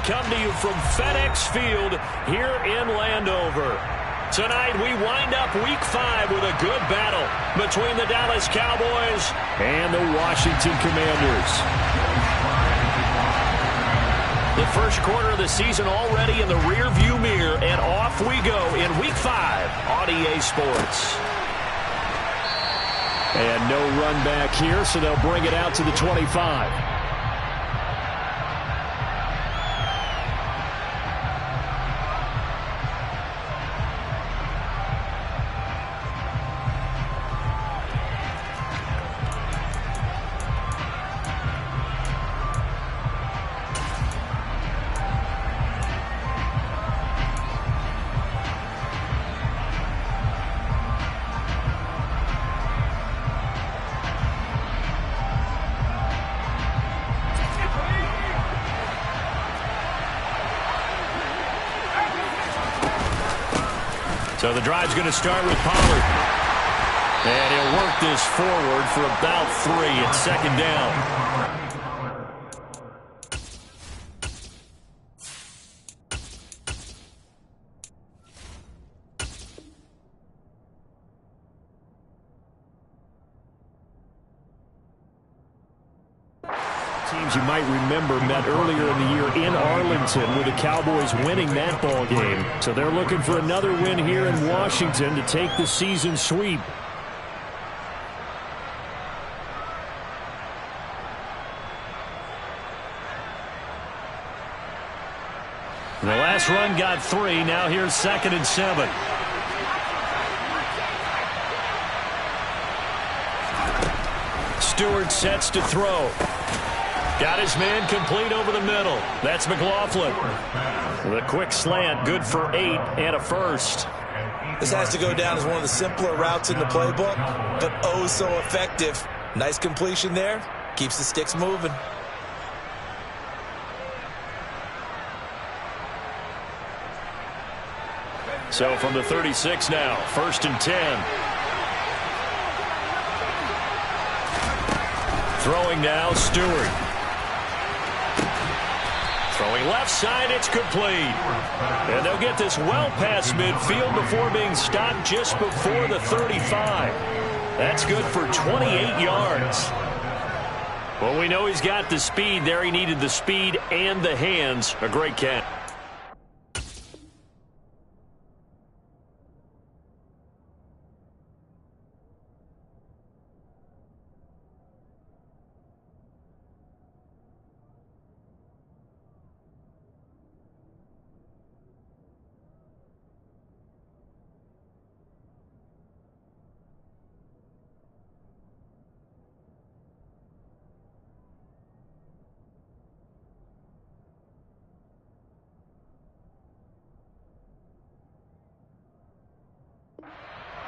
come to you from FedEx Field here in Landover. Tonight, we wind up Week 5 with a good battle between the Dallas Cowboys and the Washington Commanders. The first quarter of the season already in the rearview mirror, and off we go in Week 5 on EA Sports. And no run back here, so they'll bring it out to the 25. So the drive's going to start with Pollard. And he'll work this forward for about 3 at second down. Teams you might remember met earlier in the year in Arlington with the Cowboys winning that ball game. So they're looking for another win here in Washington to take the season sweep. The last run got 3. Now here's 2nd and 7. Stewart sets to throw. Got his man complete over the middle. That's McLaughlin. The quick slant, good for 8 and a first. This has to go down as one of the simpler routes in the playbook, but oh so effective. Nice completion there. Keeps the sticks moving. So from the 36 now, 1st and 10. Throwing now, Stewart. Throwing left side, it's complete. And they'll get this well past midfield before being stopped just before the 35. That's good for 28 yards. Well, we know he's got the speed there. He needed the speed and the hands. A great catch.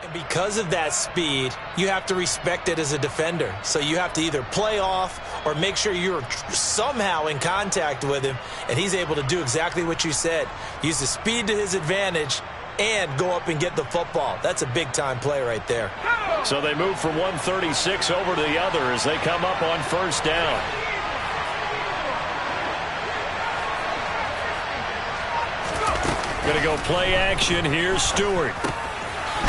And because of that speed, you have to respect it as a defender. So you have to either play off or make sure you're somehow in contact with him, and he's able to do exactly what you said. Use the speed to his advantage and go up and get the football. That's a big-time play right there. So they move from 136 over to the other as they come up on 1st down. Going to go play action. Here's Stewart.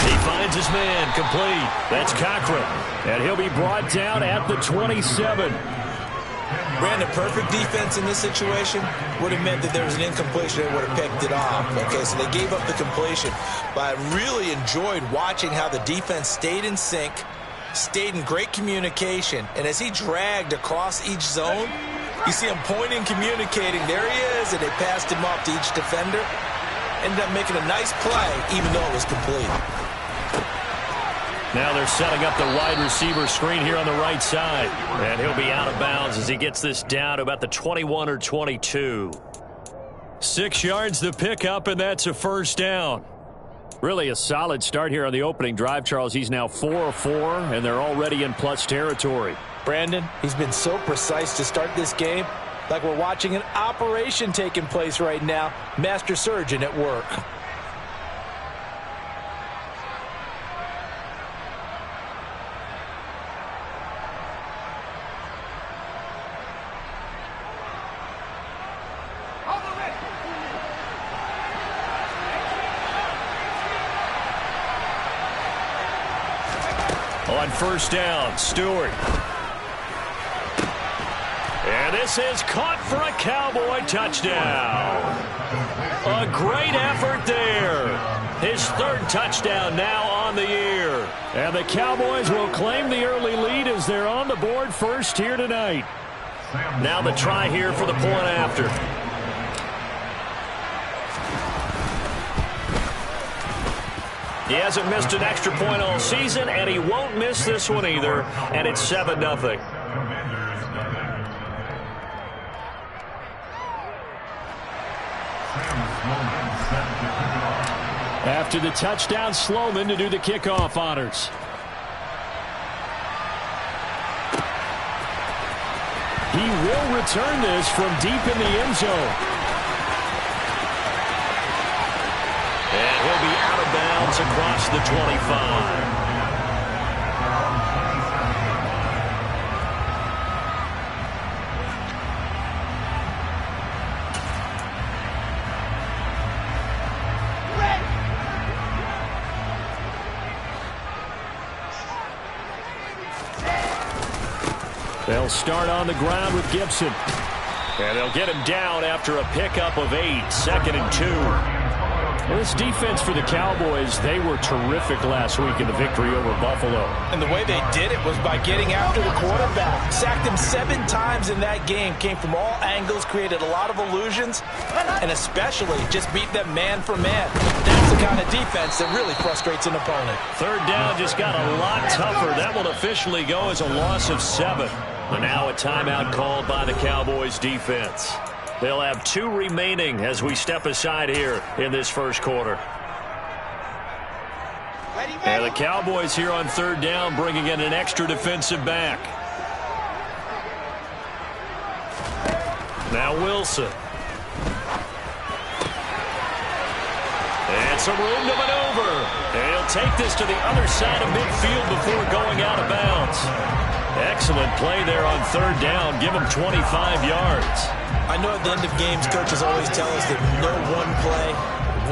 He finds his man complete. That's Cochran. And he'll be brought down at the 27. Brandon, perfect defense in this situation would have meant that there was an incompletion and would have picked it off. Okay, so they gave up the completion. But I really enjoyed watching how the defense stayed in sync, stayed in great communication. And as he dragged across each zone, you see him pointing, communicating. There he is, and they passed him off to each defender. Ended up making a nice play, even though it was complete. Now they're setting up the wide receiver screen here on the right side. And he'll be out of bounds as he gets this down to about the 21 or 22. 6 yards the pickup, and that's a 1st down. Really a solid start here on the opening drive, Charles. He's now 4 of 4, and they're already in plus territory. Brandon, he's been so precise to start this game. Like we're watching an operation taking place right now. Master surgeon at work. On first down, Stewart. And this is caught for a Cowboy touchdown. A great effort there. His third touchdown now on the year. And the Cowboys will claim the early lead as they're on the board first here tonight. Now the try here for the point after. He hasn't missed an extra point all season, and he won't miss this one either. And it's 7-0. After the touchdown, Sloman to do the kickoff honors. He will return this from deep in the end zone. And he'll be out of bounds across the 25. They'll start on the ground with Gibson. And they'll get him down after a pickup of 8, 2nd and 2. Well, this defense for the Cowboys, they were terrific last week in the victory over Buffalo. And the way they did it was by getting after the quarterback. Sacked him 7 times in that game. Came from all angles, created a lot of illusions, and especially just beat them man for man. That's the kind of defense that really frustrates an opponent. Third down just got a lot tougher. That will officially go as a loss of 7. And now a timeout called by the Cowboys defense. They'll have 2 remaining as we step aside here in this first quarter. And the Cowboys here on third down bringing in an extra defensive back. Now Wilson. And some room to maneuver. And he'll take this to the other side of midfield before going out of bounds. Excellent play there on third down. Give him 25 yards. I know at the end of games, coaches always tell us that no one play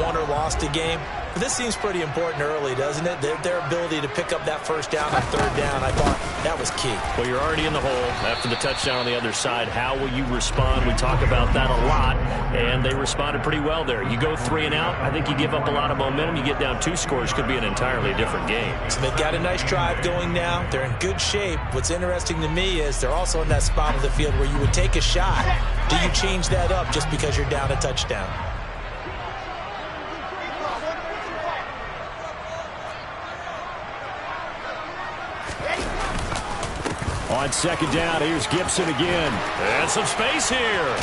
won or lost a game. But this seems pretty important early, doesn't it? Their ability to pick up that first down on third down, I thought that was key. Well, you're already in the hole after the touchdown on the other side. How will you respond? We talk about that a lot, and they responded pretty well there. You go 3 and out, I think you give up a lot of momentum. You get down 2 scores, could be an entirely different game. So they've got a nice drive going now. They're in good shape. What's interesting to me is they're also in that spot of the field where you would take a shot. Do you change that up just because you're down a touchdown? On second down, here's Gibson again. And some space here.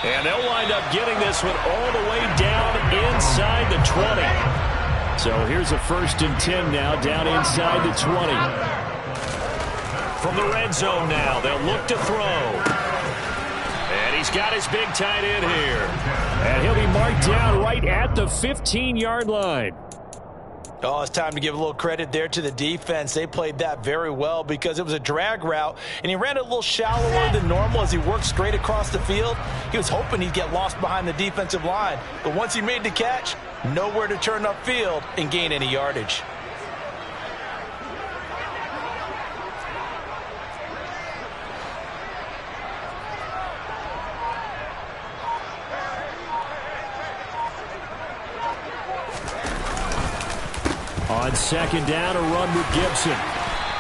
And they'll wind up getting this one all the way down inside the 20. So here's a 1st and 10 now, down inside the 20. From the red zone now, they'll look to throw. And he's got his big tight end here. And he'll be marked down right at the 15-yard line. Oh, it's time to give a little credit there to the defense. They played that very well because it was a drag route, and he ran it a little shallower than normal as he worked straight across the field. He was hoping he'd get lost behind the defensive line, but once he made the catch, nowhere to turn upfield and gain any yardage. On second down, a run with Gibson.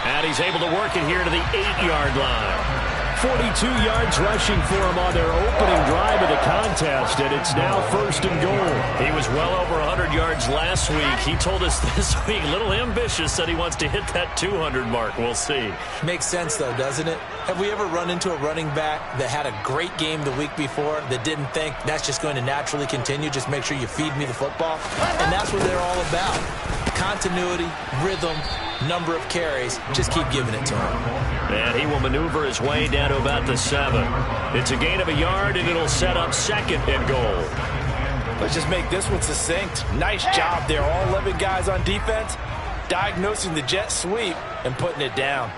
And he's able to work it here to the 8-yard line. 42 yards rushing for him on their opening drive of the contest, and it's now 1st and goal. He was well over 100 yards last week. He told us this week, a little ambitious, said he wants to hit that 200 mark. We'll see. Makes sense, though, doesn't it? Have we ever run into a running back that had a great game the week before that didn't think that's just going to naturally continue? Just make sure you feed me the football. And that's what they're all about. Continuity, rhythm, number of carries. Just keep giving it to him. And he will maneuver his way down to about the 7. It's a gain of a yard, and it'll set up 2nd and goal. Let's just make this one succinct. Nice job there. All 11 guys on defense diagnosing the jet sweep and putting it down.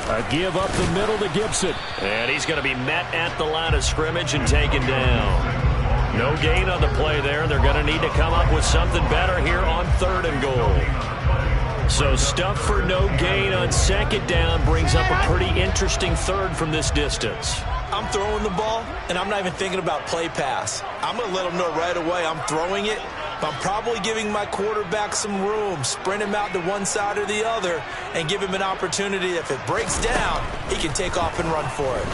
A give up the middle to Gibson. And he's going to be met at the line of scrimmage and taken down. No gain on the play there. They're going to need to come up with something better here on 3rd and goal. So stuff for no gain on 2nd down brings up a pretty interesting 3rd from this distance. I'm throwing the ball, and I'm not even thinking about play pass. I'm going to let them know right away I'm throwing it, but I'm probably giving my quarterback some room, sprint him out to one side or the other, and give him an opportunity. If it breaks down, he can take off and run for it.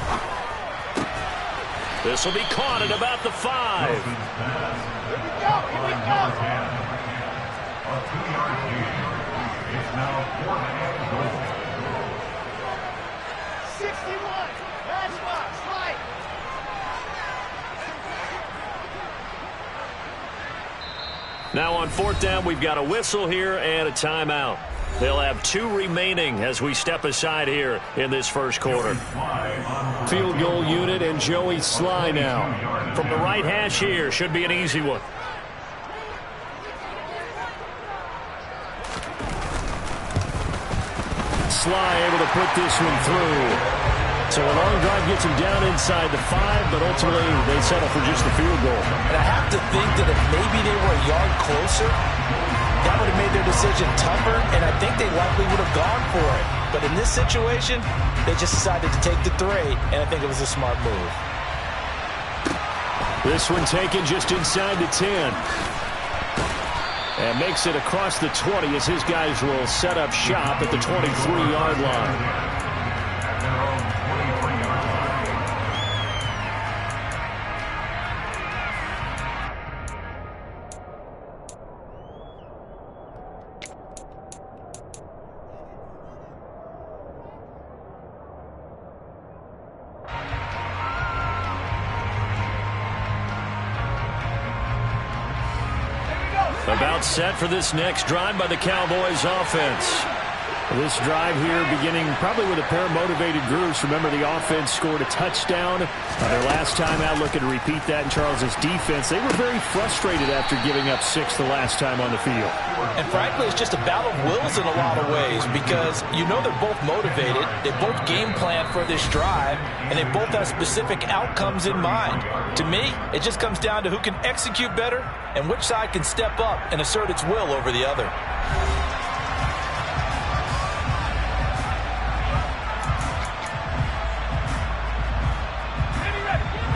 This will be caught at about the 5. Here we go. A 2-yard gain. It's now 4th and goal. 61. Matchbox, right. Now on 4th down, we've got a whistle here and a timeout. They'll have 2 remaining as we step aside here in this first quarter. Field goal unit and Joey Sly now. From the right hash here, should be an easy one. Sly able to put this one through. So a long drive gets him down inside the 5, but ultimately they settle for just the field goal. And I have to think that if maybe they were a yard closer, that would have made their decision tougher, and I think they likely would have gone for it. But in this situation, they just decided to take the 3, and I think it was a smart move. This one taken just inside the 10. And makes it across the 20 as his guys will set up shop at the 23-yard line. About set for this next drive by the Cowboys offense. This drive here beginning probably with a pair of motivated groups. Remember, the offense scored a touchdown their last time out. Looking to repeat that in Charles's defense. They were very frustrated after giving up 6 the last time on the field. And frankly, it's just a battle of wills in a lot of ways because you know they're both motivated. They both game plan for this drive, and they both have specific outcomes in mind. To me, it just comes down to who can execute better and which side can step up and assert its will over the other.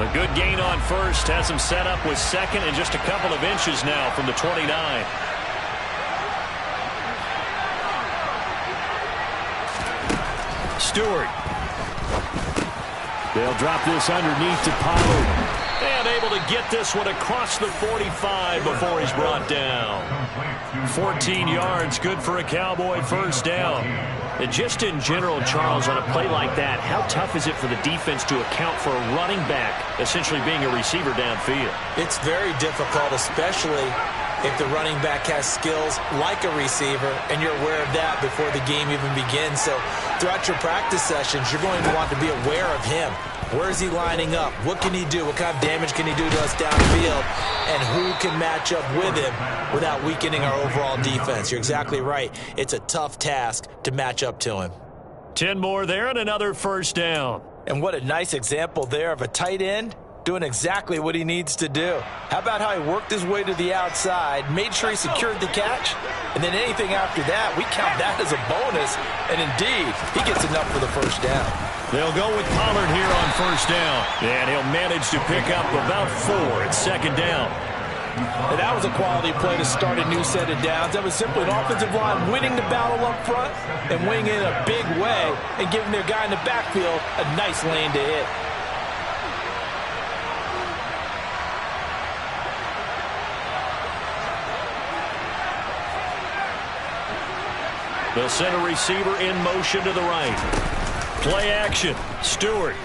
A good gain on first has him set up with 2nd and just a couple of inches now from the 29. Stewart. They'll drop this underneath to Pollard. And able to get this one across the 45 before he's brought down. 14 yards, good for a Cowboy first down. And just in general, Charles, on a play like that, how tough is it for the defense to account for a running back essentially being a receiver downfield? It's very difficult, especially if the running back has skills like a receiver, and you're aware of that before the game even begins. So throughout your practice sessions, you're going to want to be aware of him. Where is he lining up? What can he do? What kind of damage can he do to us downfield? And who can match up with him without weakening our overall defense? You're exactly right. It's a tough task to match up to him. 10 more there and another first down. And what a nice example there of a tight end doing exactly what he needs to do. How about how he worked his way to the outside, made sure he secured the catch, and then anything after that, we count that as a bonus. And indeed, he gets enough for the first down. They'll go with Pollard here on first down. And he'll manage to pick up about 4 at 2nd down. And that was a quality play to start a new set of downs. That was simply an offensive line winning the battle up front and winning it in a big way and giving their guy in the backfield a nice lane to hit. They'll send a receiver in motion to the right. Play action. Stewart.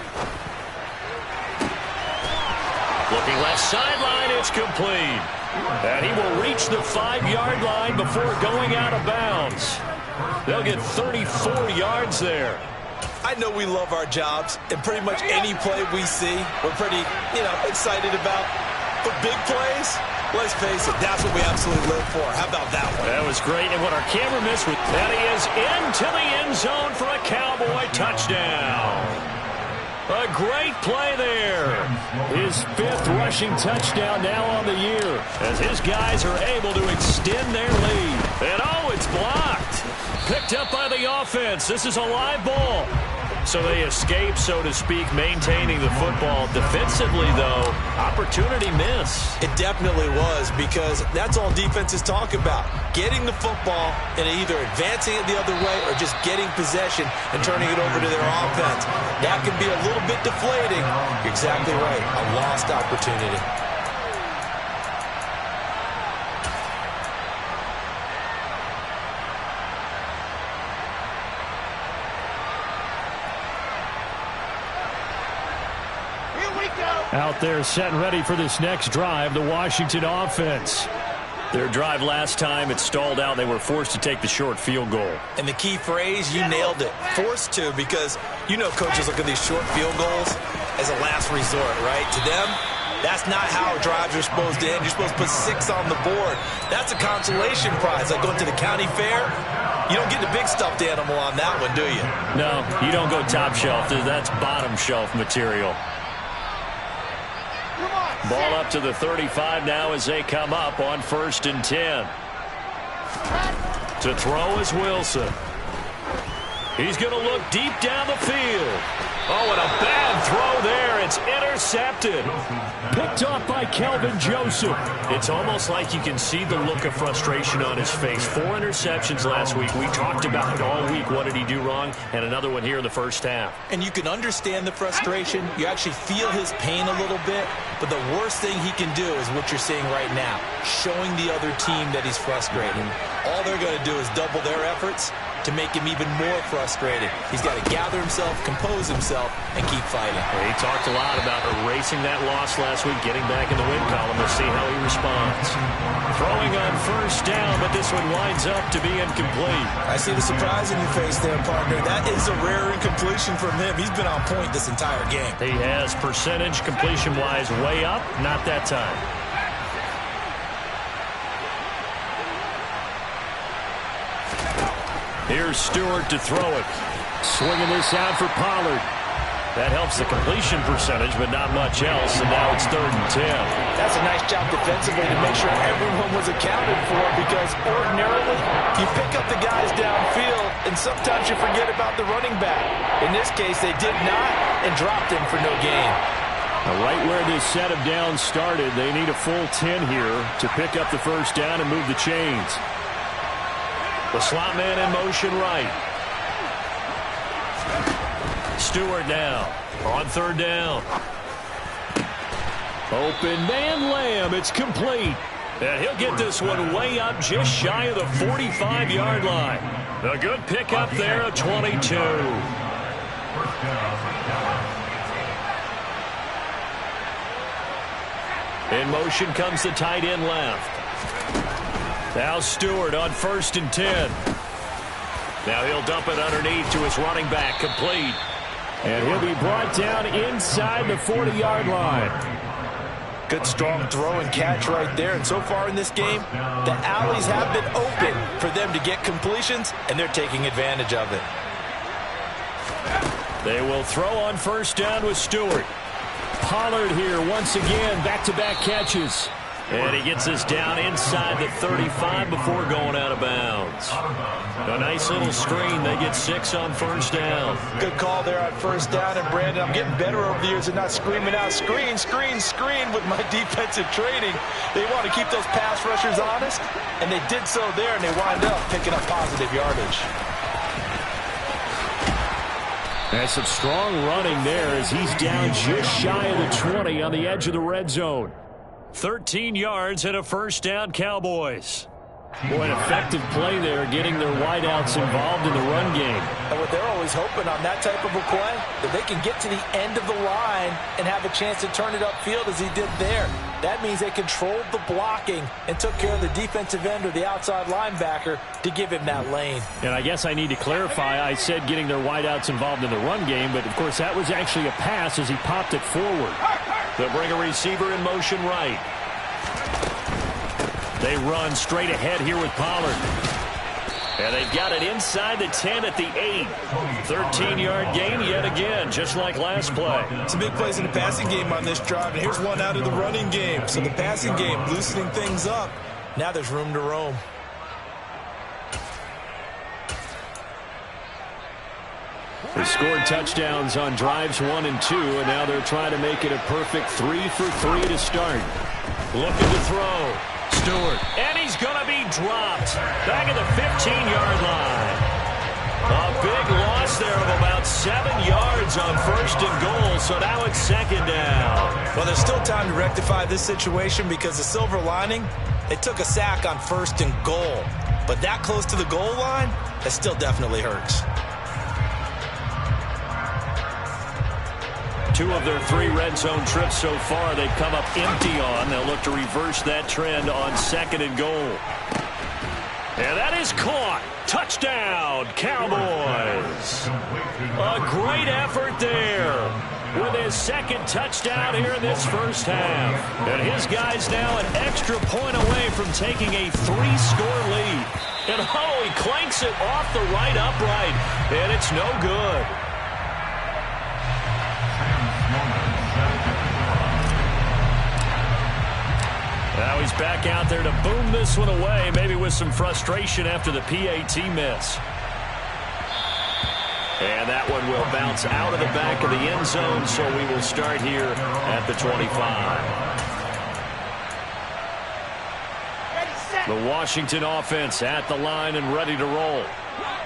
Looking left sideline, it's complete. And he will reach the 5-yard line before going out of bounds. They'll get 34 yards there. I know we love our jobs, and pretty much any play we see, we're pretty, excited about. But big plays, let's face it, that's what we absolutely live for. How about that one? That was great, and what our camera missed with that, he is into the end zone for a Cowboy touchdown. A great play there. His 5th rushing touchdown now on the year as his guys are able to extend their lead. And oh, it's blocked. Picked up by the offense. This is a live ball. So they escape, so to speak, maintaining the football. Defensively, though, opportunity miss. It definitely was, because that's all defenses talk about. Getting the football and either advancing it the other way or just getting possession and turning it over to their offense. That can be a little bit deflating. You're exactly right. A lost opportunity. Out there set and ready for this next drive, the Washington offense. Their drive last time, it stalled out. They were forced to take the short field goal. And the key phrase, you nailed it. Forced to, because you know coaches look at these short field goals as a last resort, right? To them, that's not how drives are supposed to end. You're supposed to put 6 on the board. That's a consolation prize, like going to the county fair. You don't get the big stuffed animal on that one, do you? No, you don't go top shelf. That's bottom shelf material. Ball up to the 35 now as they come up on 1st and 10. To throw is Wilson. He's going to look deep down the field. Oh, and a bad throw there. It's intercepted. Picked off by Kelvin Joseph. It's almost like you can see the look of frustration on his face. 4 interceptions last week. We talked about it all week. What did he do wrong? And another one here in the first half. And you can understand the frustration. You actually feel his pain a little bit. But the worst thing he can do is what you're seeing right now, showing the other team that he's frustrated. All they're going to do is double their efforts to make him even more frustrated. He's got to gather himself, compose himself, and keep fighting. He talked a lot about erasing that loss last week, getting back in the win column. We'll see how he responds. Throwing on 1st down, but this one winds up to be incomplete. I see the surprise in your face there, partner. That is a rare incompletion from him. He's been on point this entire game. He has percentage completion-wise way up, not that time. Here's Stewart to throw it. Swinging this out for Pollard. That helps the completion percentage, but not much else, and now it's 3rd and 10. That's a nice job defensively to make sure everyone was accounted for, because ordinarily you pick up the guys downfield, and sometimes you forget about the running back. In this case, they did not, and dropped him for no gain. Right where this set of downs started, they need a full 10 here to pick up the 1st down and move the chains. The slot man in motion right. Stewart now on 3rd down. Open man Lamb. It's complete. And he'll get this one way up just shy of the 45-yard line. A good pickup there at 22. In motion comes the tight end left. Now Stewart on 1st and 10. Now he'll dump it underneath to his running back, complete. And he'll be brought down inside the 40-yard line. Good strong throw and catch right there. And so far in this game, the alleys have been open for them to get completions, and they're taking advantage of it. They will throw on 1st down with Stewart. Pollard here once again, back-to-back catches. And he gets this down inside the 35 before going out of bounds. A nice little screen. They get 6 on 1st down. Good call there on 1st down. And, Brandon, I'm getting better over the years and not screaming out, screen, screen, screen with my defensive training. They want to keep those pass rushers honest, and they did so there, and they wind up picking up positive yardage. And some strong running there as he's down just shy of the 20 on the edge of the red zone. 13 yards and a 1st down, Cowboys. Boy, an effective play there, getting their wideouts involved in the run game. And what they're always hoping on that type of a play, that they can get to the end of the line and have a chance to turn it upfield as he did there. That means they controlled the blocking and took care of the defensive end or the outside linebacker to give him that lane. And I guess I need to clarify, I said getting their wideouts involved in the run game, but of course that was actually a pass as he popped it forward. They'll bring a receiver in motion right. They run straight ahead here with Pollard. And they've got it inside the 10 at the 8. 13-yard gain yet again, just like last play. Some big plays in the passing game on this drive, and here's one out of the running game. So the passing game loosening things up. Now there's room to roam. They scored touchdowns on drives 1 and 2, and now they're trying to make it a perfect 3 for 3 to start. Looking to throw. Stewart. And he's going to be dropped. Back at the 15-yard line. A big loss there of about 7 yards on 1st and goal, so now it's 2nd down. Well, there's still time to rectify this situation because the silver lining, they took a sack on 1st and goal. But that close to the goal line, that still definitely hurts. 2 of their 3 red zone trips so far they've come up empty on. They'll look to reverse that trend on 2nd and goal. And that is caught. Touchdown, Cowboys. A great effort there with his 2nd touchdown here in this first half. And his guy's now an extra point away from taking a 3-score lead. And he clanks it off the right upright, and it's no good. Now he's back out there to boom this one away, maybe with some frustration after the PAT miss. And that one will bounce out of the back of the end zone, so we will start here at the 25. The Washington offense at the line and ready to roll.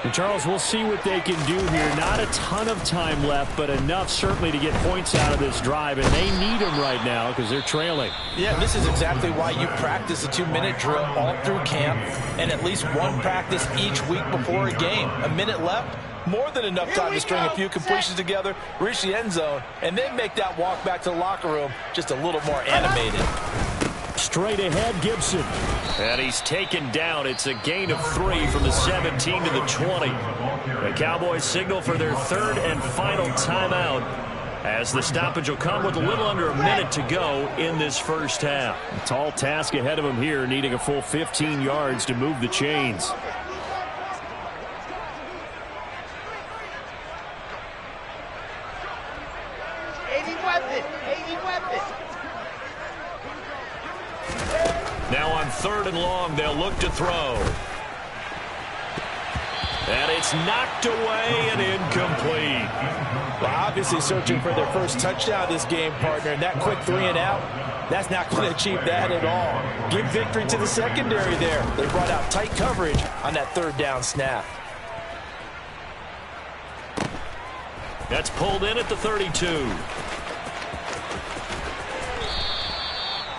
And Charles, we'll see what they can do here. Not a ton of time left, but enough certainly to get points out of this drive, and they need them right now because they're trailing. Yeah, this is exactly why you practice a 2-minute drill all through camp and at least one practice each week before a game. A minute left, more than enough time to string a few completions together, reach the end zone, and then make that walk back to the locker room just a little more animated. Straight ahead, Gibson. And he's taken down. It's a gain of 3 from the 17 to the 20. The Cowboys signal for their 3rd and final timeout as the stoppage will come with a little under a minute to go in this first half. A tall task ahead of him here, needing a full 15 yards to move the chains. Now on 3rd and long, they'll look to throw. And it's knocked away and incomplete. Well, obviously searching for their first touchdown this game, partner, and that quick 3 and out, that's not going to achieve that at all. Give victory to the secondary there. They brought out tight coverage on that 3rd down snap. That's pulled in at the 32.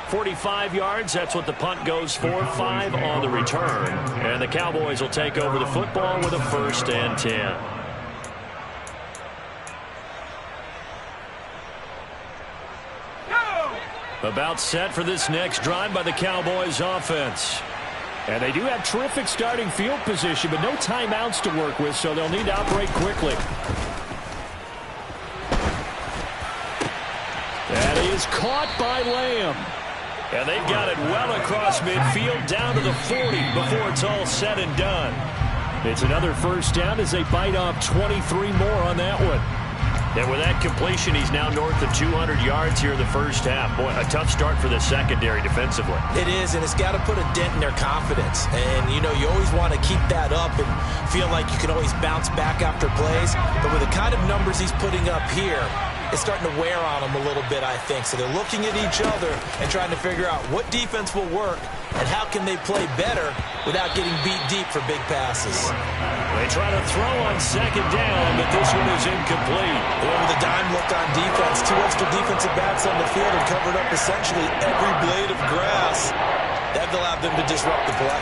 45 yards, that's what the punt goes for. 5 on the return. And the Cowboys will take over the football with a 1st and 10. About set for this next drive by the Cowboys offense. And they do have terrific starting field position, but no timeouts to work with, so they'll need to operate quickly. That is caught by Lamb. And they've got it well across midfield down to the 40 before it's all said and done. It's another 1st down as they bite off 23 more on that one. And with that completion, he's now north of 200 yards here in the first half. Boy, a tough start for the secondary defensively. It is, and it's got to put a dent in their confidence. And, you know, you always want to keep that up and feel like you can always bounce back after plays. But with the kind of numbers he's putting up here, it's starting to wear on them a little bit, I think. So they're looking at each other and trying to figure out what defense will work and how can they play better without getting beat deep for big passes. They try to throw on 2nd down, but this one is incomplete. With a dime look on defense, 2 extra defensive backs on the field and covered up essentially every blade of grass. That allowed them to disrupt the play.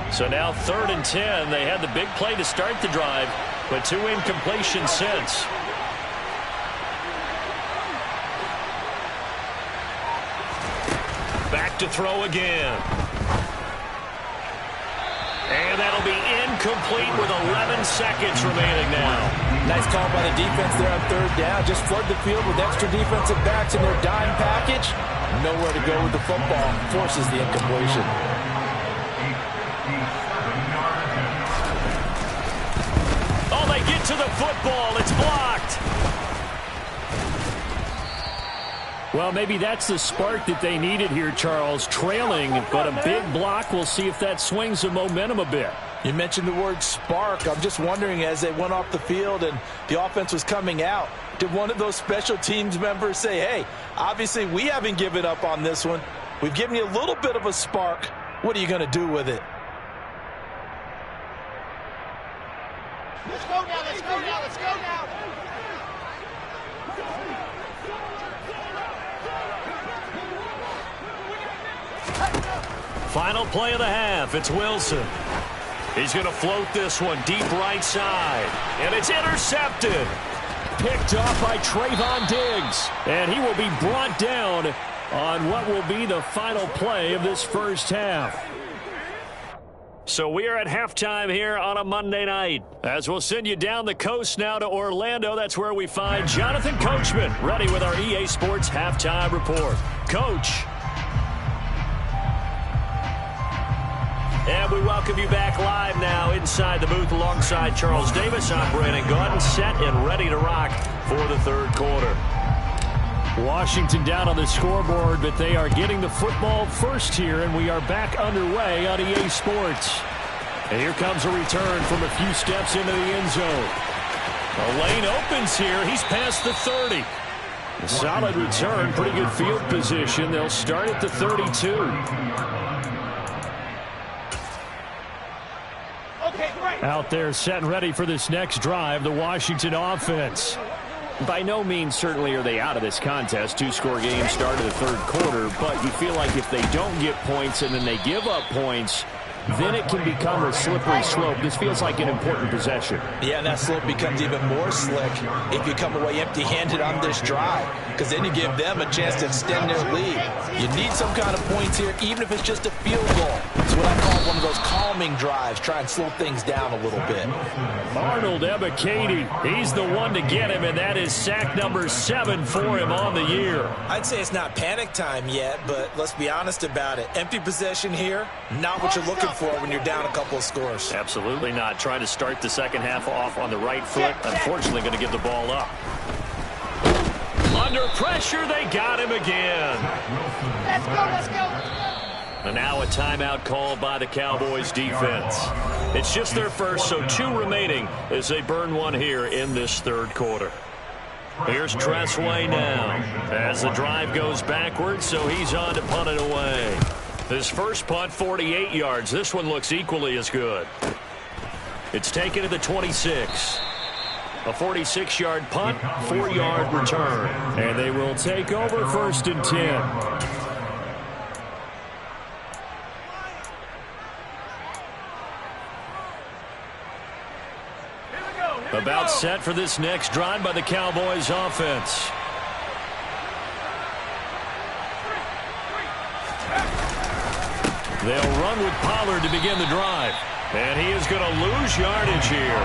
So now 3rd and 10. They had the big play to start the drive, but 2 incompletions since. Back to throw again. And that'll be incomplete with 11 seconds remaining now. Nice call by the defense there on third down. Just flood the field with extra defensive backs in their dime package. Nowhere to go with the football. Forces the incompletion. Oh, they get to the football. It's blocked. Well, maybe that's the spark that they needed here, Charles. Trailing, but a big block. We'll see if that swings the momentum a bit. You mentioned the word spark. I'm just wondering, as they went off the field and the offense was coming out, did one of those special teams members say, hey, obviously we haven't given up on this one. We've given you a little bit of a spark. What are you going to do with it? Let's go now, let's go now, let's go now. Final play of the half. It's Wilson. He's going to float this one deep right side. And it's intercepted. Picked off by Trayvon Diggs. And he will be brought down on what will be the final play of this first half. So we are at halftime here on a Monday night. As we'll send you down the coast now to Orlando. That's where we find Jonathan Coachman ready with our EA Sports Halftime Report. Coach. And we welcome you back live now inside the booth alongside Charles Davis. I'm Brandon Gaudin, set and ready to rock for the third quarter. Washington down on the scoreboard, but they are getting the football first here, and we are back underway on EA Sports. And here comes a return from a few steps into the end zone. The lane opens here. He's past the 30. A solid return, pretty good field position. They'll start at the 32. Out there set and ready for this next drive, the Washington offense. By no means certainly are they out of this contest. Two-score game started the third quarter, but you feel like if they don't get points and then they give up points, then it can become a slippery slope. This feels like an important possession. Yeah, and that slope becomes even more slick if you come away empty-handed on this drive, because then you give them a chance to extend their lead. You need some kind of points here, even if it's just a field goal. It's what I call one of those calming drives. Try and slow things down a little bit. Arnold Ebiketie, he's the one to get him, and that is sack number 7 for him on the year. I'd say it's not panic time yet, but let's be honest about it. Empty possession here, not what you're looking for when you're down a couple of scores. Absolutely not. Trying to start the second half off on the right foot. Unfortunately, going to give the ball up. Under pressure, they got him again. Let's go, let's go. And now a timeout called by the Cowboys defense. It's just their first, so 2 remaining as they burn one here in this third quarter. Here's Tressway now as the drive goes backwards, so he's on to punt it away. His first punt, 48 yards. This one looks equally as good. It's taken to the 26. A 46-yard punt, 4-yard return. And they will take over 1st and 10. About set for this next drive by the Cowboys offense. They'll run with Pollard to begin the drive. And he is going to lose yardage here.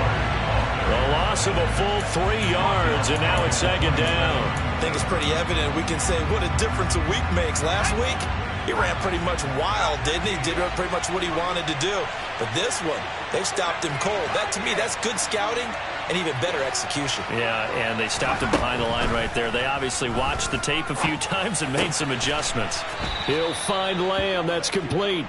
A loss of a full 3 yards, and now it's 2nd down. I think it's pretty evident. We can say what a difference a week makes. Last week, he ran pretty much wild, didn't he? Did pretty much what he wanted to do. But this one, they've stopped him cold. That, to me, that's good scouting and even better execution. Yeah, and they stopped him behind the line right there. They obviously watched the tape a few times and made some adjustments. He'll find Lamb. That's complete.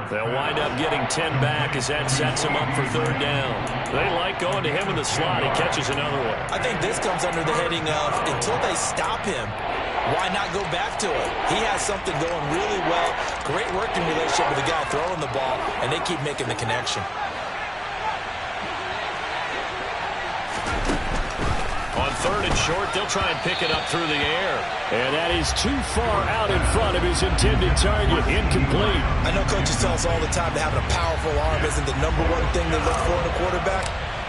They'll wind up getting 10 back as that sets him up for 3rd down. They like going to him in the slot. He catches another one. I think this comes under the heading of until they stop him, why not go back to it? He has something going really well. Great working relationship with the guy throwing the ball, and they keep making the connection. On 3rd and short, they'll try and pick it up through the air. And that is too far out in front of his intended target. Incomplete. I know coaches tell us all the time that having a powerful arm isn't the #1 thing they look for in a quarterback.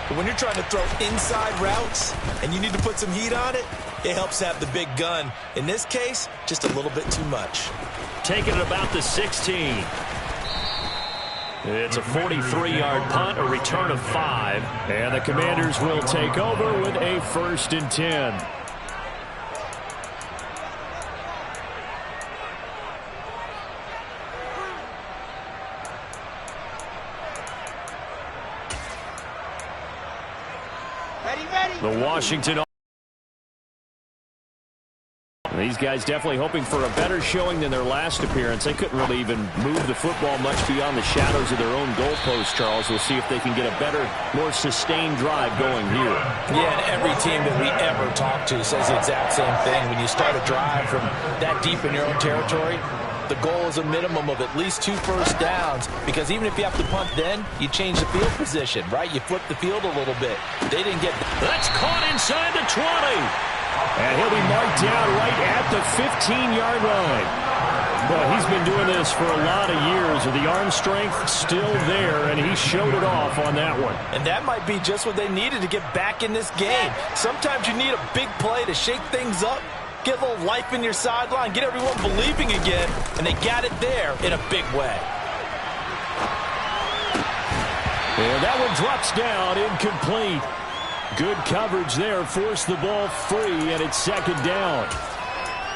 But when you're trying to throw inside routes and you need to put some heat on it, it helps have the big gun. In this case, just a little bit too much. Taking it about the 16. It's a 43-yard punt, a return of 5. And the Commanders will take over with a 1st and 10. The Washington. These guys definitely hoping for a better showing than their last appearance. They couldn't really even move the football much beyond the shadows of their own goalpost, Charles. We'll see if they can get a better, more sustained drive going here. Yeah, and every team that we ever talk to says the exact same thing. When you start a drive from that deep in your own territory, the goal is a minimum of at least 2 first downs, because even if you have to punt then, you change the field position, right? You flip the field a little bit. They didn't get... That's caught inside the 20. And he'll be marked down right at the 15-yard line. Well, he's been doing this for a lot of years. The arm strength still there, and he showed it off on that one. And that might be just what they needed to get back in this game. Sometimes you need a big play to shake things up, get a little life in your sideline, get everyone believing again, and they got it there in a big way. And that one drops down, incomplete. Good coverage there, forced the ball free, and it's 2nd down.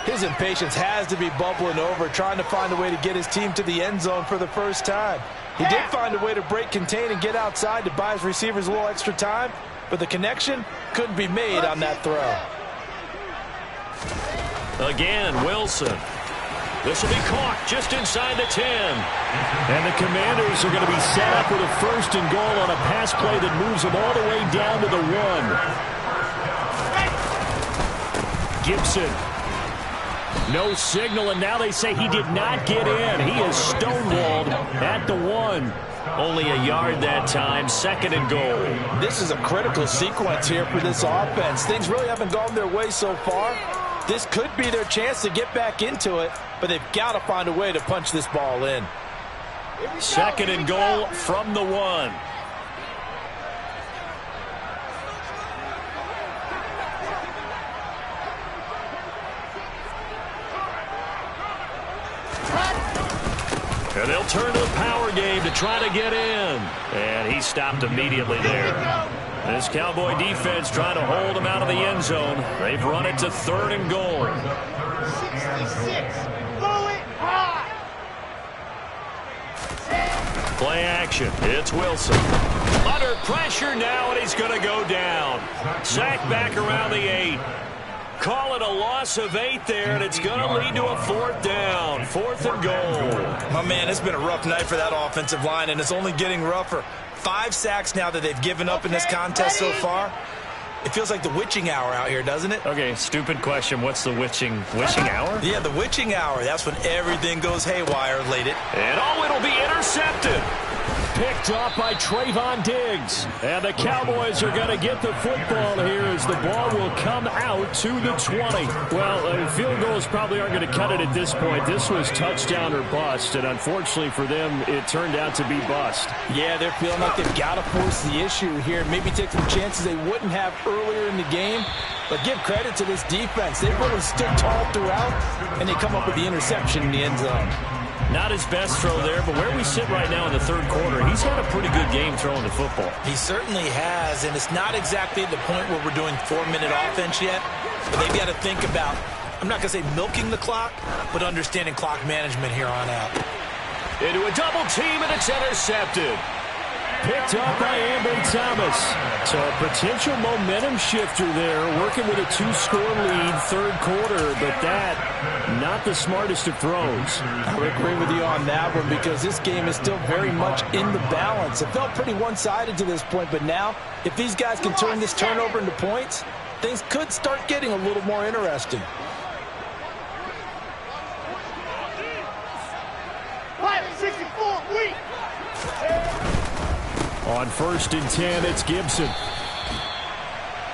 His impatience has to be bubbling over, trying to find a way to get his team to the end zone for the first time. He did find a way to break contain and get outside to buy his receivers a little extra time, but the connection couldn't be made on that throw. Again, Wilson. This will be caught just inside the 10. And the Commanders are going to be set up with a 1st and goal on a pass play that moves them all the way down to the 1. Gibson. No signal, and now they say he did not get in. He is stonewalled at the 1. Only a yard that time, 2nd and goal. This is a critical sequence here for this offense. Things really haven't gone their way so far. This could be their chance to get back into it, but they've got to find a way to punch this ball in. 2nd and goal from the 1. And they'll turn to the power game to try to get in. And he stopped immediately there. This Cowboy defense trying to hold him out of the end zone. They've run it to 3rd and goal. 66. Blow it high. Play action. It's Wilson. Under pressure now, and he's going to go down. Sacked back around the 8. Call it a loss of 8 there, and it's going to lead to a 4th down. 4th and goal. My man, it's been a rough night for that offensive line, and it's only getting rougher. 5 sacks now that they've given up in this contest so far. It feels like the witching hour out here, doesn't it? Okay, stupid question. What's the witching hour? Yeah, the witching hour. That's when everything goes haywire late. And it'll be intercepted. Picked off by Trayvon Diggs. And the Cowboys are going to get the football here as the ball will come out to the 20. Well, field goals probably aren't going to cut it at this point. This was touchdown or bust, and unfortunately for them, it turned out to be bust. Yeah, they're feeling like they've got to force the issue here. Maybe take some chances they wouldn't have earlier in the game. But give credit to this defense. They've really stood tall throughout, and they come up with the interception in the end zone. Not his best throw there, but where we sit right now in the 3rd quarter, he's had a pretty good game throwing the football. He certainly has, and it's not exactly the point where we're doing 4-minute offense yet, but they've got to think about, I'm not going to say milking the clock, but understanding clock management here on out. Into a double team, and it's intercepted. Picked up by Ambry Thomas. So a potential momentum shifter there, working with a 2-score lead, 3rd quarter, but that, not the smartest of throws. I would agree with you on that one because this game is still very much in the balance. It felt pretty one-sided to this point, but now, if these guys can turn this turnover into points, things could start getting a little more interesting. Pilot 64, weak. On 1st and 10, it's Gibson.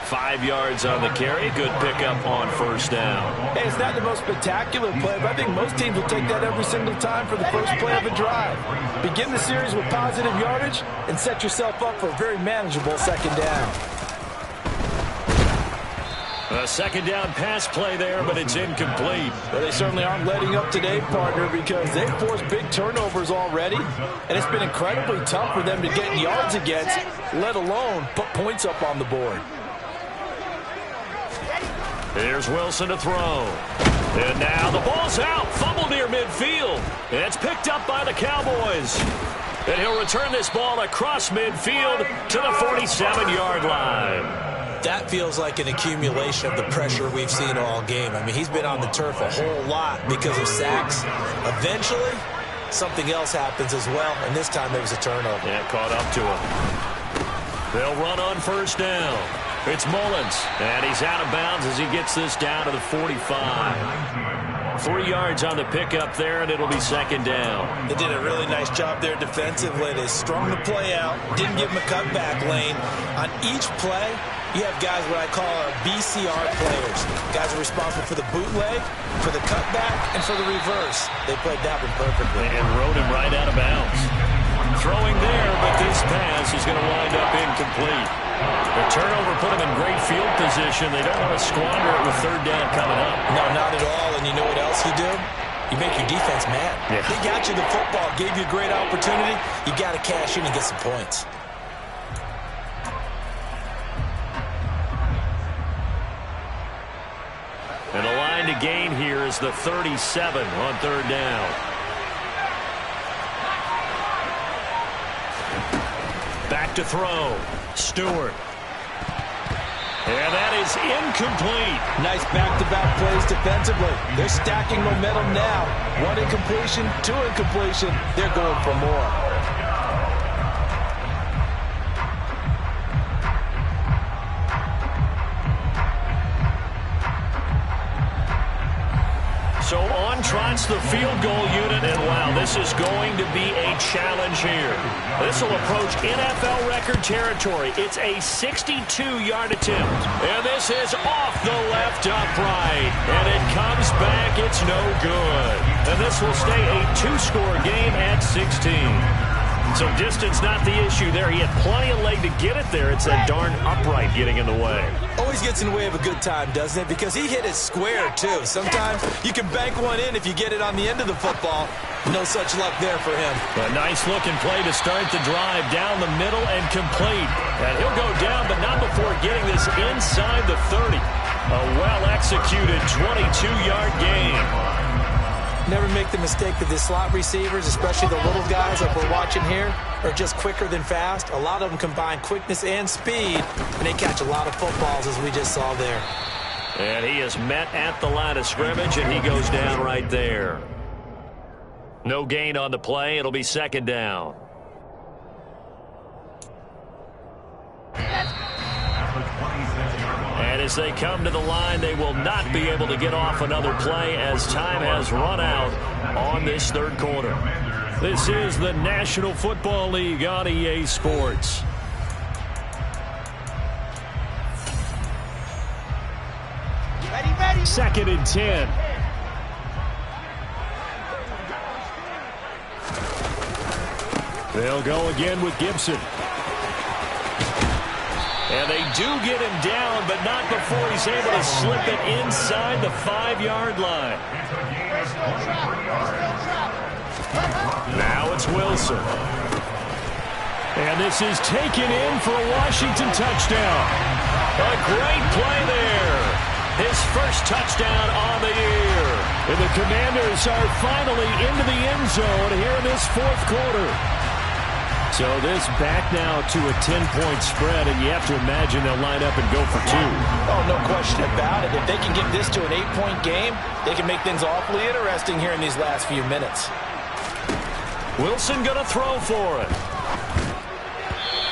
5 yards on the carry. Good pickup on 1st down. Hey, it's not the most spectacular play, but I think most teams will take that every single time for the first play of a drive. Begin the series with positive yardage and set yourself up for a very manageable 2nd down. A second down pass play there, but it's incomplete. Well, they certainly aren't letting up today, partner, because they've forced big turnovers already, and it's been incredibly tough for them to get yards against, let alone put points up on the board. Here's Wilson to throw. And now the ball's out. Fumble near midfield. It's picked up by the Cowboys. And he'll return this ball across midfield to the 47-yard line. That feels like an accumulation of the pressure we've seen all game. I mean, he's been on the turf a whole lot because of sacks. Eventually, something else happens as well, and this time it was a turnover. Yeah, caught up to him. They'll run on first down. It's Mullins, and he's out of bounds as he gets this down to the 45. 3 yards on the pickup there, and it'll be second down. They did a really nice job there defensively. They strung the play out, didn't give him a cutback lane. On each play, you have guys what I call our BCR players. Guys are responsible for the bootleg, for the cutback, and for the reverse. They played that one perfectly. And rode him right out of bounds. Throwing there, but this pass is going to wind up incomplete. The turnover put them in great field position. They don't want to squander it with third down coming up. No, not at all. And you know what else you do? You make your defense mad. Yeah. They got you the football, gave you a great opportunity. You got to cash in and get some points. And the line to gain here is the 37 on third down. Back to throw. Stewart. And that is incomplete. Nice back-to-back plays defensively. They're stacking momentum now. 1 incompletion, 2 incompletion. They're going for more. So on trots the field goal unit, and wow, this is going to be a challenge here. This will approach NFL record territory. It's a 62-yard attempt. And this is off the left upright. And it comes back. It's no good. And this will stay a 2-score game at 16. So distance not the issue there. He had plenty of leg to get it there. It's that darn upright getting in the way. Always gets in the way of a good time, doesn't it? Because he hit it square, too. Sometimes you can bank one in if you get it on the end of the football. No such luck there for him. A nice-looking play to start the drive down the middle and complete. And he'll go down, but not before getting this inside the 30. A well-executed 22-yard gain. Never make the mistake that the slot receivers, especially the little guys like we're watching here, are just quicker than fast. A lot of them combine quickness and speed, and they catch a lot of footballs, as we just saw there. And he is met at the line of scrimmage, and he goes down right there. No gain on the play. It'll be second down. And as they come to the line, they will not be able to get off another play as time has run out on this third quarter. This is the National Football League on EA Sports. Ready. Second and 10. They'll go again with Gibson. And they do get him down, but not before he's able to slip it inside the 5-yard line. Now it's Wilson. And this is taken in for a Washington touchdown. A great play there. His first touchdown on the year. And the Commanders are finally into the end zone here in this fourth quarter. So this back now to a 10-point spread, and you have to imagine they'll line up and go for 2. Oh, no question about it. If they can get this to an 8-point game, they can make things awfully interesting here in these last few minutes. Wilson going to throw for it.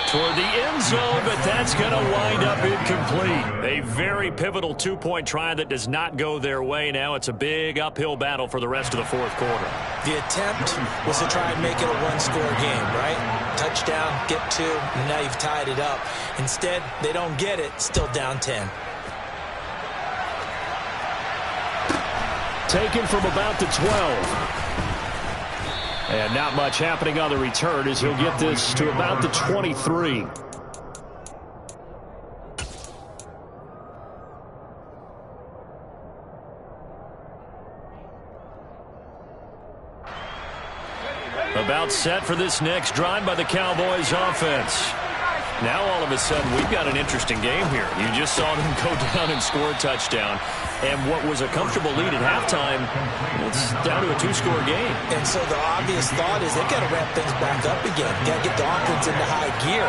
Toward the end zone, but that's going to wind up incomplete. A very pivotal 2-point try that does not go their way. Now it's a big uphill battle for the rest of the fourth quarter. The attempt was to try and make it a 1-score game, right? Touchdown, get 2, and now you've tied it up. Instead, they don't get it, still down 10. Taken from about the 12. And not much happening on the return as he'll get this to about the 23. About set for this next drive by the Cowboys offense. Now all of a sudden we've got an interesting game here. You just saw them go down and score a touchdown. And what was a comfortable lead at halftime, it's down to a two-score game. And so the obvious thought is they've got to ramp things back up again. Got to get the offense into high gear.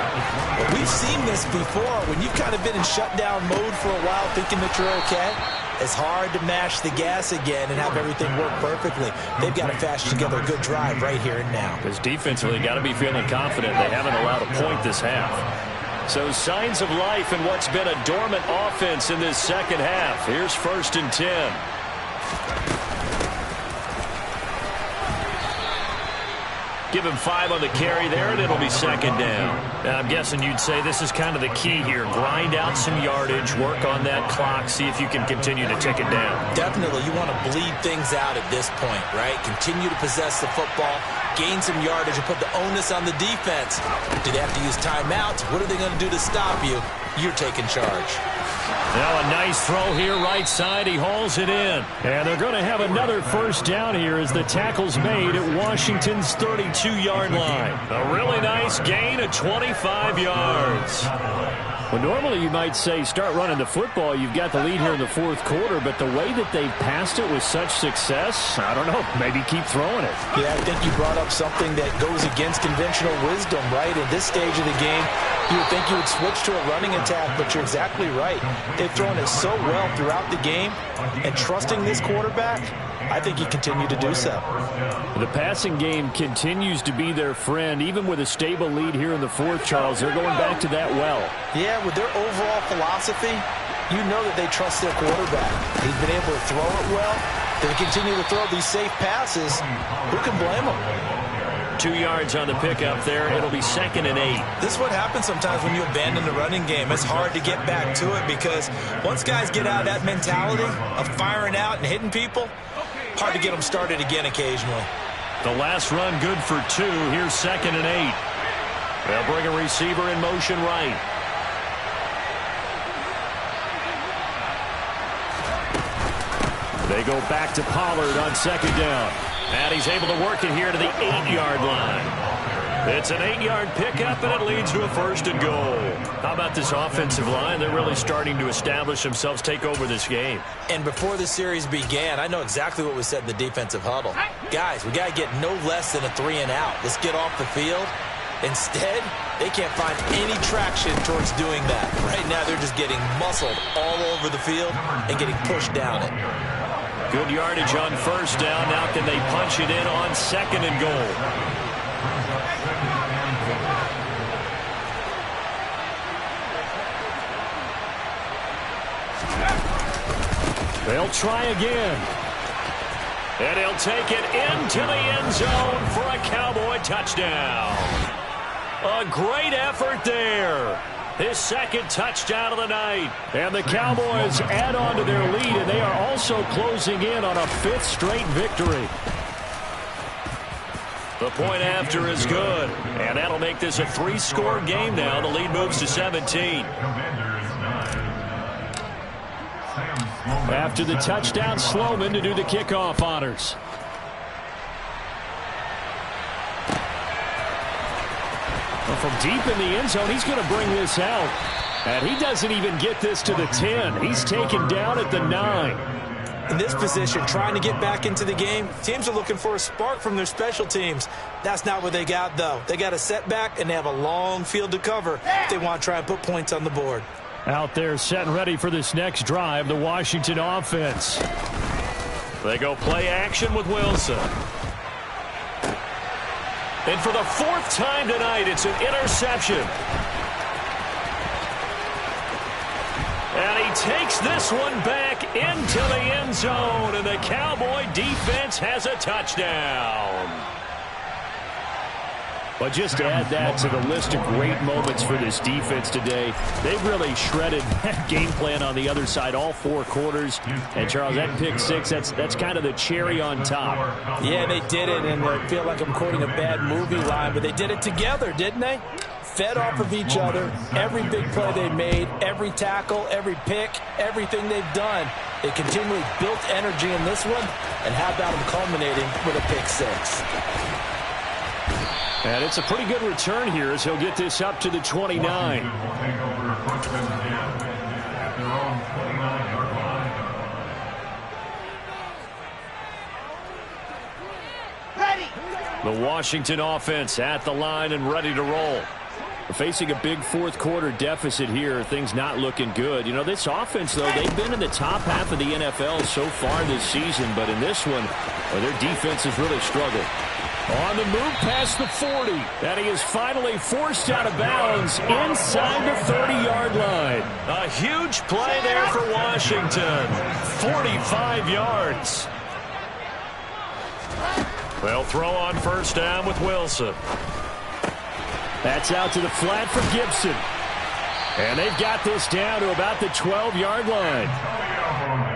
But we've seen this before. When you've kind of been in shutdown mode for a while thinking that you're okay, it's hard to mash the gas again and have everything work perfectly. They've got to fashion together a good drive right here and now. Because defensively, got to be feeling confident. They haven't allowed a point this half. So signs of life in what's been a dormant offense in this second half. Here's 1st and 10. Give him 5 on the carry there, and it'll be 2nd down. Now, I'm guessing you'd say this is kind of the key here. Grind out some yardage, work on that clock, see if you can continue to tick it down. Definitely, you want to bleed things out at this point, right? Continue to possess the football, gain some yardage, and put the onus on the defense. Do they have to use timeouts? What are they going to do to stop you? You're taking charge. Now a nice throw here, right side. He hauls it in. And they're going to have another 1st down here as the tackle's made at Washington's 32-yard line. A really nice gain of 25 yards. Well, normally you might say start running the football. You've got the lead here in the 4th quarter, but the way that they've passed it with such success, I don't know, maybe keep throwing it. Yeah, I think you brought up something that goes against conventional wisdom, right? At this stage of the game, you would think you would switch to a running attack, but you're exactly right. They've thrown it so well throughout the game, and trusting this quarterback, I think you continue to do so. The passing game continues to be their friend, even with a stable lead here in the 4th, Charles. They're going back to that well. Yeah, with their overall philosophy, you know that they trust their quarterback. He's been able to throw it well. They continue to throw these safe passes. Who can blame them? 2 yards on the pickup there. It'll be 2nd and 8. This is what happens sometimes when you abandon the running game. It's hard to get back to it because once guys get out of that mentality of firing out and hitting people, hard to get them started again occasionally. The last run good for 2. Here's 2nd and 8. They'll bring a receiver in motion right. They go back to Pollard on 2nd down. And he's able to work it here to the 8-yard line. It's an 8-yard pickup, and it leads to a 1st and goal. How about this offensive line? They're really starting to establish themselves, take over this game. And before the series began, I know exactly what was said in the defensive huddle. Guys, we got to get no less than a 3-and-out. Let's get off the field. Instead, they can't find any traction towards doing that. Right now, they're just getting muscled all over the field and getting pushed down it. Good yardage on 1st down. Now can they punch it in on 2nd and goal? They'll try again. And he'll take it into the end zone for a Cowboy touchdown. A great effort there. His 2nd touchdown of the night. And the Cowboys add on to their lead, and they are also closing in on a 5th straight victory. The point after is good. And that'll make this a 3-score game now. The lead moves to 17. After the touchdown, Sloman to do the kickoff honors. Well, from deep in the end zone, he's going to bring this out. And he doesn't even get this to the 10. He's taken down at the 9. In this position, trying to get back into the game, teams are looking for a spark from their special teams. That's not what they got, though. They got a setback, and they have a long field to cover if they want to try and put points on the board. Out there set and ready for this next drive, the Washington offense. They go play action with Wilson. And for the 4th time tonight, it's an interception. And he takes this one back into the end zone, and the Cowboy defense has a touchdown. But just to add that to the list of great moments for this defense today, they've really shredded that game plan on the other side all 4 quarters. And, Charles, that pick 6, that's kind of the cherry on top. Yeah, they did it, and I feel like I'm quoting a bad movie line, but they did it together, didn't they? Fed off of each other, every big play they made, every tackle, every pick, everything they've done. They continually built energy in this one, and how about them culminating with a pick 6? And it's a pretty good return here as he'll get this up to the 29. Washington will take over first and 10 at their own 29-yard line. Ready. The Washington offense at the line and ready to roll. We're facing a big fourth quarter deficit here. Things not looking good. You know, this offense, though, they've been in the top half of the NFL so far this season. But in this one, their defense has really struggled. On the move past the 40. And he is finally forced out of bounds inside the 30-yard line. A huge play there for Washington. 45 yards. They'll throw on first down with Wilson. That's out to the flat for Gibson. And they've got this down to about the 12-yard line.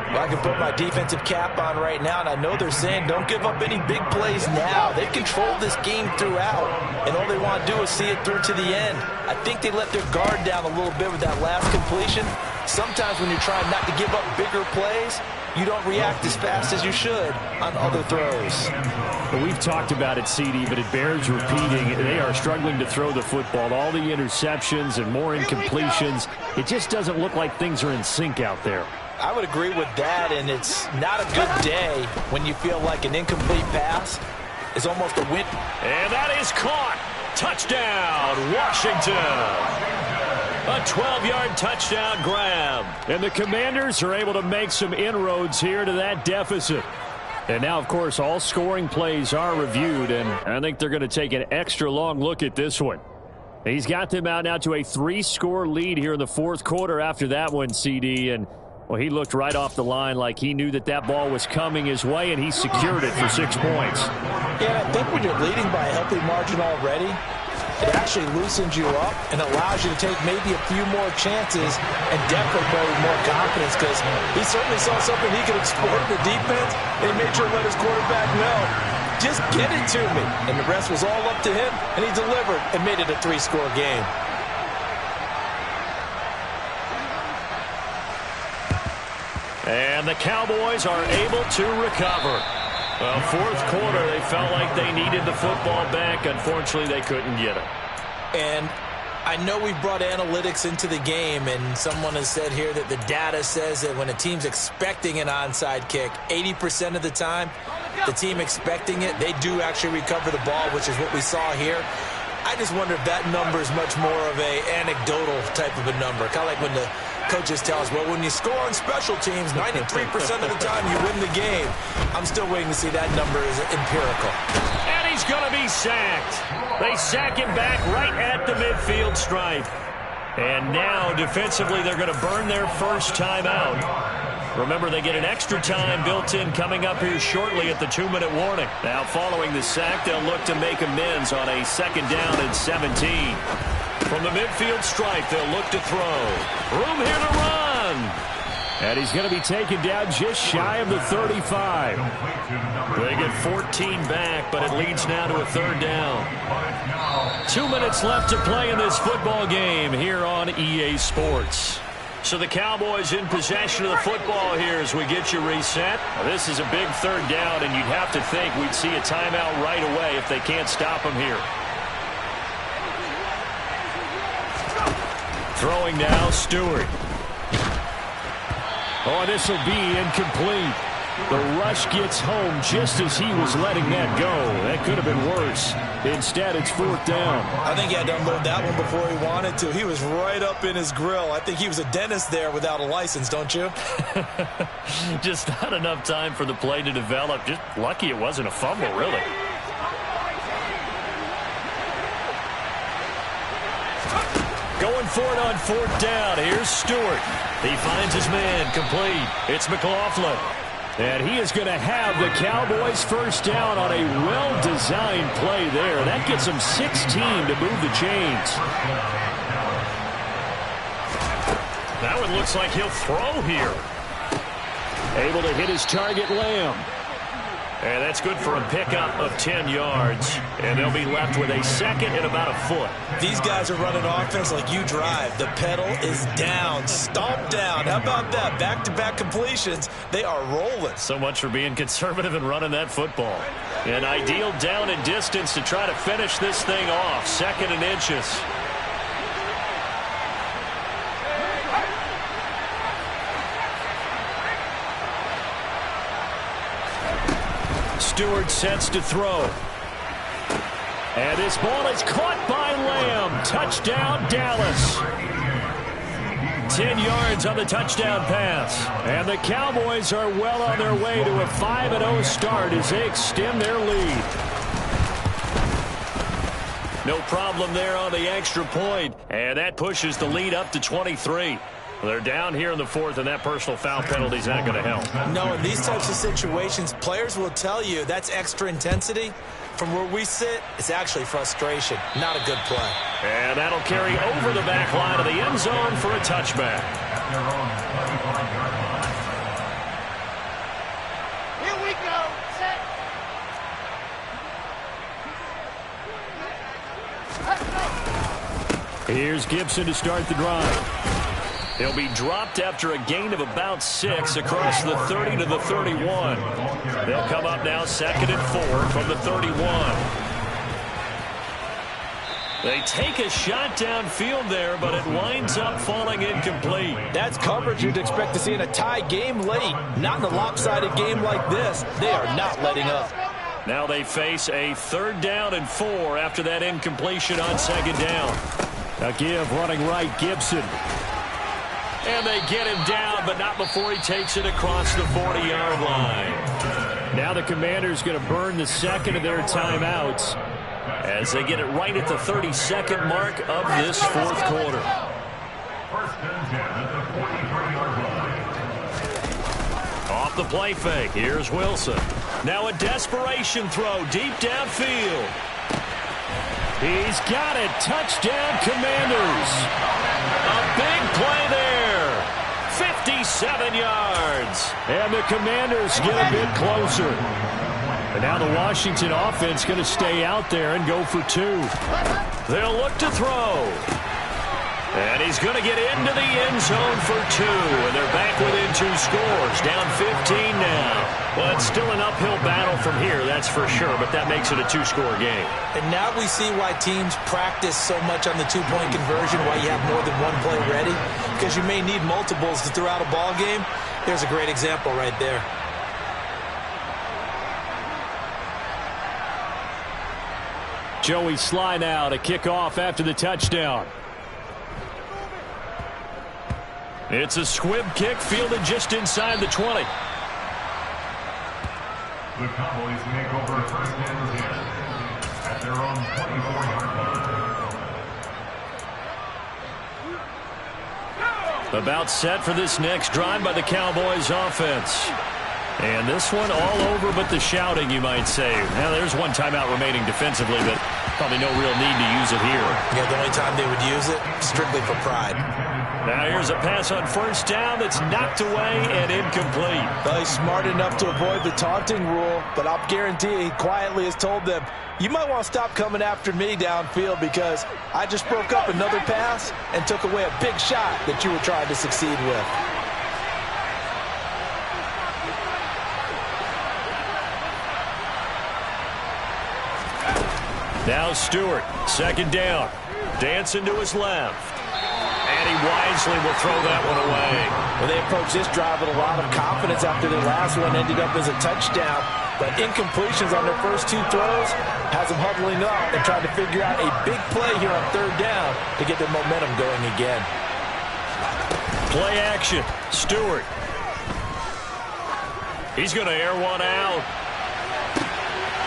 I can put my defensive cap on right now, and I know they're saying don't give up any big plays now. They've controlled this game throughout, and all they want to do is see it through to the end. I think they let their guard down a little bit with that last completion. Sometimes when you're trying not to give up bigger plays, you don't react as fast as you should on other throws. Well, we've talked about it, CD, but it bears repeating. They are struggling to throw the football. All the interceptions and more incompletions. It just doesn't look like things are in sync out there. I would agree with that, and it's not a good day when you feel like an incomplete pass is almost a win. And that is caught. Touchdown, Washington. A 12-yard touchdown grab. And the Commanders are able to make some inroads here to that deficit. And now, of course, all scoring plays are reviewed, and I think they're going to take an extra long look at this one. He's got them out now to a 3-score lead here in the fourth quarter after that one, CD, and well, he looked right off the line like he knew that that ball was coming his way, and he secured it for 6 points. Yeah, I think when you're leading by a healthy margin already, it actually loosens you up and allows you to take maybe a few more chances and definitely play with more confidence, because he certainly saw something he could exploit in the defense, and he made sure to let his quarterback know, just get it to me. And the rest was all up to him, and he delivered and made it a 3-score game. And the Cowboys are able to recover. Well, fourth quarter, they felt like they needed the football back. Unfortunately, they couldn't get it. And I know we've brought analytics into the game, and someone has said here that the data says that when a team's expecting an onside kick, 80% of the time, the team expecting it, they do actually recover the ball, which is what we saw here. I just wonder if that number is much more of a anecdotal type of a number. Kind of like when the coaches tell us, well, when you score on special teams, 93% of the time you win the game. I'm still waiting to see that number is empirical. And he's going to be sacked. They sack him back right at the midfield stripe. And now, defensively, they're going to burn their first timeout. Remember, they get an extra time built in coming up here shortly at the 2-minute warning. Now, following the sack, they'll look to make amends on a 2nd down and 17. From the midfield stripe, they'll look to throw. Room here to run. And he's going to be taken down just shy of the 35. They get 14 back, but it leads now to a 3rd down. 2 minutes left to play in this football game here on EA Sports. So the Cowboys in possession of the football here as we get you reset. Now, this is a big 3rd down, and you'd have to think we'd see a timeout right away if they can't stop them here. Throwing now, Stewart. Oh, this will be incomplete. The rush gets home just as he was letting that go. That could have been worse. Instead, it's 4th down. I think he had to unload that one before he wanted to. He was right up in his grill. I think he was a dentist there without a license, don't you? Just not enough time for the play to develop. Just lucky it wasn't a fumble, really. Going for it on 4th down. Here's Stewart. He finds his man complete. It's McLaughlin. And he is going to have the Cowboys first down on a well-designed play there. That gets them 16 to move the chains. That one looks like he'll throw here. Able to hit his target, Lamb. And that's good for a pickup of 10 yards. And they'll be left with a 2nd and about a foot. These guys are running offense like you drive. The pedal is down, stomped down. How about that? Back-to-back completions. They are rolling. So much for being conservative and running that football. An ideal down and distance to try to finish this thing off. 2nd and inches. Stewart sets to throw. And this ball is caught by Lamb. Touchdown, Dallas. 10 yards on the touchdown pass. And the Cowboys are well on their way to a 5-0 start as they extend their lead. No problem there on the extra point. And that pushes the lead up to 23. They're down here in the 4th, and that personal foul penalty is not going to help. No, in these types of situations, players will tell you that's extra intensity. From where we sit, it's actually frustration. Not a good play. And that'll carry over the back line of the end zone for a touchback. Here we go. Set. Let's go. Here's Gibson to start the drive. He'll be dropped after a gain of about 6 across the 30 to the 31. They'll come up now 2nd and 4 from the 31. They take a shot downfield there, but it winds up falling incomplete. That's coverage you'd expect to see in a tie game late. Not in a lopsided game like this. They are not letting up. Now they face a 3rd down and 4 after that incompletion on 2nd down. A give running right, Gibson. And they get him down, but not before he takes it across the 40-yard line. Now the Commanders going to burn the 2nd of their timeouts as they get it right at the 32nd mark of this 4th quarter. 1st and 10 at the 43-yard line. Off the play fake, here's Wilson. Now a desperation throw deep downfield. He's got it. Touchdown, Commanders. A big play there. 57 yards. And the Commanders get a bit closer. And now the Washington offense going to stay out there and go for 2. They'll look to throw. And he's going to get into the end zone for 2. And they're back within 2 scores. Down 15 now. Well, it's still an uphill battle from here, that's for sure. But that makes it a 2-score game. And now we see why teams practice so much on the 2-point conversion, why you have more than one play ready. Because you may need multiples to throw out a ball game. There's a great example right there. Joey Sly now to kick off after the touchdown. It's a squib kick fielded just inside the 20. The Cowboys make over 1st and 10 at their own 24-yard line. About set for this next drive by the Cowboys offense. And this one all over but the shouting, you might say. Now, there's one timeout remaining defensively, but probably no real need to use it here. Yeah, the only time they would use it, strictly for pride. Now here's a pass on 1st down that's knocked away and incomplete. Well, he's smart enough to avoid the taunting rule, but I'll guarantee he quietly has told them, you might want to stop coming after me downfield because I just broke up another pass and took away a big shot that you were trying to succeed with. Now Stewart, 2nd down. Dancing to his left. And he wisely will throw that one away. Well, they approached this drive with a lot of confidence after their last one ended up as a touchdown. But incompletions on their first 2 throws has them huddling up and trying to figure out a big play here on 3rd down to get their momentum going again. Play action. Stewart. He's going to air one out.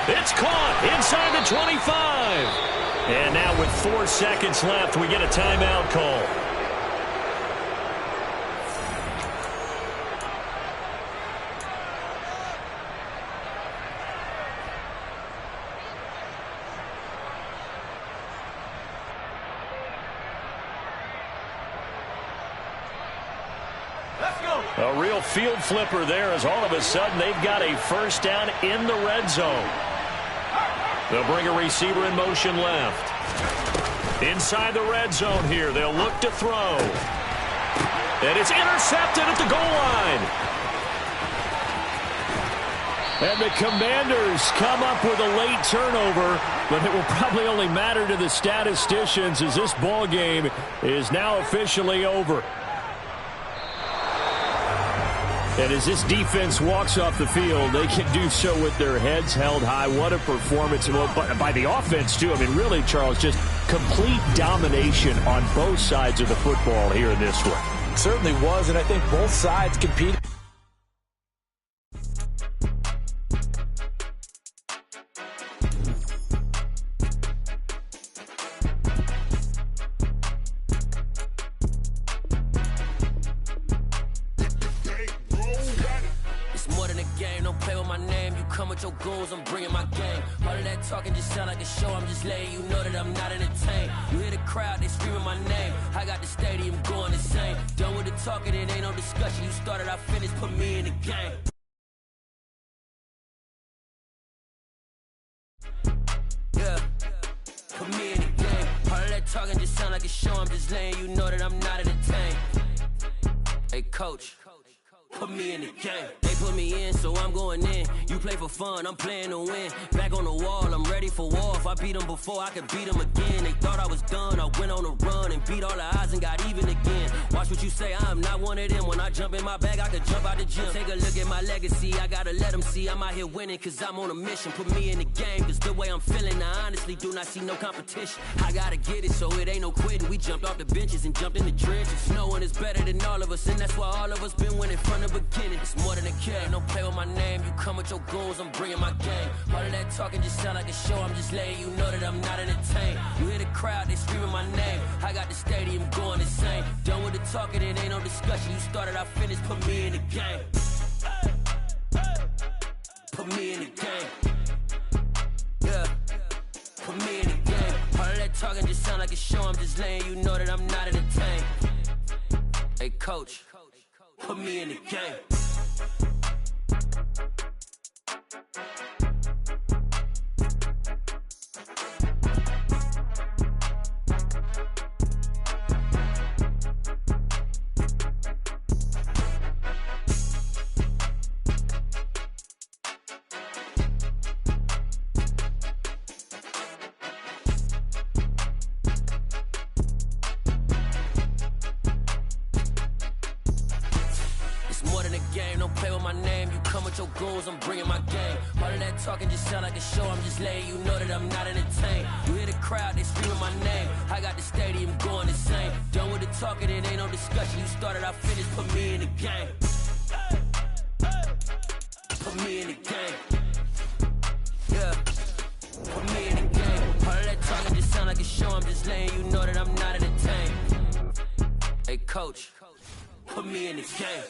It's caught inside the 25. And now with 4 seconds left, we get a timeout call. A real field flipper there as all of a sudden they've got a 1st down in the red zone. They'll bring a receiver in motion left. Inside the red zone here, they'll look to throw. And it's intercepted at the goal line. And the Commanders come up with a late turnover, but it will probably only matter to the statisticians as this ball game is now officially over. And as this defense walks off the field, they can do so with their heads held high. What a performance. Well, by the offense, too. I mean, really, Charles, just complete domination on both sides of the football here in this one. Certainly was, and I think both sides competed. Your goals, I'm bringing my game. All of that talking just sound like a show. I'm just letting you know that I'm not entertained. You hear the crowd, they screaming my name. I got the stadium going insane. Done with the talking, it ain't no discussion. You started, I finished, put me in the game. Yeah, put me in the game. All of that talking just sound like a show. I'm just letting you know that I'm not entertained. Hey, coach. Put me in the game. They put me in, so I'm going in. You play for fun, I'm playing to win. Back on the wall, I'm ready for war. If I beat them before, I could beat them again. They thought I was done, I went on a run and beat all the odds and got even again. Watch what you say, I'm not one of them. When I jump in my bag, I could jump out the gym. Take a look at my legacy, I gotta let them see I'm out here winning, cause I'm on a mission. Put me in the game, cause the way I'm feeling, I honestly do not see no competition. I gotta get it, so it ain't no quitting. We jumped off the benches and jumped in the trenches. No one is better than all of us, and that's why all of us been winning from the beginning. It's more than a game, don't play with my name. You come with your goals, I'm bringing my game. All of that talking just sound like a show. I'm just letting you know that I'm not entertained. You hear the crowd, they screaming my name. I got the stadium going insane. Done with the talking, it ain't no discussion. You started, I finished, put me in the game. Put me in the game. Yeah, put me in the game. All of that talking just sound like a show. I'm just letting you know that I'm not entertained. Hey, coach. Put me in the game. I'm bringing my game. All of that talking just sound like a show. I'm just letting you know that I'm not entertained. You hear the crowd, they screaming my name. I got the stadium going insane. Done with the talking, it ain't no discussion. You started, I finished, put me in the game. Put me in the game. Yeah, put me in the game. All of that talking just sound like a show. I'm just letting you know that I'm not entertained. Hey, coach, put me in the game.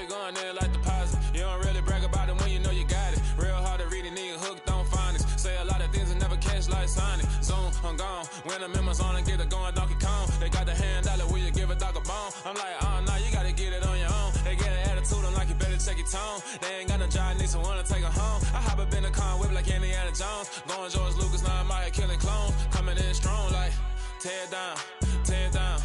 Going there like deposit. You don't really brag about it when you know you got it. Real hard to read a nigga hooked on phonics. Say a lot of things and never catch like Sonic. Zoom, I'm gone. When the members on and get it going Donkey Kong. They got the hand dollar, will you give a dog a bone? I'm like, oh no, you gotta get it on your own. They get an attitude, I'm like, you better check your tone. They ain't got no job, need someone to take her home. I hop up in the car, whip like Indiana Jones. Going George Lucas, now I'm out here killing clones. Coming in strong like, tear down, tear down.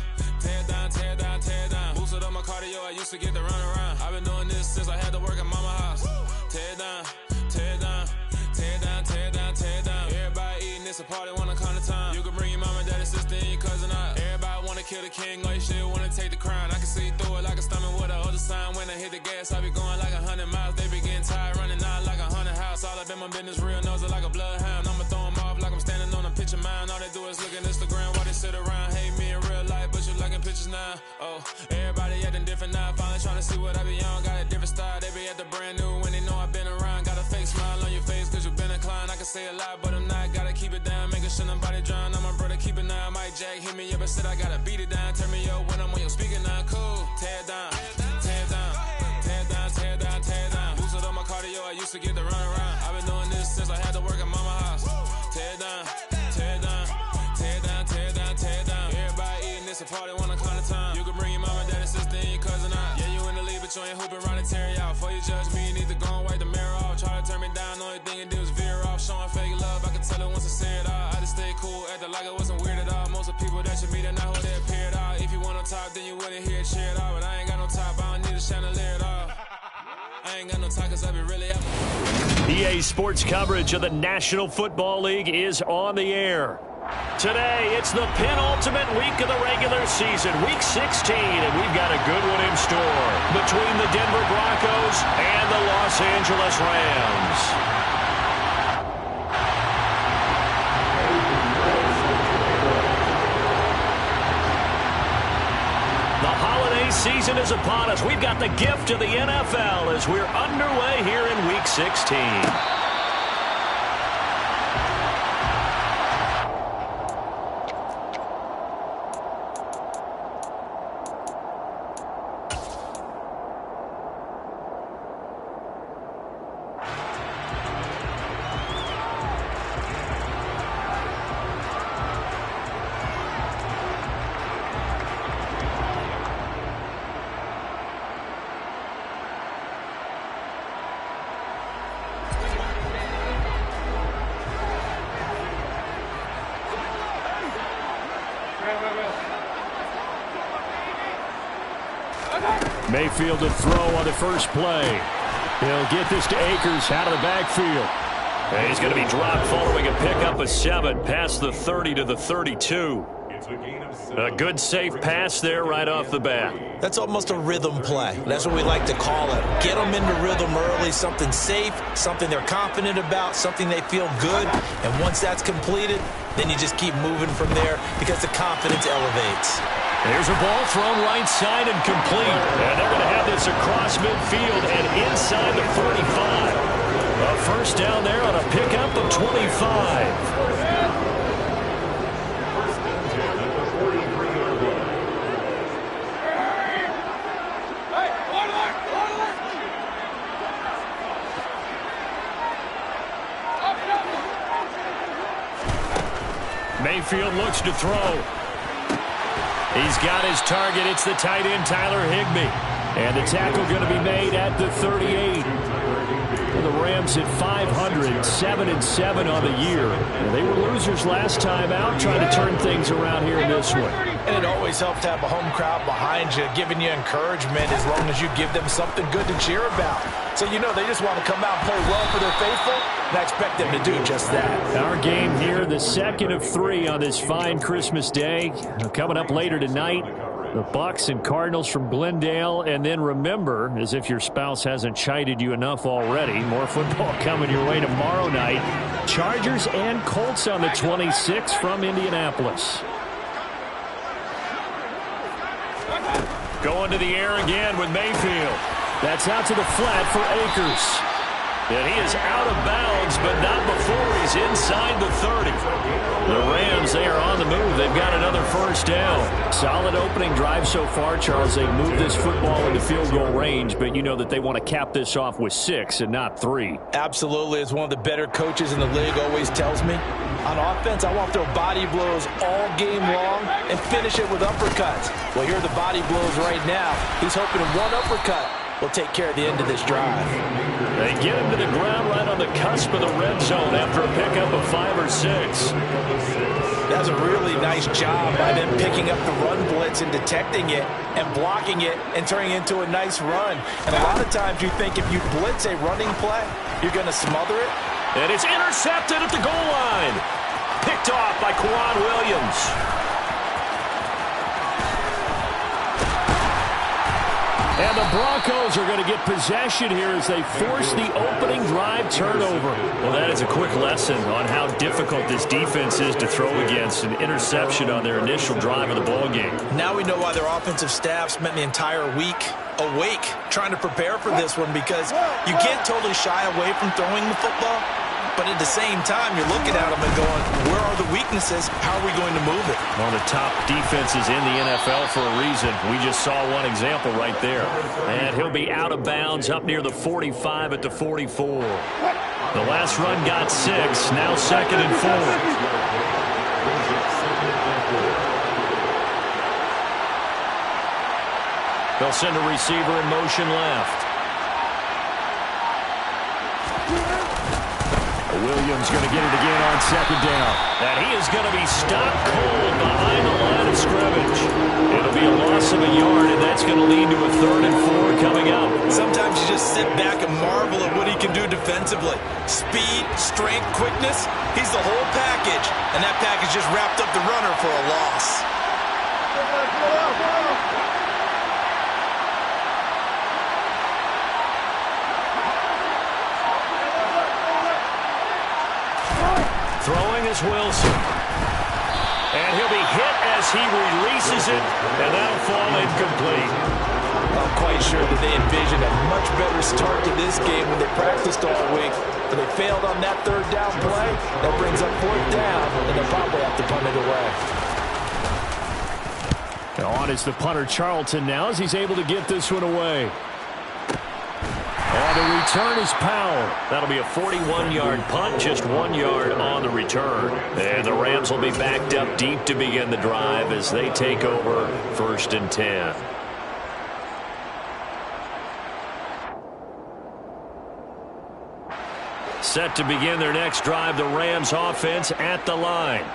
Tear down, tear down, tear down. Boosted up my cardio, I used to get to run around. I've been doing this since I had to work at mama house. Tear down, tear down, tear down, tear down, tear down. Everybody eating, it's a party, wanna come to time. You can bring your mama, daddy, sister, and your cousin out. Everybody wanna kill the king, like shit, wanna take the crown. I can see through it like a stomach with a other sign. When I hit the gas, I be going like 100 miles. They be getting tired, running out like 100 house. All up in my business, real nose like a bloodhound. I'ma throw them off like I'm standing on a picture mound. All they do is look at Instagram while they sit around, hate me in real life, but you liking pictures now. Oh, everybody acting different now. Finally trying to see what I be on. Got a different style. They be at the brand new when they know I've been around. Got a fake smile on your face cause you been inclined. I can say a lot, but I'm not. Gotta keep it down, making sure nobody drown. I'm my brother, keep it now. Mike Jack hit me up and said I gotta beat it down. Turn me up when I'm on your speaker now. Cool. Tear down, tear down, tear down, tear down, tear down. Boosted up my cardio, I used to get to run around. I've been doing this since I had to work at mama house. Tear down, tear down, tear down, tear down, tear down. Everybody eating, it's a party, wanna come to time. You can bring your mama, daddy, sister, and your cousin out. Yeah, you in the league, but you ain't hooping around and tear out. Before you judge me, you need to go and wipe the mirror off. Try to turn me down, only thing you do is veer off. Showing fake love, I can tell it cool, acting like it wasn't weird at all. Most of the people that you meet are not who they appear at all. If you want to talk, then you wouldn't hear it share at all. But I ain't got no top, I don't need a chandelier at all. I ain't got no talk, 'cause I be really out. EA Sports coverage of the National Football League is on the air. Today, it's the penultimate week of the regular season, Week 16, and we've got a good one in store between the Denver Broncos and the Los Angeles Rams. The holiday season is upon us. We've got the gift of the NFL as we're underway here in Week 16. Mayfield to throw on the first play. He'll get this to Akers out of the backfield. And he's going to be dropped following a pickup of 7 past the 30 to the 32. A good safe pass there right off the bat. That's almost a rhythm play. That's what we like to call it. Get them into rhythm early, something safe, something they're confident about, something they feel good. And once that's completed, then you just keep moving from there because the confidence elevates. There's a ball thrown right side and complete. And they're going to have this across midfield and inside the 45. A first down there on a pickup of 25. Mayfield looks to throw. He's got his target. It's the tight end, Tyler Higbee. And the tackle going to be made at the 38. The Rams at 500, 7-7 on the year. They were losers last time out, trying to turn things around here in this one. And it always helps to have a home crowd behind you, giving you encouragement as long as you give them something good to cheer about. So you know they just want to come out and play well for their faithful, and I expect them to do just that. Our game here, the second of 3 on this fine Christmas day. Coming up later tonight, the Bucs and Cardinals from Glendale. And then remember, as if your spouse hasn't chided you enough already, more football coming your way tomorrow night. Chargers and Colts on the 26th from Indianapolis. Going to the air again with Mayfield. That's out to the flat for Akers. And he is out of bounds, but not before he's inside the 30. The Rams, they are on the move. They've got another first down. Solid opening drive so far, Charles. They've moved this football into field goal range, but you know that they want to cap this off with 6 and not 3. Absolutely. As one of the better coaches in the league always tells me, on offense, I want their body blows all game long and finish it with uppercuts. Well, here are the body blows right now. He's hoping one uppercut will take care of the end of this drive. They get him to the ground right on the cusp of the red zone after a pickup of 5 or 6. That's a really nice job by them picking up the run blitz and detecting it and blocking it and turning it into a nice run. And a lot of times you think if you blitz a running play, you're going to smother it. And it's intercepted at the goal line. Picked off by Quan Williams. And the Broncos are going to get possession here as they force the opening drive turnover. Well, that is a quick lesson on how difficult this defense is to throw against. An interception on their initial drive of the ballgame. Now we know why their offensive staff spent the entire week awake trying to prepare for this one, because you can't totally shy away from throwing the football. But at the same time, you're looking at them and going, where are the weaknesses? How are we going to move it? One of the top defenses in the NFL for a reason. We just saw one example right there. And he'll be out of bounds up near the 45 at the 44. The last run got 6. Now 2nd and 4. They'll send a receiver in motion left. Williams going to get it again on second down. And he is going to be stopped cold behind the line of scrimmage. It'll be a loss of a yard, and that's going to lead to a 3rd and 4 coming up. Sometimes you just sit back and marvel at what he can do defensively. Speed, strength, quickness, he's the whole package. And that package just wrapped up the runner for a loss. Throwing is Wilson. And he'll be hit as he releases it, and that'll fall incomplete. I'm quite sure that they envisioned a much better start to this game when they practiced all week. But they failed on that 3rd down play. That brings up 4th down, and they'll probably have to punt it away. On is the punter Charlton now as he's able to get this one away. And the return is Powell. That'll be a 41-yard punt, just 1 yard on the return. And the Rams will be backed up deep to begin the drive as they take over 1st and 10. Set to begin their next drive, the Rams offense at the line.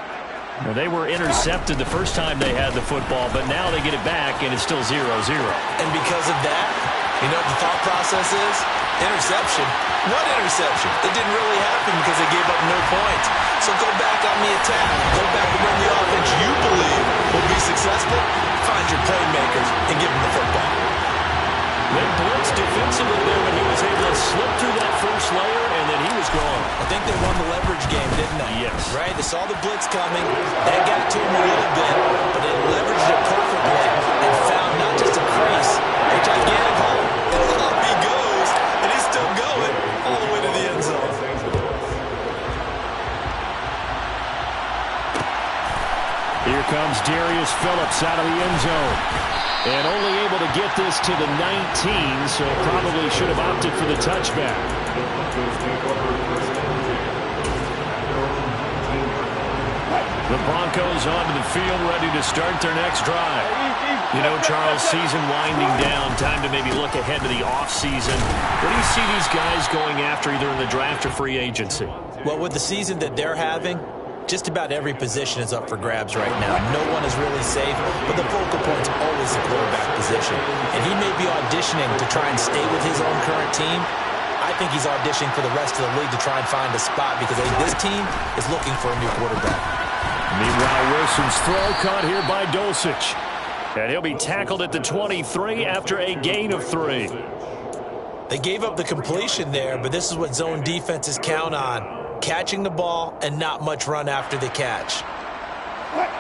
Now, they were intercepted the first time they had the football, but now they get it back, and it's still 0-0. And because of that, you know what the thought process is? Interception. What interception? It didn't really happen because they gave up no points. So go back on the attack. Go back and run the offense you believe will be successful. Find your playmakers and give them the football. They blitzed defensively there, but he was able to slip through that first layer, and then he was gone. I think they won the leverage game, didn't they? Yes. Right? They saw the blitz coming. That got to them a little bit, but they leveraged it perfectly and found not just a crease, a gigantic hole. And up he goes, and he's still going all the way to the end zone. Here comes Darius Phillips out of the end zone. And only able to get this to the 19, so probably should have opted for the touchback. The Broncos onto the field ready to start their next drive. You know, Charles, season winding down, time to maybe look ahead to the offseason. What do you see these guys going after either in the draft or free agency? Well, with the season that they're having, just about every position is up for grabs right now. No one is really safe, but the focal point's always the quarterback position. And he may be auditioning to try and stay with his own current team. I think he's auditioning for the rest of the league to try and find a spot because this team is looking for a new quarterback. Meanwhile, Wilson's throw caught here by Dulcich. And he'll be tackled at the 23 after a gain of 3. They gave up the completion there, but this is what zone defenses count on. Catching the ball and not much run after the catch.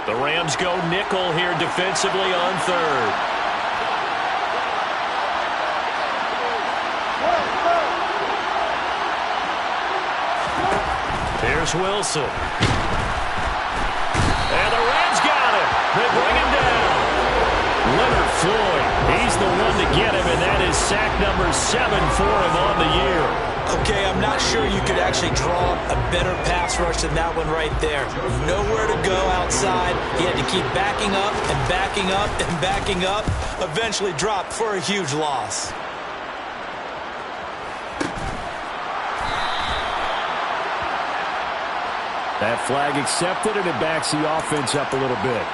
The Rams go nickel here defensively on 3rd. Here's Wilson. And the Rams got him. They bring him down. Leonard Floyd, he's the one to get him, and that is sack number 7 for him on the year. Okay, I'm not sure you could actually draw a better pass rush than that one right there. Nowhere to go outside. He had to keep backing up and backing up and backing up. Eventually dropped for a huge loss. That flag accepted, and it backs the offense up a little bit.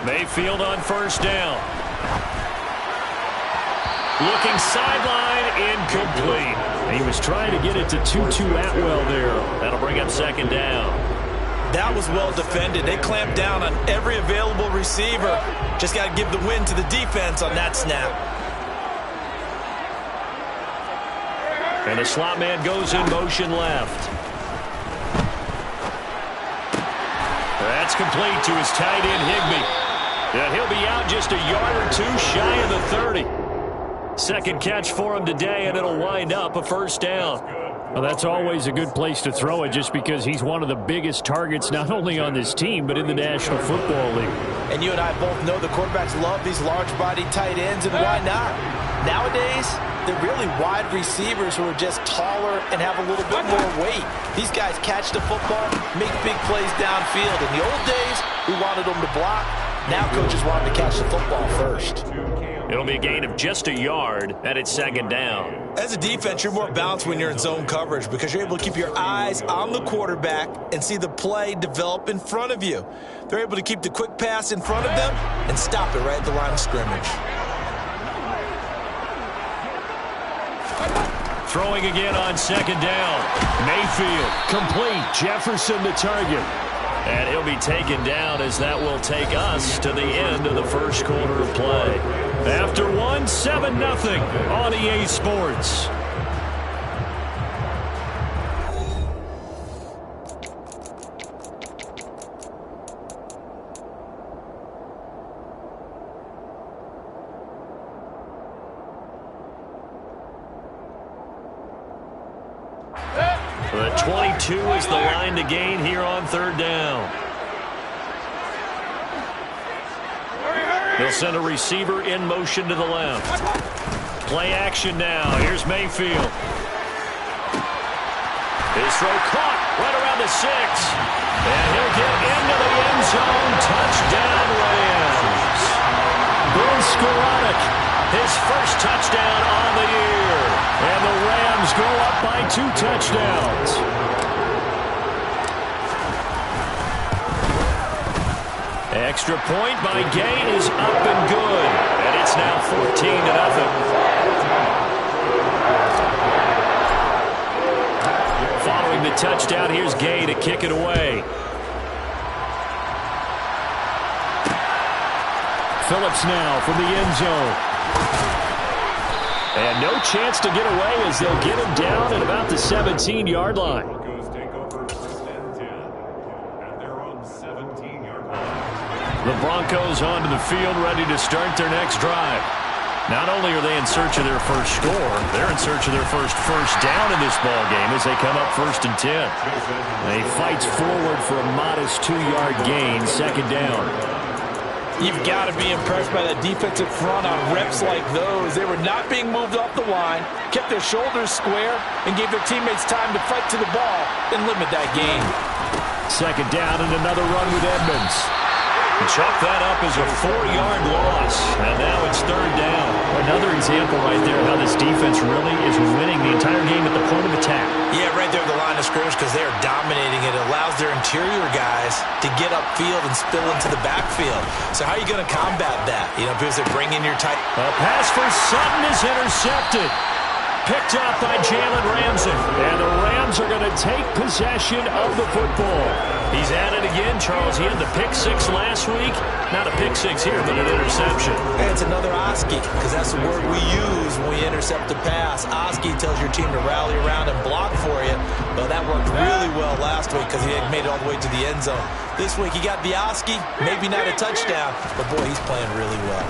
Mayfield on 1st down. Looking sideline, incomplete. He was trying to get it to Tutu Atwell there. That'll bring up 2nd down. That was well defended. They clamped down on every available receiver. Just got to give the win to the defense on that snap. And the slot man goes in motion left. That's complete to his tight end, Higbee. And he'll be out just a yard or 2 shy of the 30. Second catch for him today, and it'll wind up a 1st down. Well, that's always a good place to throw it just because he's one of the biggest targets not only on this team but in the National Football League. And you and I both know the quarterbacks love these large-bodied tight ends, and why not? Nowadays, they're really wide receivers who are just taller and have a little bit more weight. These guys catch the football, make big plays downfield. In the old days, we wanted them to block. Now coaches want them to catch the football first. It'll be a gain of just a yard, and it's second down. As a defense, you're more balanced when you're in zone coverage because you're able to keep your eyes on the quarterback and see the play develop in front of you. They're able to keep the quick pass in front of them and stop it right at the line of scrimmage. Throwing again on second down. Mayfield, complete. Jefferson the target. And he'll be taken down as that will take us to the end of the first quarter of play. After 7-0 on EA Sports. The 22 is the line to gain here on third down. They'll send a receiver in motion to the left. Play action now. Here's Mayfield. His throw caught right around the 6. And he'll get into the end zone. Touchdown, Rams. Bill Skoranek, his first touchdown on the year. And the Rams go up by 2 touchdowns. Extra point by Gay is up and good. And it's now 14-0. Following the touchdown, here's Gay to kick it away. Phillips now from the end zone. And no chance to get away as they'll get him down at about the 17-yard line. Broncos take over first and 10 at their own 17-yard line. The Broncos onto the field, ready to start their next drive. Not only are they in search of their first score, they're in search of their first down in this ball game as they come up 1st and 10. They fights forward for a modest 2-yard gain, second down. You've got to be impressed by that defensive front on reps like those. They were not being moved off the line, kept their shoulders square, and gave their teammates time to fight to the ball and limit that gain. Second down and another run with Edmonds. Chalk that up as a 4-yard loss, and now it's third down. Another example right there of how this defense really is winning the entire game at the point of attack. Yeah, right there at the line of scrimmage because they are dominating it. It allows their interior guys to get upfield and spill into the backfield. So how are you going to combat that? You know, because they bring in your tight... A pass for Sutton is intercepted. Picked up by Jalen Ramsey. And the Rams are going to take possession of the football. He's at it again, Charles. He had the pick 6 last week. Not a pick 6 here, but an interception. And it's another Oski, because that's the word we use when we intercept a pass. Oski tells your team to rally around and block for you. Well, that worked really well last week because he had made it all the way to the end zone. This week he got the Oski, maybe not a touchdown, but boy, he's playing really well.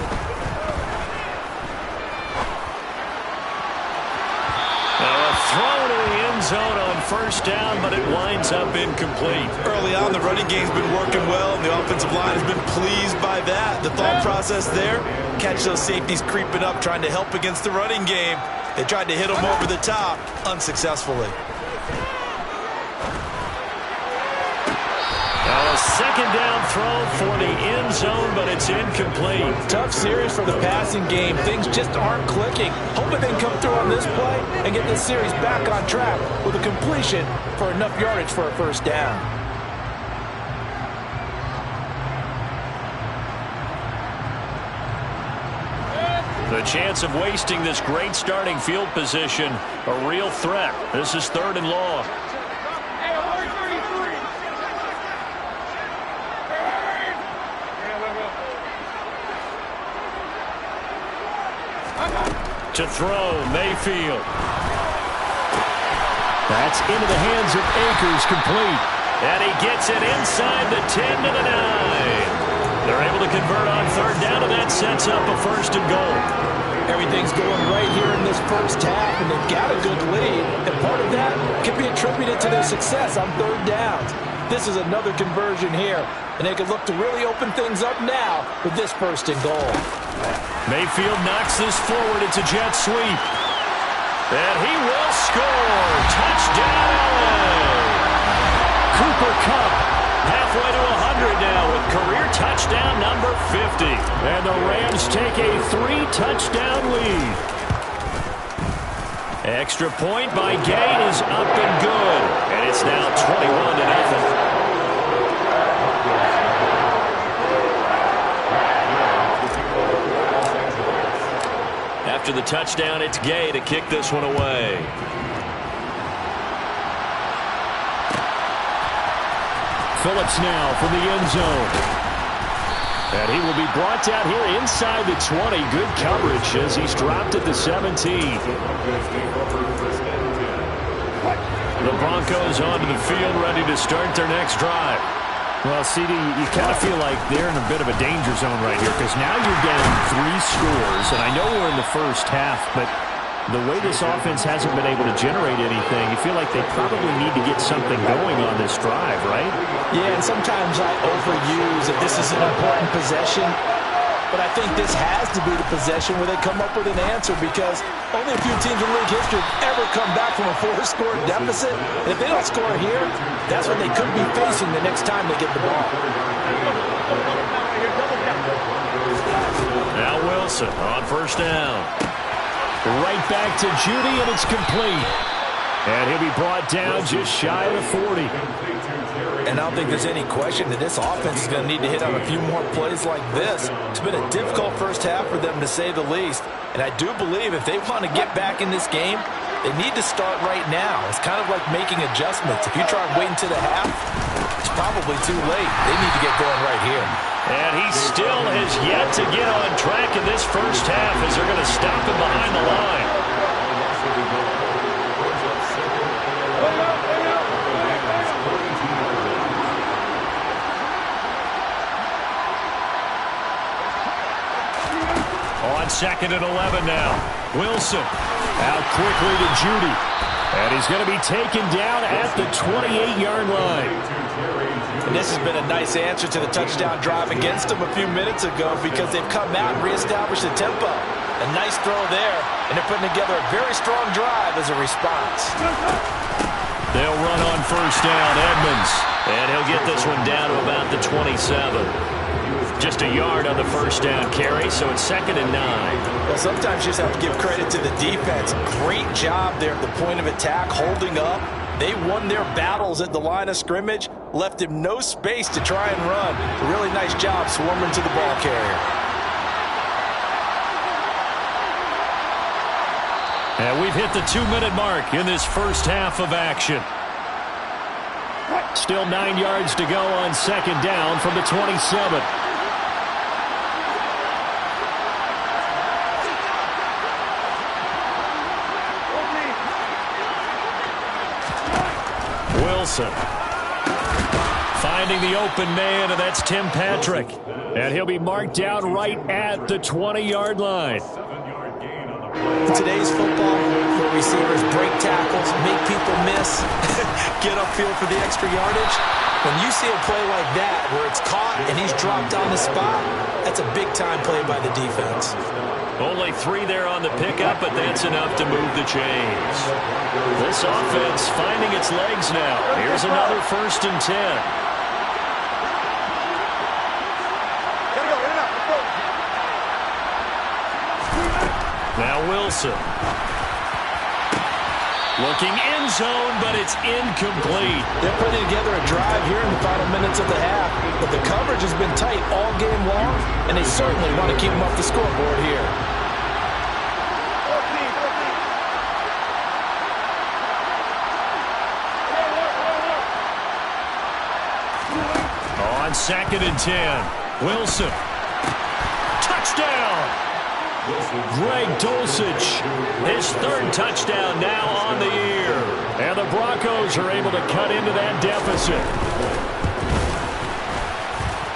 Thrown to the end zone on first down, but it winds up incomplete. Early on, the running game's been working well, and the offensive line has been pleased by that. The thought process there, catch those safeties creeping up, trying to help against the running game. They tried to hit them over the top, unsuccessfully. A second down throw for the end zone, but it's incomplete. Tough series for the passing game. Things just aren't clicking. Hoping they can come through on this play and get this series back on track with a completion for enough yardage for a first down. The chance of wasting this great starting field position, a real threat. This is 3rd and long. To throw, Mayfield. That's into the hands of Akers, complete. And he gets it inside the 10 to the 9. They're able to convert on third down, and that sets up a 1st and goal. Everything's going right here in this first half, and they've got a good lead. And part of that can be attributed to their success on third downs. this is another conversion here, and they could look to really open things up now with this first and goal. Mayfield knocks this forward. It's a jet sweep. And he will score. Touchdown, LA. Cooper Kupp halfway to 100 now with career touchdown number 50. And the Rams take a 3-touchdown lead. Extra point by Gay is up and good. And it's now 21-0. After the touchdown, it's Gay to kick this one away. Phillips now from the end zone. And he will be brought down here inside the 20. Good coverage as he's dropped at the 17. The Broncos onto the field, ready to start their next drive. Well, CD, you kind of feel like they're in a bit of a danger zone right here because now you're getting 3 scores, and I know we're in the first half, but the way this offense hasn't been able to generate anything, you feel like they probably need to get something going on this drive, right? Yeah, and sometimes I overuse that this is an important possession, but I think this has to be the possession where they come up with an answer because only a few teams in league history have ever come back from a 4-score deficit. And if they don't score here, that's what they could be facing the next time they get the ball. Now Wilson on first down. Right back to Judy, and it's complete. And he'll be brought down just shy of the 40. And I don't think there's any question that this offense is going to need to hit on a few more plays like this. It's been a difficult first half for them, to say the least. And I do believe if they want to get back in this game, they need to start right now. It's kind of like making adjustments. If you try and wait until the half, it's probably too late. They need to get going right here. And he still has yet to get on track in this first half as they're going to stop him behind the line. On 2nd and 11 now. Wilson out quickly to Judy. And he's going to be taken down at the 28-yard line. And this has been a nice answer to the touchdown drive against them a few minutes ago because they've come out and reestablished the tempo. A nice throw there, and they're putting together a very strong drive as a response. They'll run on first down, Edmonds. And he'll get this one down to about the 27. Just a yard on the first down carry, so it's 2nd and 9. Well, sometimes you just have to give credit to the defense. Great job there at the point of attack, holding up. They won their battles at the line of scrimmage, left him no space to try and run. A really nice job swarming to the ball carrier. And we've hit the 2-minute mark in this first half of action. Still 9 yards to go on 2nd down from the 27. Wilson finding the open man, and that's Tim Patrick. And he'll be marked down right at the 20-yard line. In today's football, where receivers break tackles, make people miss, get upfield for the extra yardage, when you see a play like that where it's caught and he's dropped on the spot, that's a big-time play by the defense. Only 3 there on the pickup, but that's enough to move the chains. This offense finding its legs now. Here's another 1st and 10. Now Wilson. Looking end zone, but it's incomplete. They're putting together a drive here in the final minutes of the half, but the coverage has been tight all game long, and they certainly want to keep them off the scoreboard here. On 2nd and 10, Wilson. Touchdown! Greg Dulcich, his 3rd touchdown now on the year. And the Broncos are able to cut into that deficit.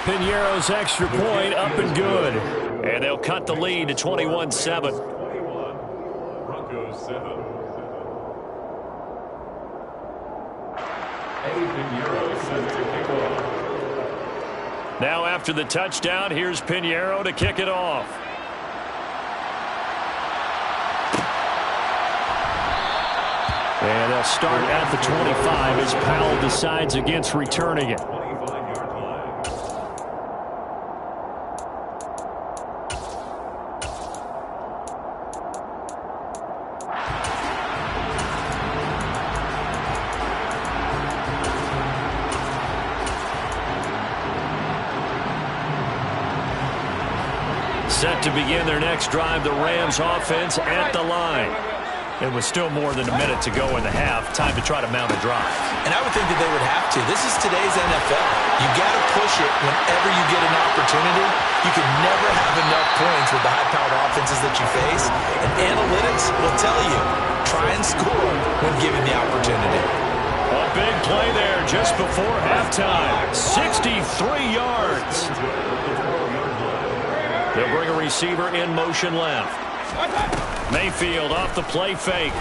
Piñeiro's extra point up and good. And they'll cut the lead to 21-7. Broncos 7. Eddie Pinheiro set to kick off. Now after the touchdown, here's Pinheiro to kick it off. And they'll start at the 25 as Powell decides against returning it. 25-yard line. Set to begin their next drive, the Rams offense at the line. It was still more than a minute to go in the half. Time to try to mount a drive. And I would think that they would have to. This is today's NFL. You got to push it whenever you get an opportunity. You can never have enough points with the high-powered offenses that you face. And analytics will tell you, try and score when given the opportunity. A big play there just before halftime. 63 yards. They'll bring a receiver in motion left. Mayfield off the play fake.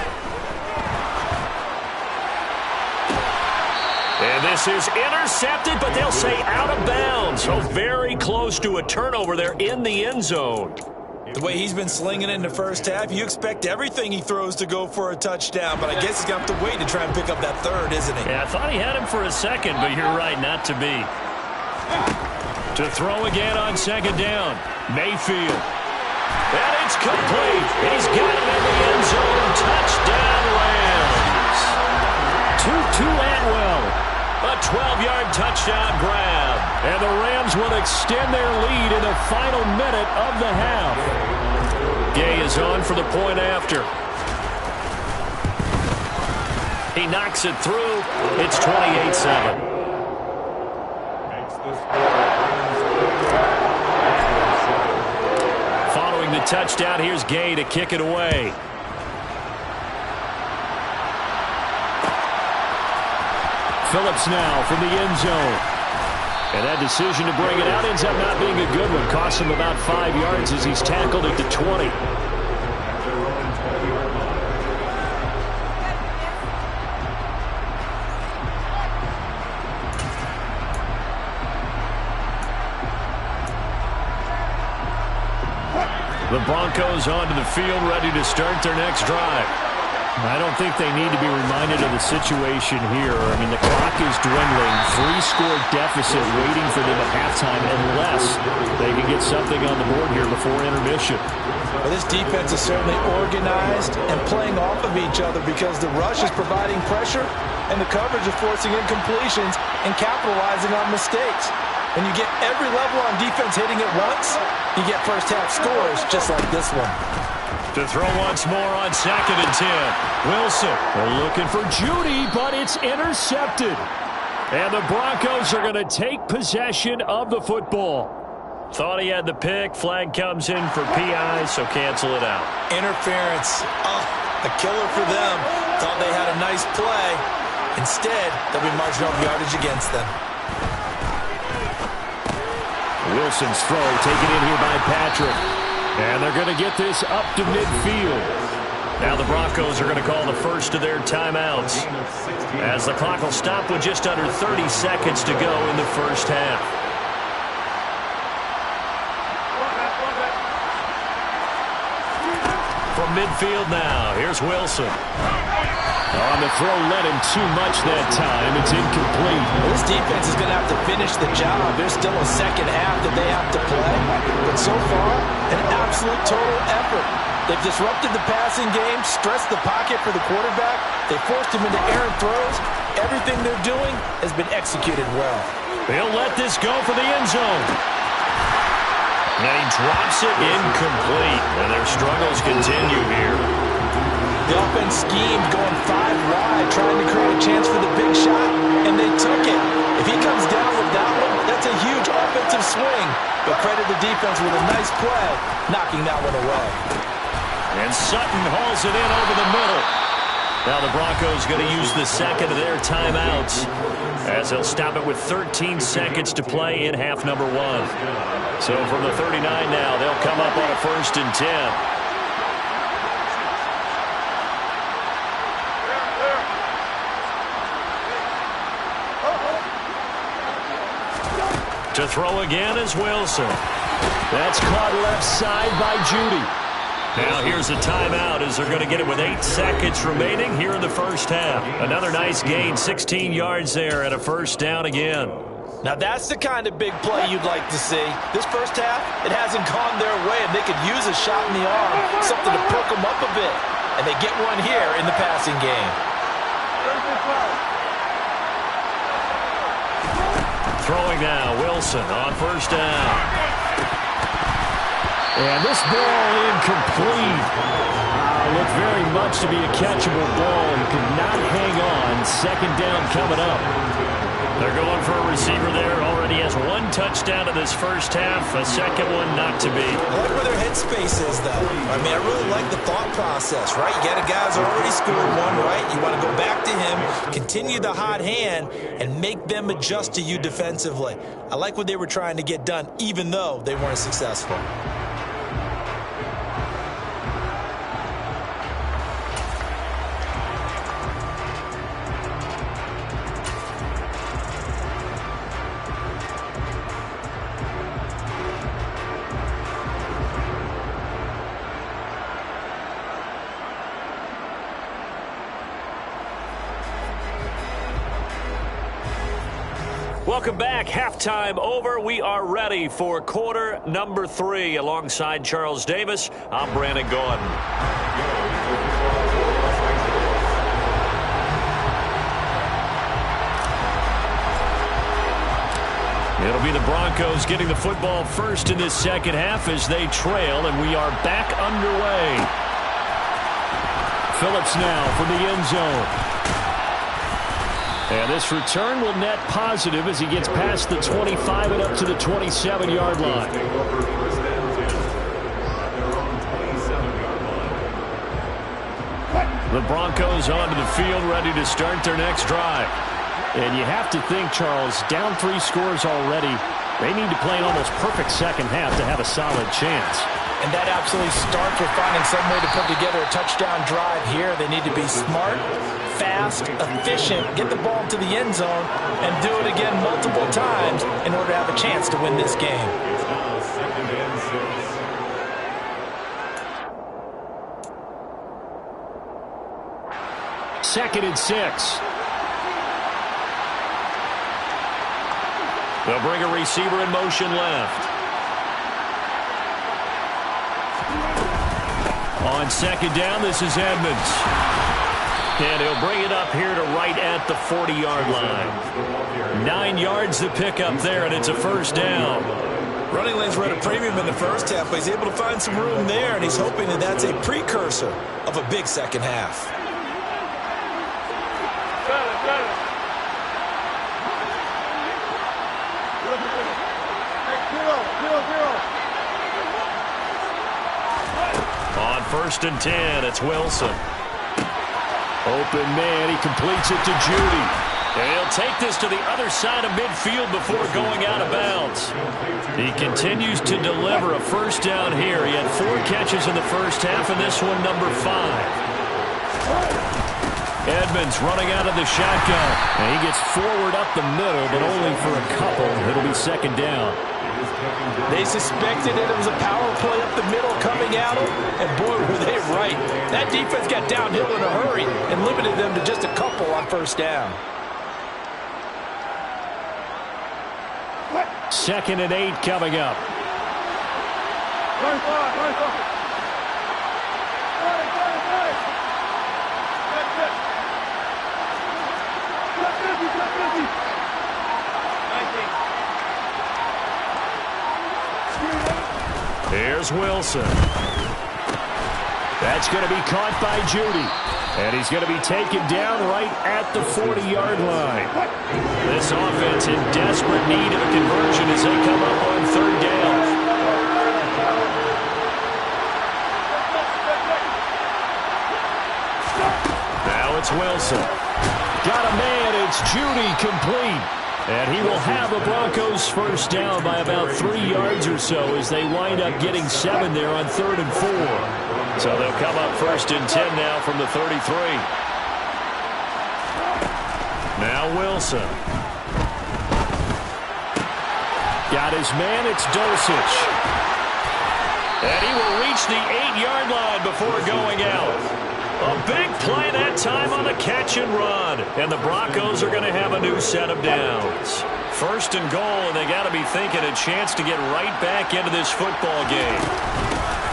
And this is intercepted, but they'll say out of bounds. So very close to a turnover there in the end zone. The way he's been slinging it in the first half, you expect everything he throws to go for a touchdown, but I guess he's going to have to wait to try and pick up that third, isn't he? Yeah, I thought he had him for a second, but you're right, not to be. To throw again on second down, Mayfield. And it's complete. He's got it in the end zone. Touchdown, Rams. Tutu Atwell. A 12-yard touchdown grab. And the Rams will extend their lead in the final minute of the half. Gay is on for the point after. He knocks it through. It's 28-7. Makes the score. Following the touchdown, here's Gay to kick it away. Phillips now from the end zone. And that decision to bring it out ends up not being a good one. Costs him about 5 yards as he's tackled at the 20. At their own 20-yard line. The Broncos onto the field, ready to start their next drive. I don't think they need to be reminded of the situation here. I mean, the clock is dwindling. 3-score deficit waiting for them at halftime unless they can get something on the board here before intermission. Well, this defense is certainly organized and playing off of each other because the rush is providing pressure and the coverage is forcing incompletions and capitalizing on mistakes. When you get every level on defense hitting it once, you get first-half scores just like this one. To throw once more on 2nd and 10. Wilson, they're looking for Judy, but it's intercepted. And the Broncos are going to take possession of the football. Thought he had the pick. Flag comes in for PI, so cancel it out. Interference. A killer for them. Thought they had a nice play. Instead, they'll be marching off yardage against them. Wilson's throw taken in here by Patrick. And they're going to get this up to midfield. Now the Broncos are going to call the first of their timeouts, as the clock will stop with just under 30 seconds to go in the first half. From midfield now, here's Wilson. On the throw, led him too much that time. It's incomplete. This defense is going to have to finish the job. There's still a second half that they have to play. But so far, an absolute total effort. They've disrupted the passing game, stressed the pocket for the quarterback. They forced him into errant throws. Everything they're doing has been executed well. They'll let this go for the end zone. And he drops it incomplete. And their struggles continue here. The offense schemed going 5 wide, trying to create a chance for the big shot, and they took it. If he comes down with that one, that's a huge offensive swing. But credit the defense with a nice play, knocking that one away. And Sutton hauls it in over the middle. Now the Broncos going to use the second of their timeouts, as they'll stop it with 13 seconds to play in half number 1. So from the 39 now, they'll come up on a 1st and 10. To throw again is Wilson. That's caught left side by Judy. Now here's a timeout as they're going to get it with 8 seconds remaining here in the first half. Another nice gain, 16 yards there and a first down again. Now that's the kind of big play you'd like to see. This first half, it hasn't gone their way, and they could use a shot in the arm, something to perk them up a bit. And they get one here in the passing game. Throwing now, Wilson on first down. And this ball incomplete. Looked very much to be a catchable ball. He could not hang on. Second down coming up. They're going for a receiver there. Already has 1 touchdown in this first half. A second one not to be. I like where their headspace is, though. I mean, I really like the thought process, right? You got a guy who's already scored one, right? You want to go back to him, continue the hot hand, and make them adjust to you defensively. I like what they were trying to get done, even though they weren't successful. Welcome back. Halftime over. We are ready for quarter number 3. Alongside Charles Davis, I'm Brandon Gaudin. It'll be the Broncos getting the football first in this second half as they trail, and we are back underway. Phillips now from the end zone. And this return will net positive as he gets past the 25 and up to the 27-yard line. The Broncos onto the field ready to start their next drive. And you have to think, Charles, down 3 scores already. They need to play an almost perfect second half to have a solid chance. And that absolutely starts with finding some way to put together a touchdown drive here. They need to be smart, fast, efficient, get the ball to the end zone, and do it again multiple times in order to have a chance to win this game. Second and 6. They'll bring a receiver in motion left. On second down, this is Edmonds. And he'll bring it up here to right at the 40-yard line. 9 yards to pick up there, and it's a first down. Running lanes were at a premium in the first half, but he's able to find some room there, and he's hoping that that's a precursor of a big second half. On first and 10, it's Wilson. Open man, he completes it to Judy. And he'll take this to the other side of midfield before going out of bounds. He continues to deliver a first down here. He had 4 catches in the first half, and this one number 5. Edmonds running out of the shotgun. And he gets forward up the middle, but only for a couple. It'll be second down. They suspected it was a power play up the middle coming at them, and boy, were they right. That defense got downhill in a hurry and limited them to just a couple on first down. Second and 8 coming up. Here's Wilson. That's going to be caught by Judy. And he's going to be taken down right at the 40-yard line. This offense in desperate need of a conversion as they come up on third down. Now it's Wilson. Got a man. It's Judy complete. And he will have the Broncos first down by about 3 yards or so as they wind up getting 7 there on 3rd and 4. So they'll come up first and 10 now from the 33. Now Wilson. Got his man, it's Dulcich. And he will reach the 8-yard line before going out. A big play that time on the catch and run. And the Broncos are going to have a new set of downs. First and goal, and they got to be thinking a chance to get right back into this football game.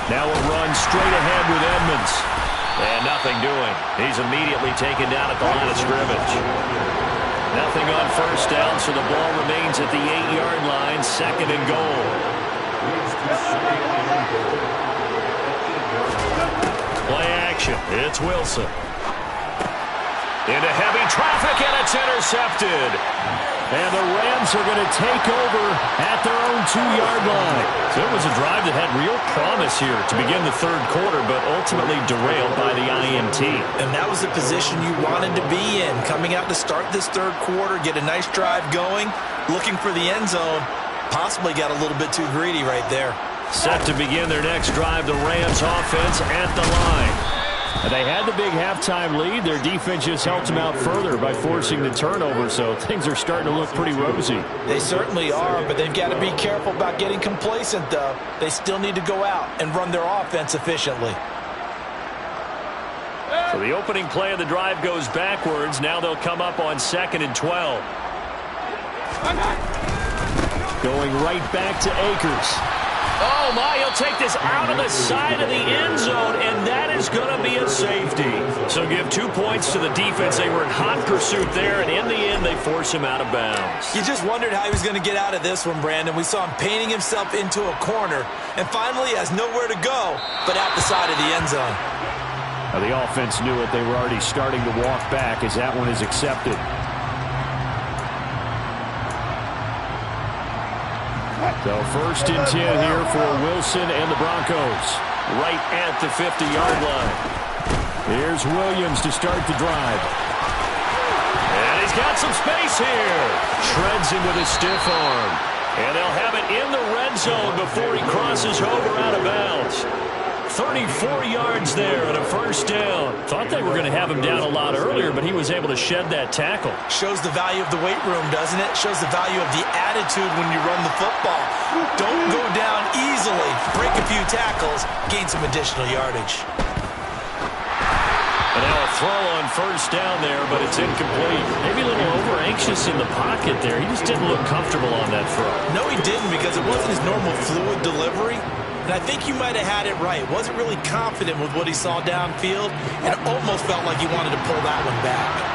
Now a run straight ahead with Edmonds. And nothing doing. He's immediately taken down at the line of scrimmage. Nothing on first down, so the ball remains at the 8-yard line, second and goal. Play action. It's Wilson. Into heavy traffic, and it's intercepted. And the Rams are going to take over at their own 2-yard line. So it was a drive that had real promise here to begin the third quarter, but ultimately derailed by the INT. And that was the position you wanted to be in. Coming out to start this third quarter, get a nice drive going, looking for the end zone. Possibly got a little bit too greedy right there. Set to begin their next drive, the Rams offense at the line. And they had the big halftime lead. Their defense just helped them out further by forcing the turnover, so things are starting to look pretty rosy. They certainly are, but they've got to be careful about getting complacent, though. They still need to go out and run their offense efficiently. So the opening play of the drive goes backwards. Now they'll come up on 2nd and 12. Going right back to Akers. Oh, my, he'll take this out of the side of the end zone, and that is going to be a safety. So give 2 points to the defense. They were in hot pursuit there, and in the end, they force him out of bounds. You just wondered how he was going to get out of this one, Brandon. We saw him painting himself into a corner, and finally has nowhere to go but out the side of the end zone. Now, the offense knew it. They were already starting to walk back as that one is accepted. So 1st and 10 here for Wilson and the Broncos. Right at the 50-yard line. Here's Williams to start the drive. And he's got some space here. Shreds him with his stiff arm. And they'll have it in the red zone before he crosses over out of bounds. 34 yards there and a first down. Thought they were going to have him down a lot earlier, but he was able to shed that tackle. Shows the value of the weight room, doesn't it? Shows the value of the attitude when you run the football. Don't go down easily. Break a few tackles. Gain some additional yardage. And now a throw on first down there, but it's incomplete. Maybe a little over-anxious in the pocket there. He just didn't look comfortable on that throw. No, he didn't, because it wasn't his normal fluid delivery. And I think you might have had it right. Wasn't really confident with what he saw downfield and almost felt like he wanted to pull that one back.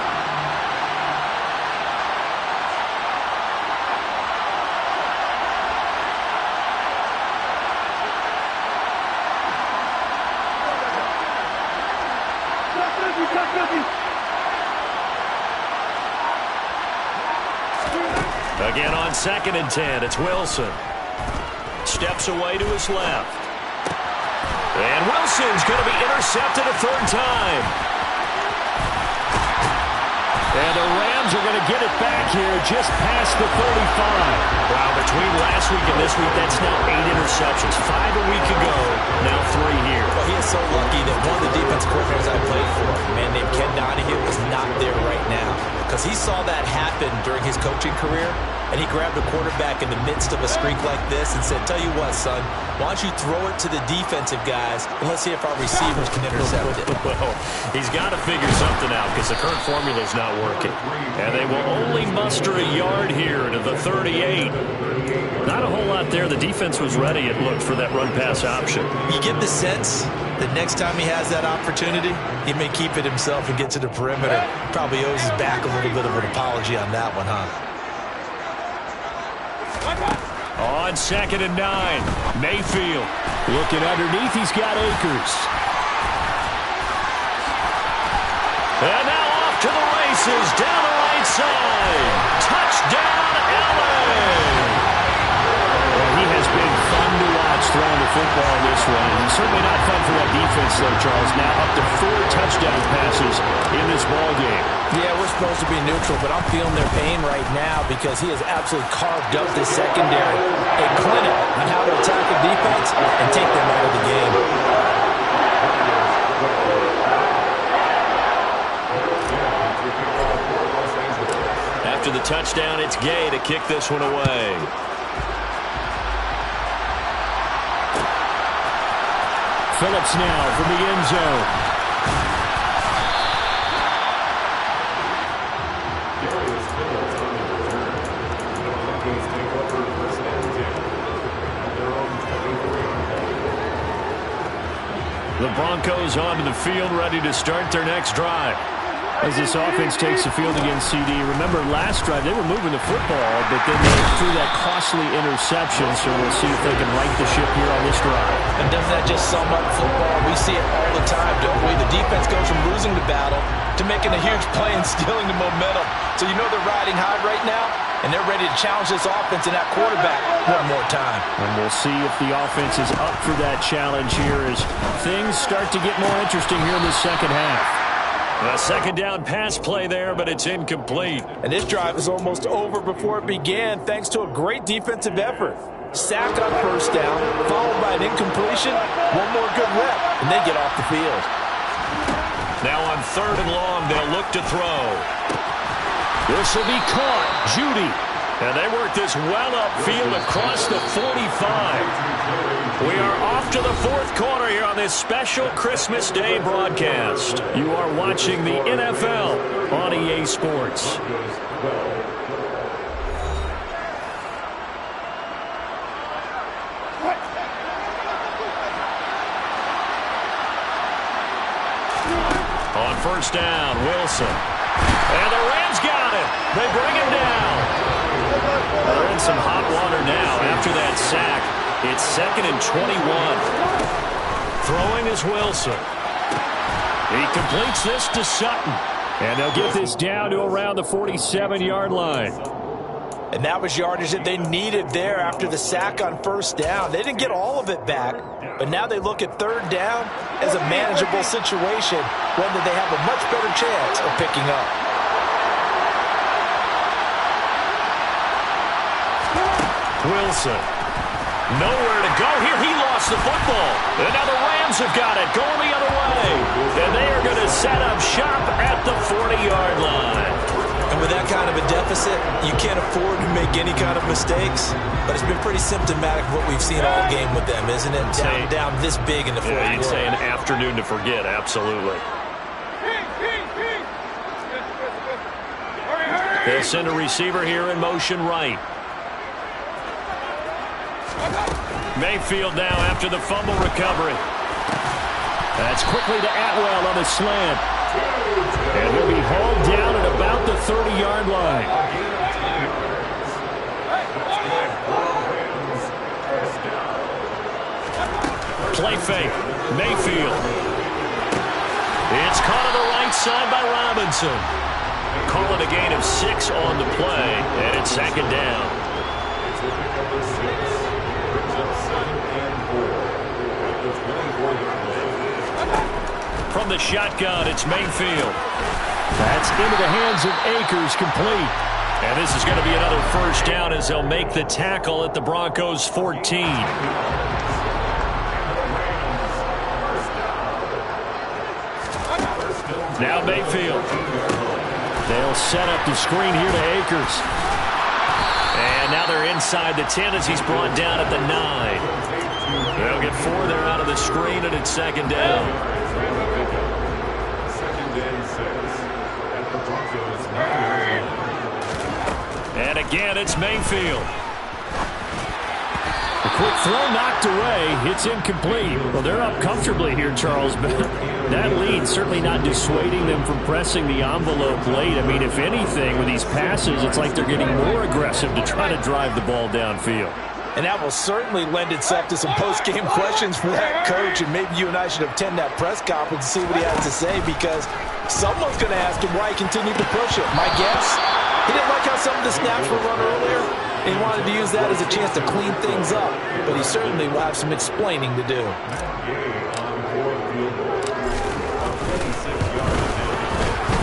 Again on 2nd and 10, it's Wilson. Steps away to his left. And Wilson's going to be intercepted a third time. And the Rams are going to get it back here just past the 35. Wow, between last week and this week, that's now 8 interceptions. 5 a week ago, now 3 here. Well, he is so lucky that one of the defense coordinators I played for, a man named Ken Donahue, is not there right now. Because he saw that happen during his coaching career, and he grabbed a quarterback in the midst of a streak like this and said, tell you what, son, why don't you throw it to the defensive guys, and let's see if our receivers can intercept it. Well, he's got to figure something out because the current formula is not working. And they will only muster a yard here to the 38. Not a whole lot there. The defense was ready, it looked, for that run-pass option. You get the sense that next time he has that opportunity, he may keep it himself and get to the perimeter. Probably owes his back a little bit of an apology on that one, huh? On 2nd and 9, Mayfield. Looking underneath, he's got Akers. And now off to the races, down the right side. Touchdown, LA! Well, he has been fun to watch throwing the football in this one. And certainly not fun for that defense, though, Charles. Now up to 4 touchdown passes in this ball game. Yeah, we're supposed to be neutral, but I'm feeling their pain right now because he has absolutely carved up this secondary. A clinic on how to attack a defense and take them out of the game. After the touchdown, it's Gay to kick this one away. Phillips now from the end zone. The Broncos onto the field, ready to start their next drive. As this offense takes the field against CD, remember last drive they were moving the football, but then they threw that costly interception, so we'll see if they can right the ship here on this drive. And doesn't that just sum up football? We see it all the time, don't we? The defense goes from losing the battle to making a huge play and stealing the momentum. So you know they're riding high right now, and they're ready to challenge this offense and that quarterback one more time. And we'll see if the offense is up for that challenge here as things start to get more interesting here in the second half. A second down pass play there, but it's incomplete. And this drive is almost over before it began thanks to a great defensive effort. Sack on first down, followed by an incompletion, one more good rep, and they get off the field. Now on 3rd and long, they'll look to throw. This will be caught. Judy. And they work this well upfield across the 45. We are off to the 4th quarter here on this special Christmas Day broadcast. You are watching the NFL on EA Sports. On first down, Wilson. And the Rams got him. They bring him down. They're in some hot water now after that sack. It's 2nd and 21. Throwing is Wilson. He completes this to Sutton. And they'll get this down to around the 47-yard line. And that was yardage that they needed there after the sack on first down. They didn't get all of it back, but now they look at 3rd down as a manageable situation, one that they have a much better chance of picking up. Wilson. Nowhere to go here. He lost the football. And now the Rams have got it going the other way. And they are going to set up shop at the 40-yard line. And with that kind of a deficit, you can't afford to make any kind of mistakes. But it's been pretty symptomatic of what we've seen all game with them, isn't it? Down this big in the 4th quarter. You'd say an afternoon to forget, absolutely. They'll send a receiver here in motion right. Mayfield now after the fumble recovery. That's quickly to Atwell on the slant. And he'll be hauled down at about the 30-yard line. Play fake. Mayfield. It's caught on the right side by Robinson. Call it a gain of 6 on the play, and it's 2nd down. From the shotgun, it's Mayfield. That's into the hands of Akers, complete. And this is going to be another first down as they'll make the tackle at the Broncos' 14. Now Mayfield. They'll set up the screen here to Akers. And now they're inside the 10 as he's brought down at the 9. They'll get 4 there out of the screen, and it's 2nd down. 2nd and 6 at the Broncos. And again, it's Mayfield. A quick throw knocked away. It's incomplete. Well, they're up comfortably here, Charles, but that lead certainly not dissuading them from pressing the envelope late. I mean, if anything, with these passes, it's like they're getting more aggressive to try to drive the ball downfield. And that will certainly lend itself to some post-game questions for that coach, and maybe you and I should attend that press conference and see what he has to say, because someone's going to ask him why he continued to push it. My guess, he didn't like how some of the snaps were run earlier. He wanted to use that as a chance to clean things up, but he certainly will have some explaining to do.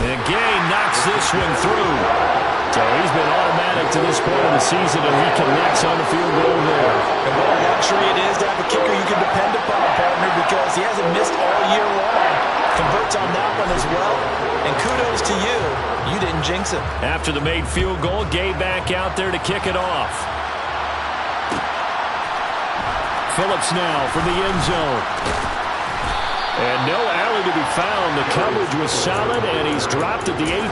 And Gay knocks this one through. So he's been automatic to this point of the season, and he connects on the field goal there. And what a luxury it is to have a kicker you can depend upon, partner, because he hasn't missed all year long. Converts on that one as well. And kudos to you. You didn't jinx it. After the made field goal, Gay back out there to kick it off. Phillips now from the end zone. And no alley to be found. The coverage was solid, and he's dropped at the 18.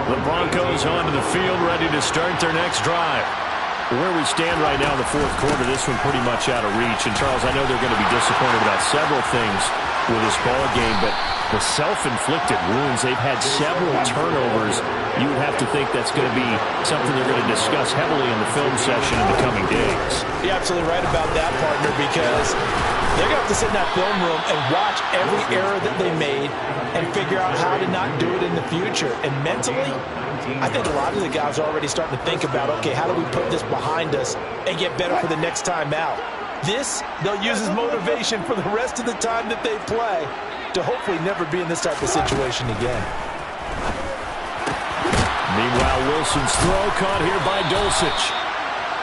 The Broncos onto the field, ready to start their next drive. Where we stand right now in the fourth quarter, this one pretty much out of reach. And, Charles, I know they're going to be disappointed about several things with this ball game, but the self-inflicted wounds, they've had several turnovers. You would have to think that's going to be something they're going to discuss heavily in the film session in the coming days. You're absolutely right about that, partner, because they're going to have to sit in that film room and watch every error that they made and figure out how to not do it in the future. And mentally, I think a lot of the guys are already starting to think about, okay, how do we put this behind us and get better for the next time out? This, they'll use as motivation for the rest of the time that they play to hopefully never be in this type of situation again. Meanwhile, Wilson's throw caught here by Dulcich.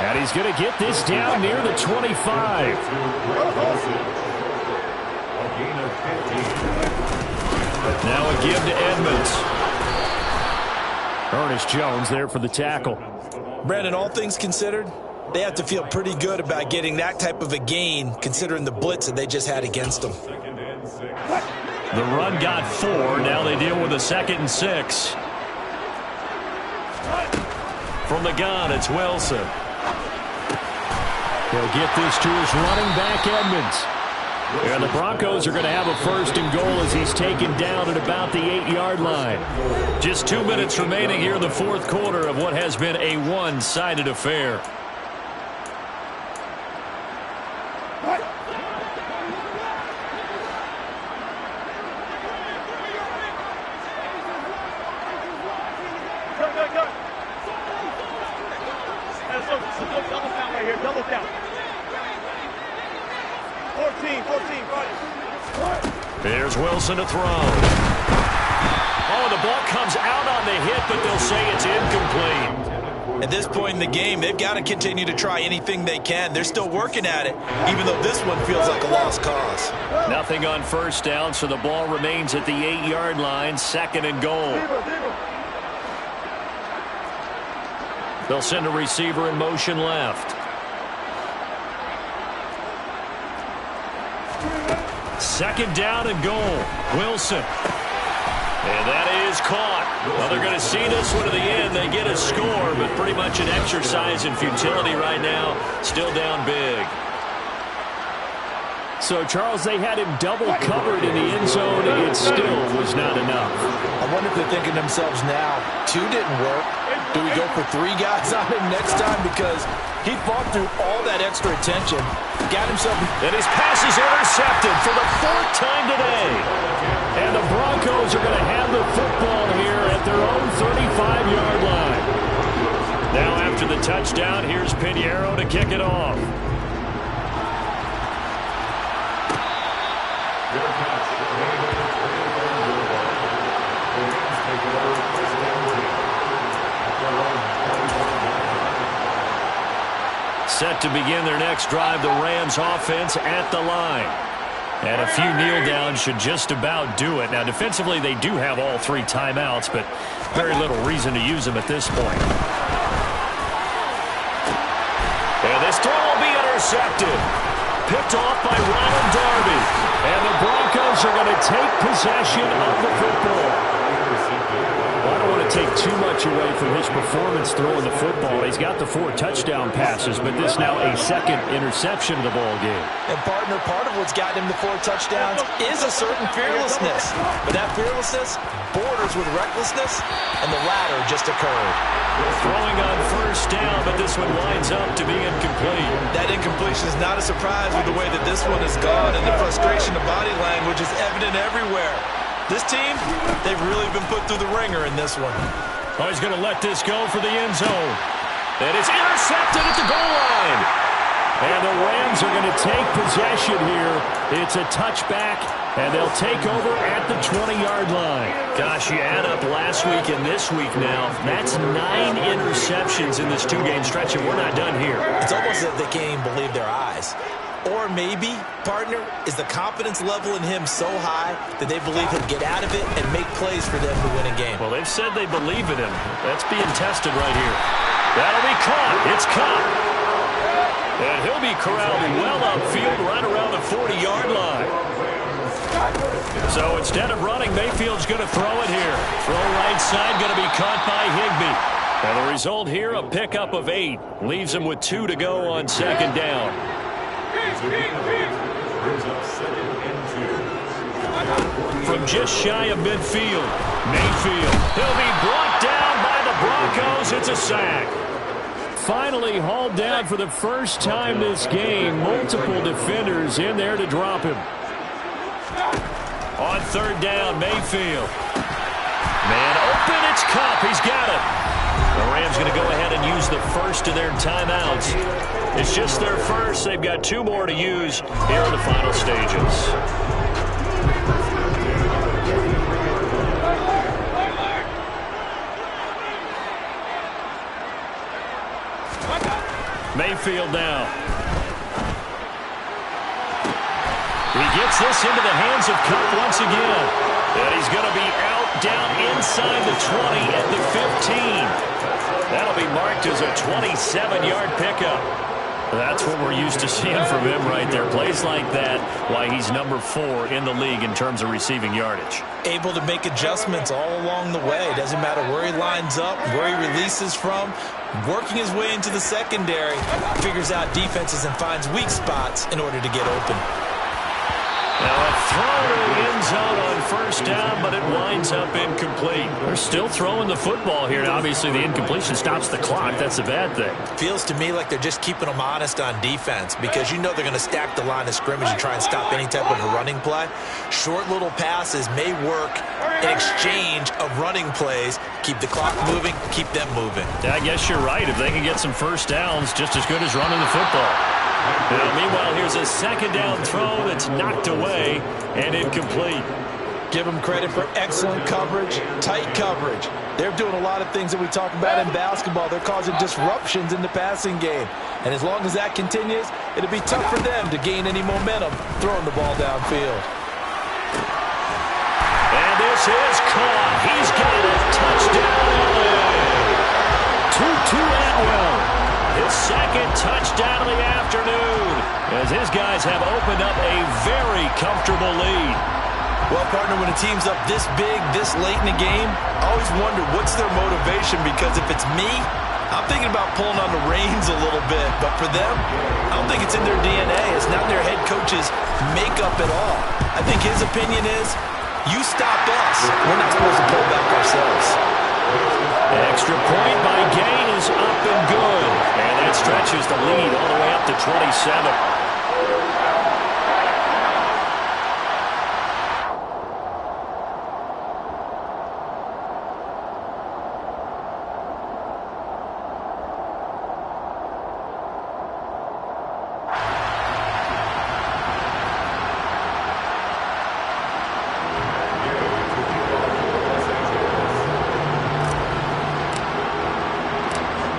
And he's going to get this down near the 25. Now a give to Edmonds. Ernest Jones there for the tackle. Brandon, all things considered, they have to feel pretty good about getting that type of a gain considering the blitz that they just had against them. The run got 4. Now they deal with a 2nd and 6. From the gun, it's Wilson. He'll get this to his running back, Edmonds. And the Broncos are going to have a 1st and goal as he's taken down at about the 8-yard line. Just 2 minutes remaining here in the fourth quarter of what has been a one-sided affair. Here's Wilson to throw. Oh, the ball comes out on the hit, but they'll say it's incomplete. At this point in the game, they've got to continue to try anything they can. They're still working at it, even though this one feels like a lost cause. Nothing on 1st down, so the ball remains at the 8-yard line, 2nd and goal. They'll send a receiver in motion left. 2nd down and goal. Wilson. And that is caught. Well, they're going to see this one to the end. They get a score, but pretty much an exercise in futility right now. Still down big. So, Charles, they had him double covered in the end zone. It still was not enough. I wonder if they're thinking to themselves now, 2 didn't work. Do we go for 3 guys on him next time? Because he fought through all that extra attention, got himself... And his pass is intercepted for the 4th time today. And the Broncos are going to have the football here at their own 35-yard line. Now after the touchdown, here's Pinheiro to kick it off. Set to begin their next drive, the Rams offense at the line. And a few kneel downs should just about do it. Now, defensively, they do have all 3 timeouts, but very little reason to use them at this point. And this throw will be intercepted. Picked off by Ronald Darby. And the Broncos are going to take possession of the football. Well, I don't want to take too much away from his performance throwing the football. He's got the 4 touchdown passes, but this now a 2nd interception of the ball game. And, partner, part of what's gotten him the 4 touchdowns is a certain fearlessness. But that fearlessness borders with recklessness, and the latter just occurred. Throwing on 1st down, but this one winds up to be incomplete. That incompletion is not a surprise with the way that this one has gone, and the frustration of body language is evident everywhere. This team, they've really been put through the ringer in this one. Oh, he's going to let this go for the end zone. And it's intercepted at the goal line. And the Rams are going to take possession here. It's a touchback, and they'll take over at the 20-yard line. Gosh, you add up last week and this week now, that's 9 interceptions in this 2-game stretch, and we're not done here. It's almost as if they can't even believe their eyes. Or maybe, partner, is the confidence level in him so high that they believe he'll get out of it and make plays for them to win a game. Well, they've said they believe in him. That's being tested right here. That'll be caught. It's caught. And he'll be corralled well upfield right around the 40-yard line. So instead of running, Mayfield's going to throw it here. Throw right side, going to be caught by Higbee. And the result here, a pickup of 8. Leaves him with 2 to go on second down. From just shy of midfield, Mayfield. He'll be brought down by the Broncos. It's a sack. Finally hauled down for the first time this game. Multiple defenders in there to drop him. On third down, Mayfield. Man open, it's Kupp. He's got it. The Rams going to go ahead and use the first of their timeouts. It's just their first. They've got 2 more to use here in the final stages. Mayfield now. He gets this into the hands of Kupp once again. And he's going to be out down inside the 20 at the 15. That'll be marked as a 27-yard pickup. That's what we're used to seeing from him right there. Plays like that, why he's number 4 in the league in terms of receiving yardage. Able to make adjustments all along the way. Doesn't matter where he lines up, where he releases from. Working his way into the secondary, figures out defenses and finds weak spots in order to get open. Now a throw to the end zone on first down, but it winds up incomplete. They're still throwing the football here. Now, obviously, the incompletion stops the clock. That's a bad thing. Feels to me like they're just keeping them honest on defense because you know they're going to stack the line of scrimmage and try and stop any type of a running play. Short little passes may work in exchange of running plays. Keep the clock moving, keep them moving. Yeah, I guess you're right. If they can get some first downs, just as good as running the football. Now, meanwhile, here's a second down throw that's knocked away and incomplete. Give them credit for excellent coverage, tight coverage. They're doing a lot of things that we talk about in basketball. They're causing disruptions in the passing game. And as long as that continues, it'll be tough for them to gain any momentum throwing the ball downfield. And this is caught. He's got a touchdown. Tutu Atwell. His second touchdown of the afternoon as his guys have opened up a very comfortable lead. Well, partner, when a team's up this big, this late in the game, I always wonder what's their motivation, because if it's me, I'm thinking about pulling on the reins a little bit. But for them, I don't think it's in their DNA. It's not in their head coach's makeup at all. I think his opinion is, you stop us, we're not supposed to pull back ourselves. Extra point by Gain is up and good. And that stretches the lead all the way up to 27.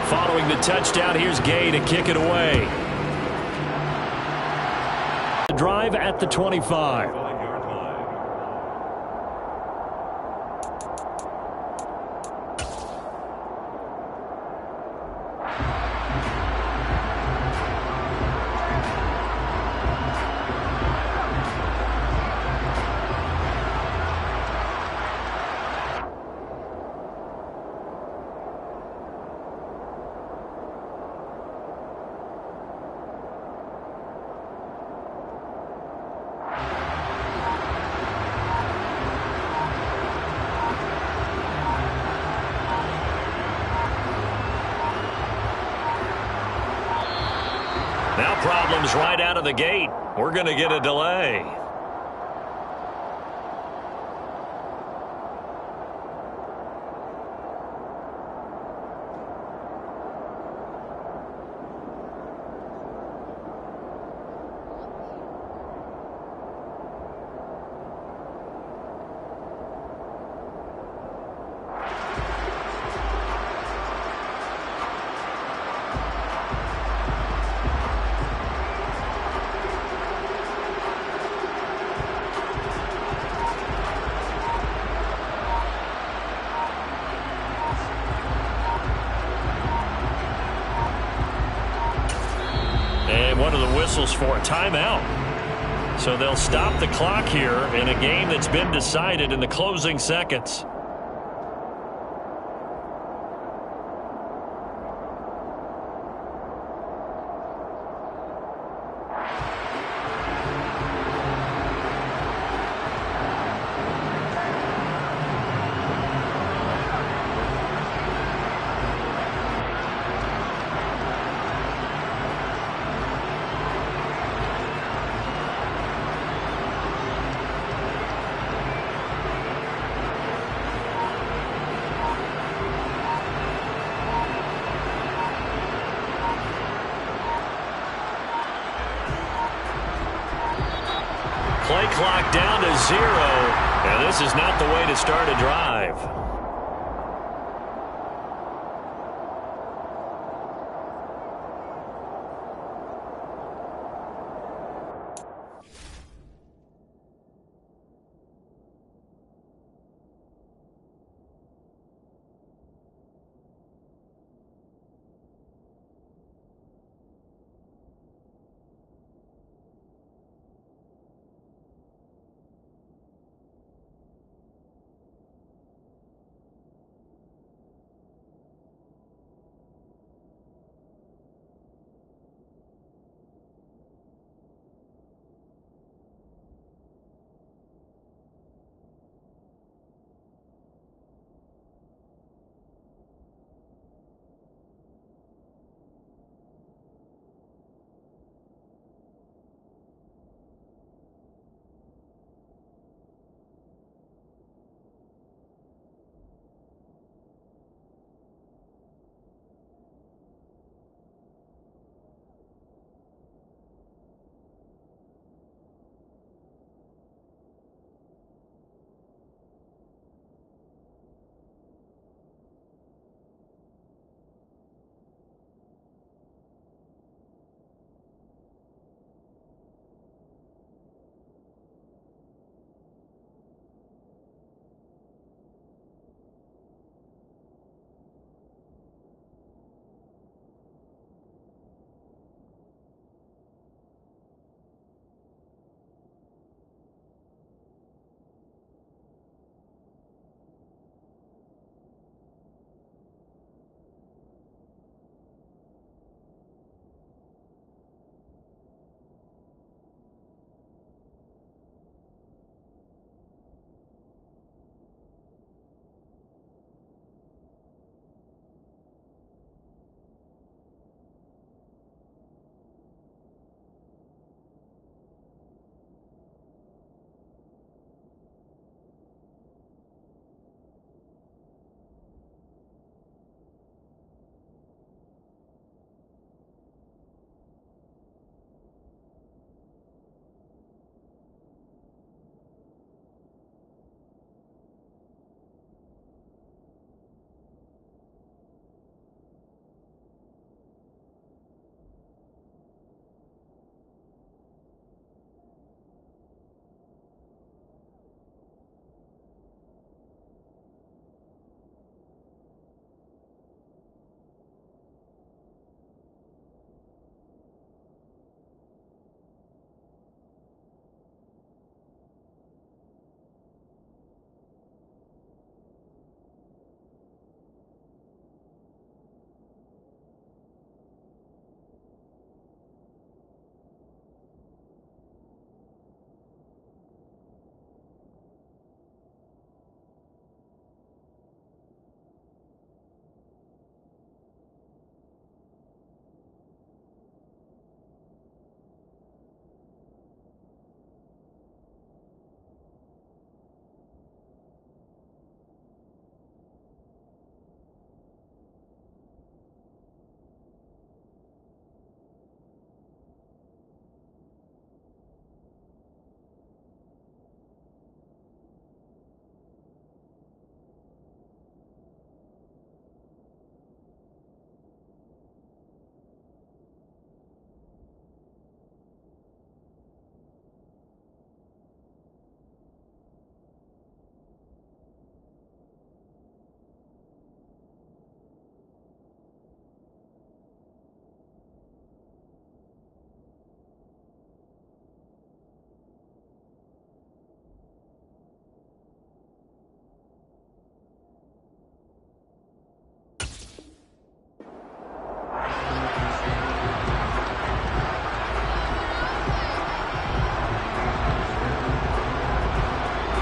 Following the touchdown, here's Gay to kick it away. The drive at the 25. Now problems right out of the gate. We're going to get a delay. for a timeout. So they'll stop the clock here in a game that's been decided in the closing seconds. Play clock down to 0, and this is not the way to start a drive.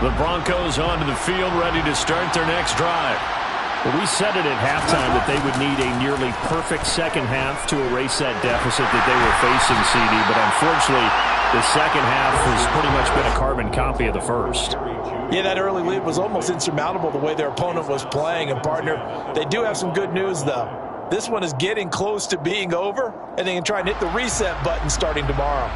The Broncos onto the field, ready to start their next drive. Well, we said it at halftime that they would need a nearly perfect second half to erase that deficit that they were facing, CD. But unfortunately, the second half has pretty much been a carbon copy of the first. Yeah, that early lead was almost insurmountable the way their opponent was playing. And, partner, they do have some good news, though. This one is getting close to being over, and they can try and hit the reset button starting tomorrow.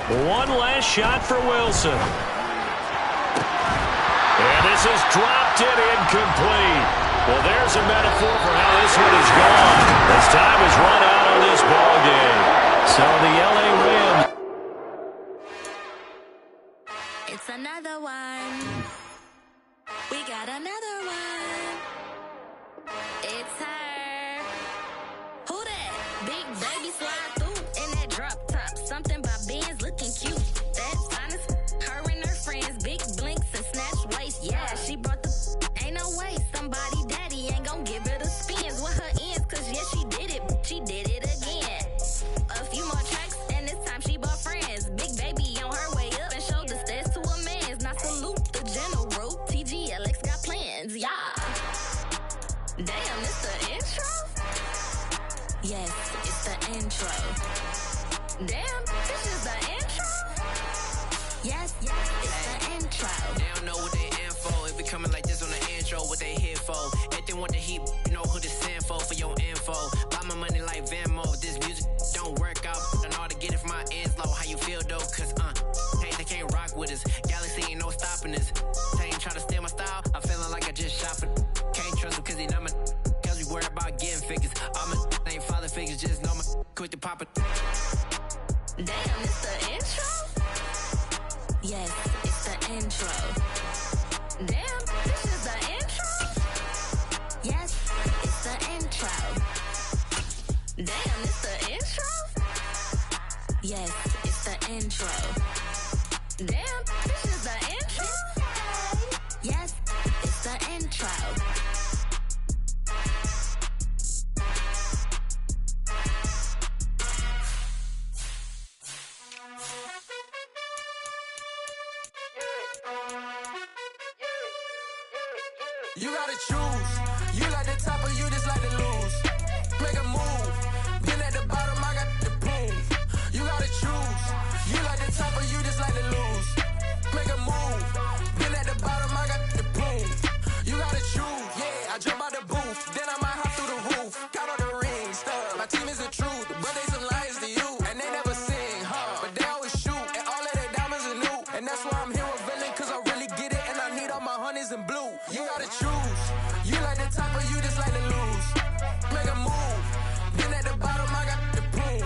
One last shot for Wilson. And this is dropped in incomplete. Well, there's a metaphor for how this one is gone. As time is run out on this ball game. So the LA Rams. It's another one. We got another one. It's her. Who that? Big baby slide through in that drop top. Something by Benz looking cute. That's honest. Her and her friends, big blinks and snatch waist. Yeah, she brought the. Ain't no way somebody daddy ain't gon' give her the spins with her ends. Cause yeah, she did it. She did it again. A few more tracks and this time she bought friends. Big baby on her way up and showed the stairs to a man's. Now salute the general. TGLX got plans, yeah. Damn, it's the intro? Yes, it's the intro. Damn, this is the intro? Yes, it's the intro. They don't know what they in for. It be coming like this on the intro, what they here for. If they want the heat, you know who to send for your info. Buy my money like Venmo. This music don't work out. I know how to get it from my ends low. How you feel though? Cause hey, they can't rock with us. Galaxy ain't no stopping us. They ain't try to steal my style. I'm feeling like I just shot for. Can't trust them cause they not my. Cause we worried about getting figures. All my ain't father figures, just know my quick to pop it. Damn, it's the intro? Yes, it's the intro. Damn, this is the intro? Yes, it's the intro. Damn, it's the intro? Yes, it's the intro. Damn, this is the intro? Yes, it's the intro. You gotta choose. You like the top or you just like to lose. Make a move. Been at the bottom, I got the boom. You gotta choose. You like the top or you just like to lose. Make a move. Been at the bottom, I got the boom. You gotta choose. Yeah, I jump out the booth. Then I might hop through the roof. Count all the rings. My team is the truth. But they some liars to you. And they never sing, but they always shoot. And all of their diamonds are new. And that's why I'm here with villain. Cause I really get it. And I need all my honeys in blue. You gotta choose. You like the top or you just like to lose. Make a move. Been at the bottom, I got the boom.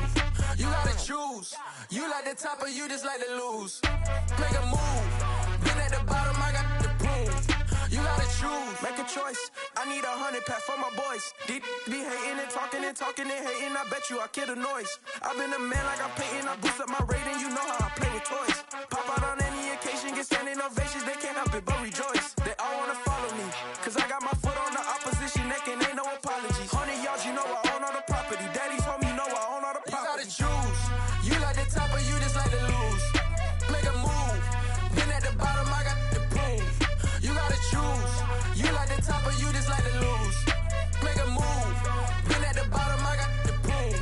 You gotta choose. You like the top or you just like to lose. Make a move. Been at the bottom, I got the boom. You gotta choose. Make a choice. I need 100 pack for my boys. Deep be hating and talking and hating. I bet you I kill the noise. I've been a man like I'm painting. I boost up my rating. You know how I play with toys. Pop out on any occasion, get standing ovations. They can't help it but rejoice. They all wanna follow me. Cause I got my foot on the opposition neck and ain't no apologies. 100 yards, you know I own all the property. Daddy's home, you know I own all the property. You gotta choose. You like the top or you just like to lose. Make a move. Been at the bottom, I got the boom. You gotta choose. You like the top or you just like to lose. Make a move. Been at the bottom, I got the boom.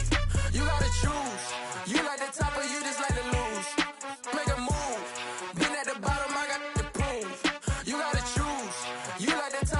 You gotta choose. You like the top or you just like to lose. Make a move. Been at the bottom, I got the boom. You gotta choose. You like the top.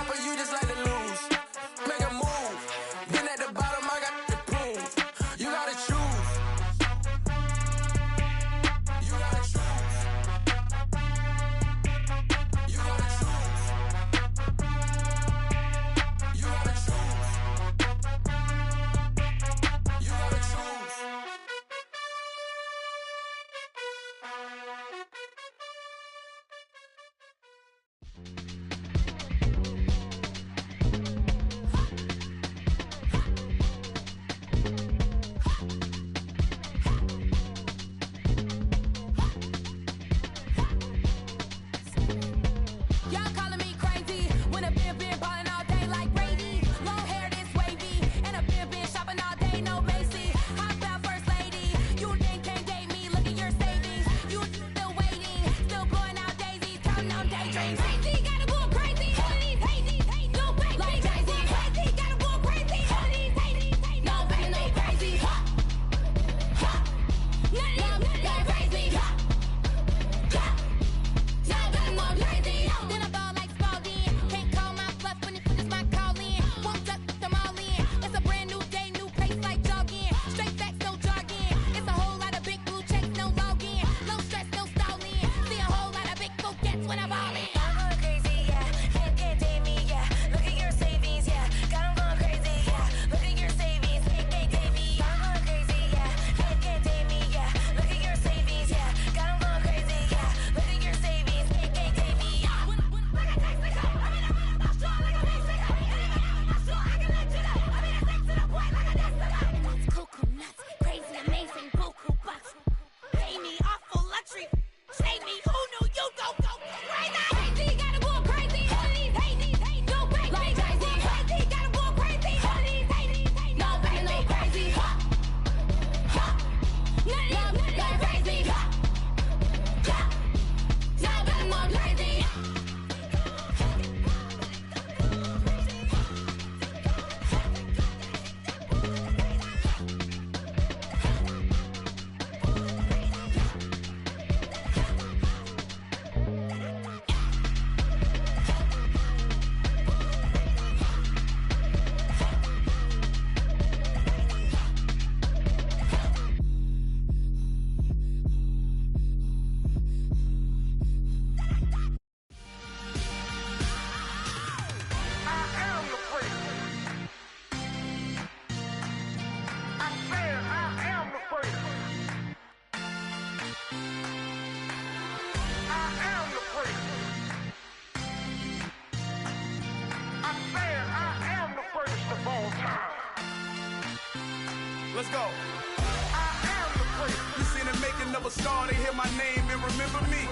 You seen the making of a star, they hear my name and remember me.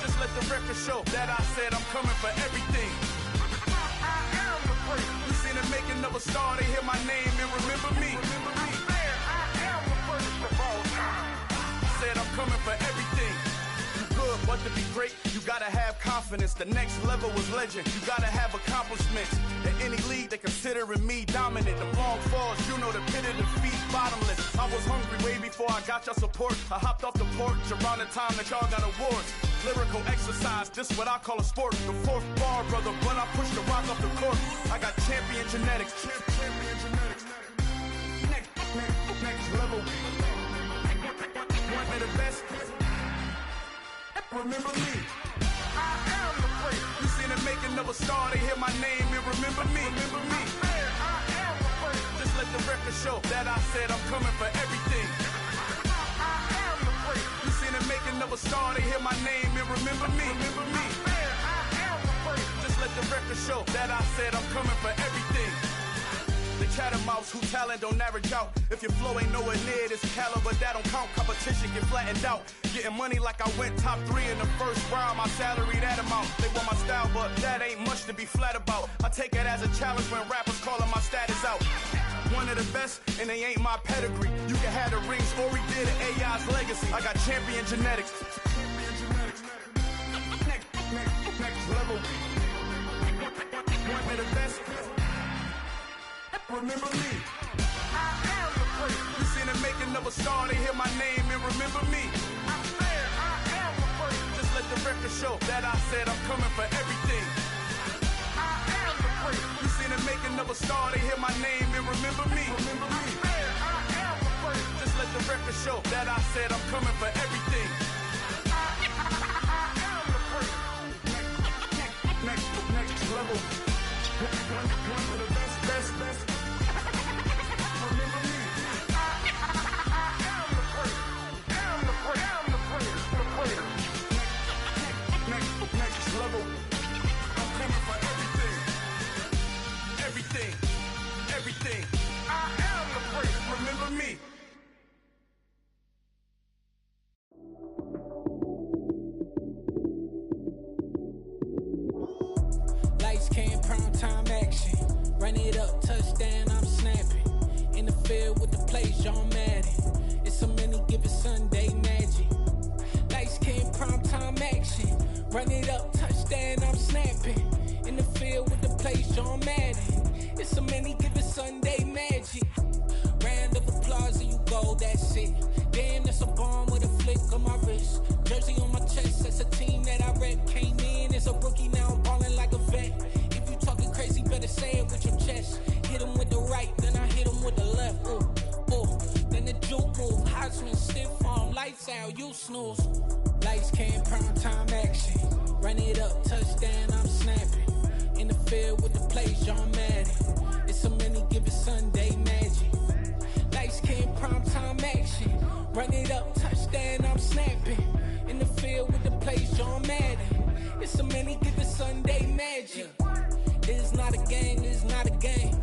Just let the record show that I said I'm coming for everything. You seen the making of a star, they hear my name and remember me. Said I'm coming for everything. You good, but to be great, you gotta have confidence. The next level was legend. You gotta have accomplishments. In any league, they considering me dominant. The long falls, you know the pit of defeat, bottomless. I was hungry way before I got your support. I hopped off the porch around the time that y'all got awards. Lyrical exercise, this what I call a sport. The fourth bar, brother, when I push the rock off the court. I got champion genetics. Next level. One of the best. Remember me. I am the great. You seen the making of a star, they hear my name and remember me. Remember me. I am the great. Just let the record show that I said I'm coming for everything. I am the great. You seen the making of a star, they hear my name and remember me. Remember me. I am the great. Just let the record show that I said I'm coming for everything. The chattermouths who talent don't average out. If your flow ain't nowhere near this caliber, that don't count. Competition get flattened out. Getting money like I went top 3 in the first round. My salary that amount. They want my style, but that ain't much to be flat about. I take it as a challenge when rappers calling my status out. One of the best, and they ain't my pedigree. You can have the rings, or we did an AI's legacy. I got champion genetics. Next level. One of the best. Remember me. I am the great. You seen the making of a star, they hear my name and remember me. I am the great. Just let the record show that I said I'm coming for everything. I am the great. You seen the making of a star, they hear my name and remember me. Remember me. I am the great. Just let the record show that I said I'm coming for everything. I am the great. Next level. One of the best. Next level. I'm coming for everything. I am the great. Remember me. Lights came, prime time action. Run it up, touchdown, I'm snapping. In the field with the plays, John Madden. It's so many, give it Sunday magic. Lights came, prime time action. Run it up, touchdown, I'm snapping. In the field with the plays, John Madden. It's so many, give it Sunday magic. Round of applause and you go, that's it. Damn, that's a bomb with a flick on my wrist. Jersey on my chest, that's a team that I rep. Came in as a rookie, now I'm ballin' like a vet. If you talking crazy, better say it with your chest. Hit him with the right, then I hit him with the left. Ooh, then the juke move. Heisman stiff arm, lights out, you snooze. Lights came, prime time action. Run it up, touchdown, I'm snapping. In the field with the plays, John Madden. It's so many, give it Sunday magic. Lights came, prime time action. Run it up, touchdown, I'm snapping. In the field with the plays, John Madden. It's so many, give it Sunday magic. It's not a game, it's not a game.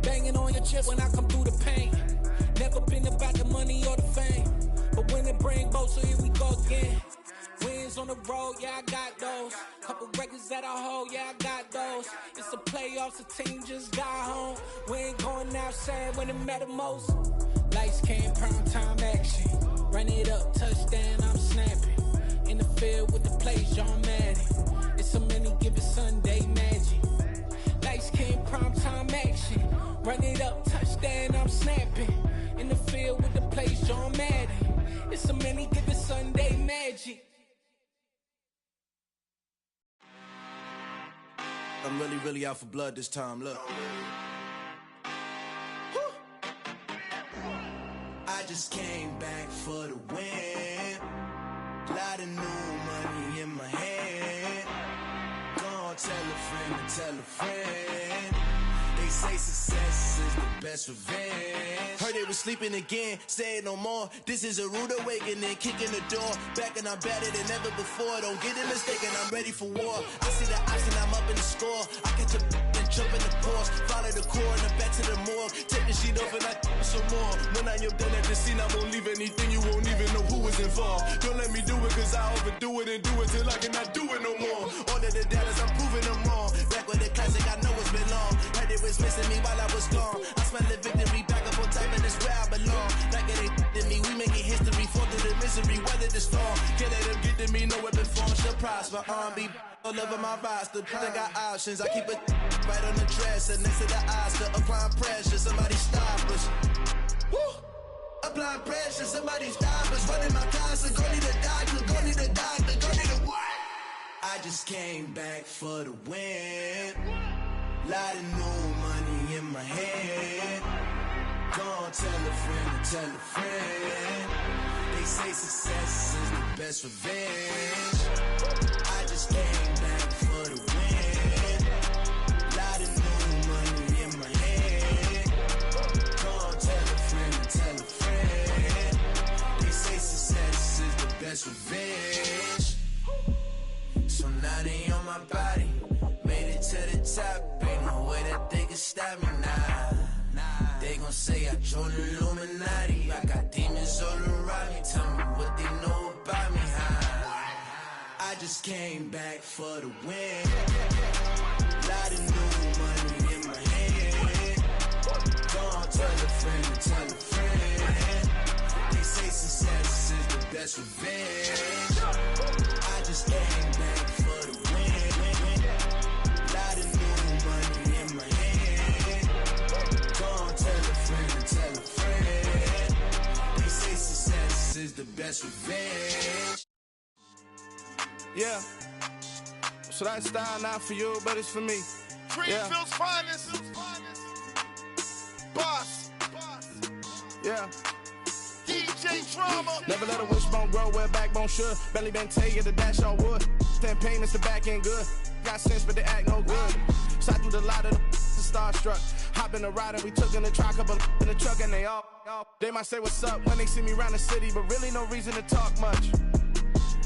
Banging on your chest when I come through the pain. Never been about the money or the fame. But when it bring both, so here we go again. Wins on the road, yeah, I got those. Couple records that I hold, yeah, I got those. It's the playoffs, the team just got home. We ain't going outside when it matter most. Lights came, prime time action. Run it up, touchdown, I'm snapping. In the field with the plays, John Madden. It's so many, give it Sunday magic. Lights came, prime time action. Run it up, touchdown, I'm snapping. In the field with the plays, John Madden. It's so many, give it Sunday magic. I'm really out for blood this time, look. Woo. I just came back for the win. Lot of new money in my hand. Gonna tell a friend to tell a friend. They say success is the best revenge. Heard they was sleeping again, say it no more. This is a rude awakening, kicking the door. Back and I'm better than ever before. Don't get it mistaken, I'm ready for war. I see the option, I'm up in the score. I catch a and jump in the Porsche, follow the core and the back to the morgue. Take the sheet off and I some more. When I am done at the scene, I won't leave anything, you won't even know who is involved. Don't let me do it, cause I overdo it and do it till I cannot do it no more. All of the doubters, I'm proving them wrong. Back with the classic, I know it's been long. Heard it was missing me while I was gone. I smell the victory, back up on top, and it's where I belong. Like it ain't to me, we making history, fall through the misery, weather the storm. Can't let them get to me, no weapon form shall prosper. R&B all over my roster, I got options. I keep it right on the dresser, next to the Oscar. Applying pressure, somebody stop us. Woo! Applying pressure, somebody stop us. Running my concert, go need a doctor, go need a doctor, go need a what? I just came back for the win. Lot of new money in my hand. Gonna tell a friend to tell a friend. They say success is the best revenge. I just came back for the win. Lot of new money in my hand. Gonna tell a friend to tell a friend. They say success is the best revenge. So now they on my body. Made it to the top. Ain't no way that they can stop me now. They gon' say I joined the Illuminati. I got demons all around me. Tell me what they know about me, huh? I just came back for the win. Lot of new money in my hand. Don't tell a friend to tell a friend. They say success is the best revenge. I just came back for the win. Lot of new money in my hand. Don't tell a friend to tell a friend. They say success is the best revenge. Yeah. So that style not for you, but it's for me. Greenfield's finest. Boss. Yeah. DJ Drama. Never let a wishbone grow where backbone should. Belly been taking the dash all wood. Stand pain is the back end good. Got sense, but they act no good. Shot through the lot of the starstruck. Hop in the ride and we took in the truck, couple in the truck and they all. They might say what's up when they see me around the city, but really no reason to talk much.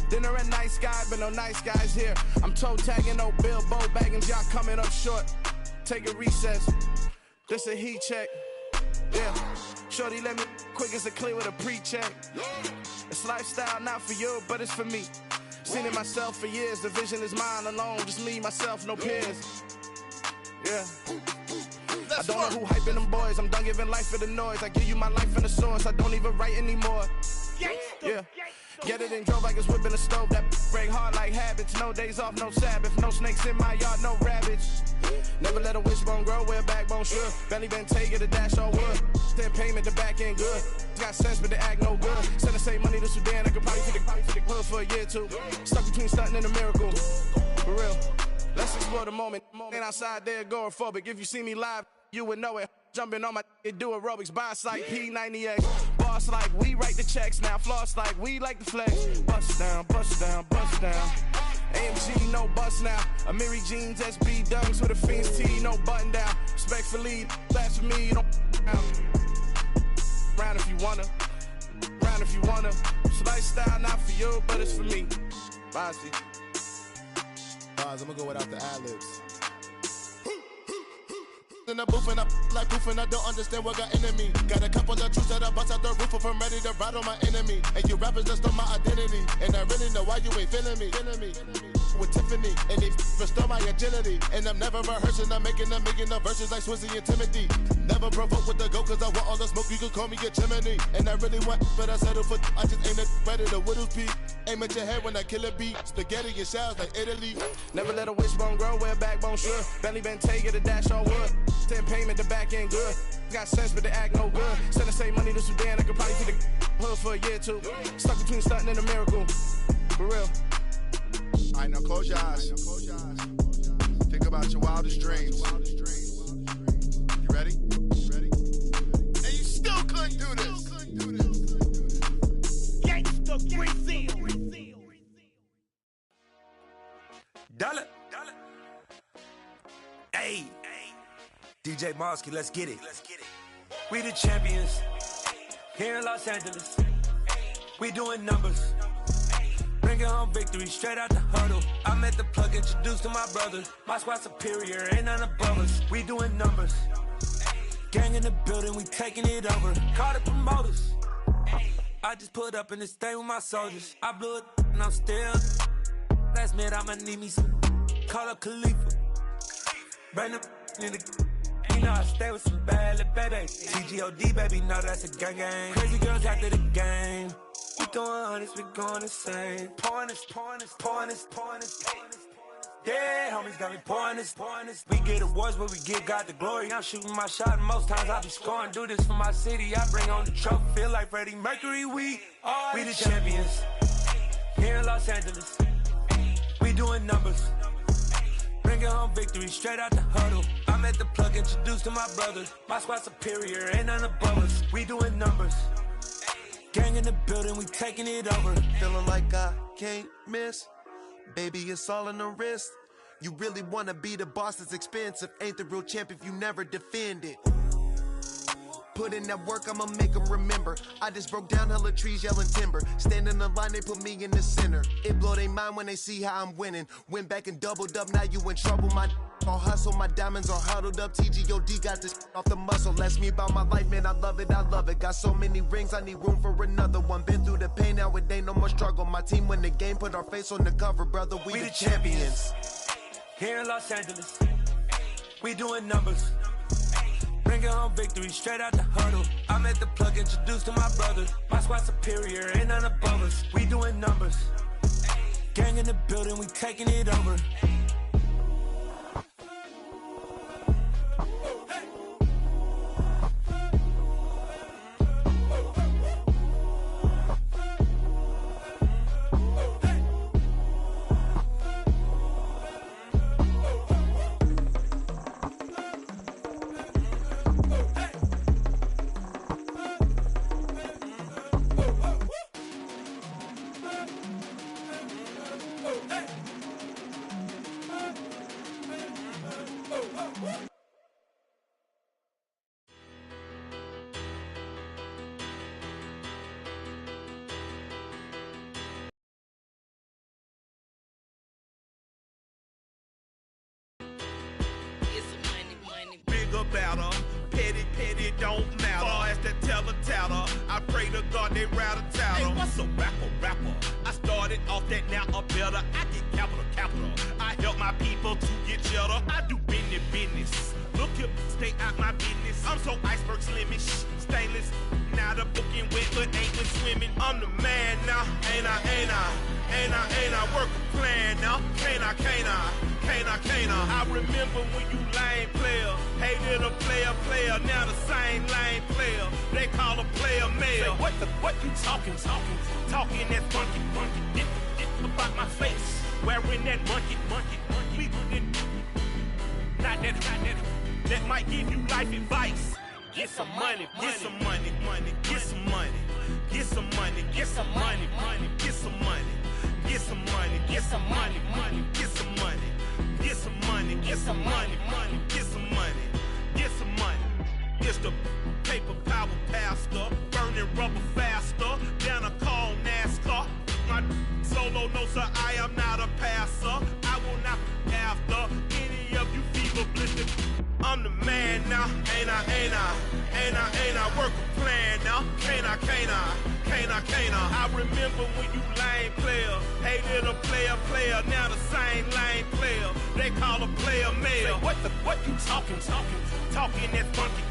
Dinner at Nice Guy, but no nice guys here. I'm toe tagging, no Bilbo baggins, y'all coming up short. Take a recess. This a heat check. Yeah. Shorty let me quick as a clear with a pre-check. It's lifestyle not for you, but it's for me. Seen it myself for years. The vision is mine alone. Just me, myself, no peers. Yeah. I don't know who hyping them boys. I'm done giving life for the noise. I give you my life in the source. I don't even write anymore. Yeah. Get it and drove like it's whipping a stove. That break hard like habits. No days off, no Sabbath. No snakes in my yard, no rabbits. Never let a wishbone grow where backbone should. Belly been taking the dash all wood. Then payment the back end good. Got sense but they act no good. Send the same money to Sudan. I could probably take the hood for a year or two. Stuck between stunting and a miracle. For real. Let's explore the moment. Ain't outside there agoraphobic. If you see me live, you would know it. Jumping on my do aerobics. Boss like P90X. Boss like we write the checks now. Floss like we like the flex. Bust down, bust down, bust down. AMG, no bust now. Amiri jeans, SB dunks with a Fiends T, no button down. Respectfully, that's for me, you don't round if you wanna. Round if you wanna. It's lifestyle not for you, but it's for me. Bossy. I'm gonna go without the ad-libs. In the booth and I like proof and I don't understand what got into me. Got a couple of truths that I bust out the roof if I'm ready to ride on my enemy. And you rappers just stole my identity. And I really know why you ain't feeling me. With Tiffany, and they restore my agility. And I'm never rehearsing, I'm making a million of verses like Swizzy and Timothy. Never provoke with the go, cause I want all the smoke, you can call me a chimney. And I really want, but I settle for, I just ain't ready to Whittles Peak. Aim at your head when I kill a beat. Spaghetti and shells like Italy. Never let a wishbone grow where backbone should. Belly been taking the dash all wood. Then payment the back end good. Got sense but they act no good. Send the same money to Sudan, I could probably take the hood for a year or two. Stuck between stunting and a miracle. For real. Alright, now close your eyes. Think about your wildest dreams. You ready? And you still couldn't do this. Gangsta Brazil. Dollar. Hey. DJ Mosky, let's get it. We the champions here in Los Angeles. We doing numbers. Bring Bringing home victory straight out the huddle. I'm at the plug, introduced to my brother. My squad superior, ain't none above us. We doing numbers. Gang in the building, we taking it over. Call the promoters. I just put up in this thing with my soldiers. I blew it and I'm still. Last minute I'ma need me some. Call up Khalifa. Bring them in the. You know I stay with some bad little baby. TGOD baby, know that's a gang gang. Crazy girls after the game. We throwing hundreds, we going insane. Pouring this. Yeah, homies got me pouring this. We get awards, but we give God the glory. I'm shooting my shot, and most times I be scoring. Do this for my city, I bring on the trophy. Feel like Freddie Mercury, we the champions. Here in Los Angeles, we doing numbers. Bringing home victory straight out the huddle. I'm at the plug, introduced to my brothers. My squad superior, ain't none above us. We doing numbers. Gang in the building, we taking it over. Feeling like I can't miss. Baby, it's all in the wrist. You really wanna be the boss, it's expensive. Ain't the real champ if you never defend it. Put in that work, I'ma make them remember. I just broke down hella trees, yelling timber. Stand in the line, they put me in the center. It blow their mind when they see how I'm winning. Went back and doubled up, now you in trouble. My all hustle, my diamonds are huddled up. TGOD got this off the muscle. Ask me about my life, man, I love it. Got so many rings, I need room for another one. Been through the pain, now it ain't no more struggle. My team win the game, put our face on the cover, brother. We the champions. Here in Los Angeles, we doing numbers. Bringing home victory straight out the huddle. I'm at the plug, introduced to my brothers. My squad superior, ain't none above us. We doing numbers. Gang in the building, we taking it over. Better. Petty don't matter. Far as that teller, I pray to God they rattle tattle. Hey, what's a rapper? I started off that, now I'm better. I get capital. I help my people to get cheddar. I do business. Look here, stay out my business. I'm so iceberg slimish, stainless. Now the booking wet, but ain't been swimming. I'm the man now, ain't I? Work a plan now, can't I? I remember when you lame player, hated a player, now the same lame player. They call a player mayor. What you talking that funky. Get about my face, wearing that monkey. We not that might give you life advice. Get some money. It's the paper power pastor, burning rubber faster than a cold NASCAR. My solo, no sir, I am not a passer. I will not after any of you fever blistered. I'm the man now, ain't I? Work a plan now, can't I? I remember when you lame player, hated a player, now the same lame player. They call a player mayor. What you talking that funky.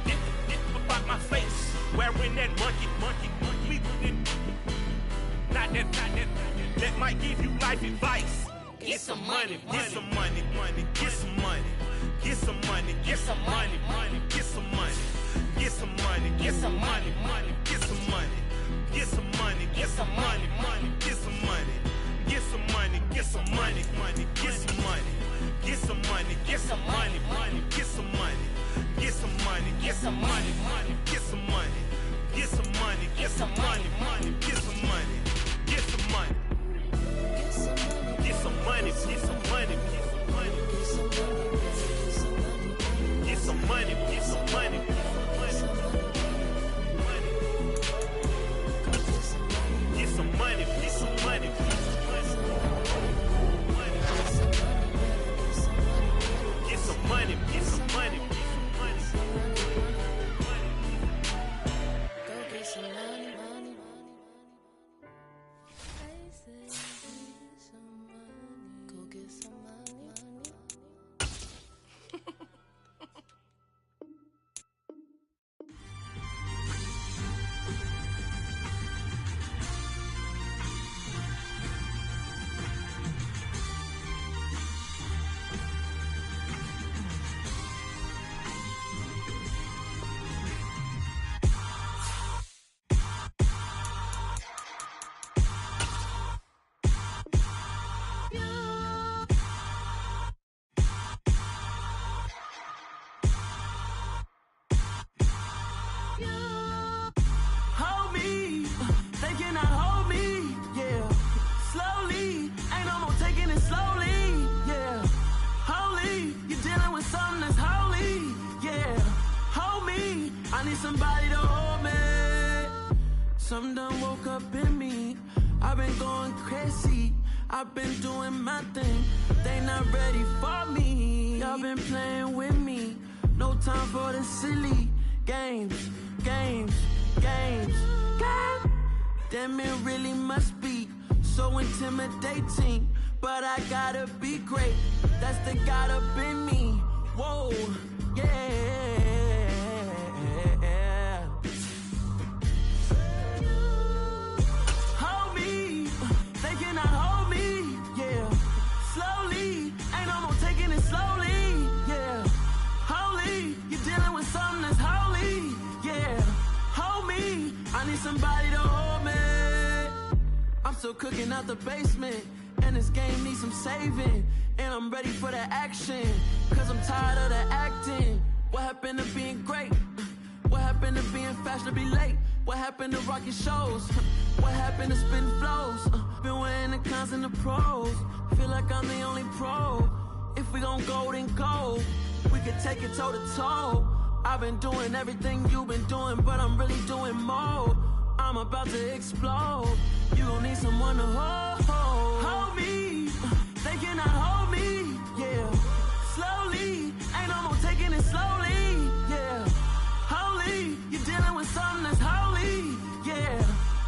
Get about my face, wearing that monkey. We not that might give you life advice. Get some money. somebody to hold me. Something done woke up in me. I've been going crazy. I've been doing my thing. They not ready for me. Y'all been playing with me. No time for the silly games. Damn, it really must be so intimidating. But I gotta be great. That's the God up in me. Whoa, yeah. Hold me, they cannot hold me, yeah. Slowly, ain't no more taking it slowly, yeah. Holy, you're dealing with something that's holy, yeah. Hold me, I need somebody to hold me. I'm still cooking out the basement, and this game needs some saving. And I'm ready for the action, cause I'm tired of the acting. What happened to being great? What happened to being fashionably late? What happened to rocking shows? What happened to spitting flows? Been wearing the cons and the pros. Feel like I'm the only pro. If we gon' go, then go. We could take it toe to toe. I've been doing everything you've been doing, but I'm really doing more. I'm about to explode. You gon' need someone to hold me. They cannot hold me, yeah. Slowly, ain't no more taking it slowly, yeah. Holy, you're dealing with something that's holy, yeah.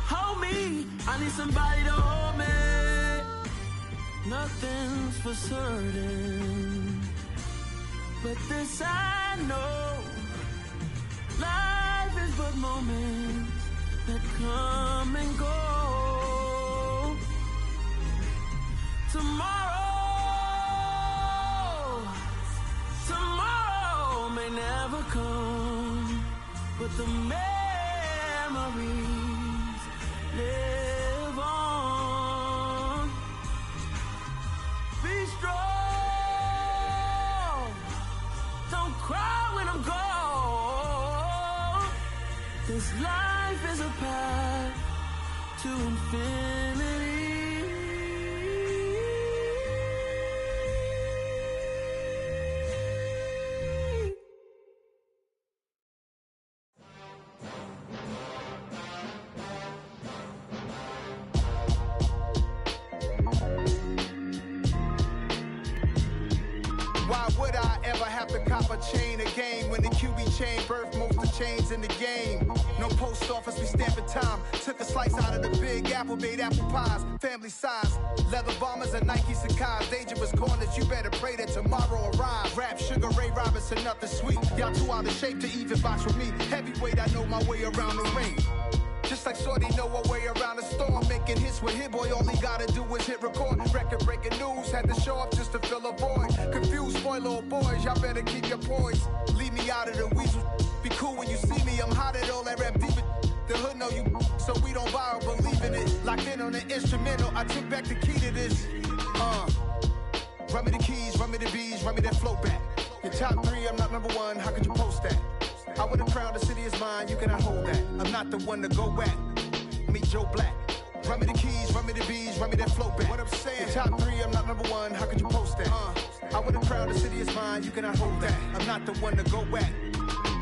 Hold me, I need somebody to hold me. Nothing's for certain, but this I know. Life is but moments that come and go. Tomorrow may never come, but the memories live on. Be strong, don't cry when I'm gone. This life is a path to infinity. Why would I ever have to cop a chain again when the QB chain birthed most of chains in the game? No post office, we stamping time. Took a slice out of the Big Apple, made apple pies, family size. Leather bombers and Nike Sakai's. Dangerous corners, you better pray that tomorrow arrives. Rap, Sugar Ray Robinson, nothing sweet. Y'all too out of shape to even box with me. Heavyweight, I know my way around the ring. Just like Shorty know her way around the storm. Making hits with Hit Boy, all he gotta do is hit record. Record breaking news, had to show up just to fill a void. Confused, spoiled little boys, y'all better keep your poise. Leave me out of the weasel. Be cool when you see me, I'm hot at all that rap deep. The hood know you, so we don't borrow, believe in it. Locked in on the instrumental, I took back the key to this. Run me the keys, run me the bees, run me that flow back. Your top three, I'm not number one, how could you post that? I would've crowned the city is mine, you cannot hold that. I'm not the one to go back. Meet Joe Black. Run me the keys, run me the bees, run me that flow back. What I'm saying, your top three, I'm not number one, how could you post that? I would've crowned the city is mine, you cannot hold that. I'm not the one to go back.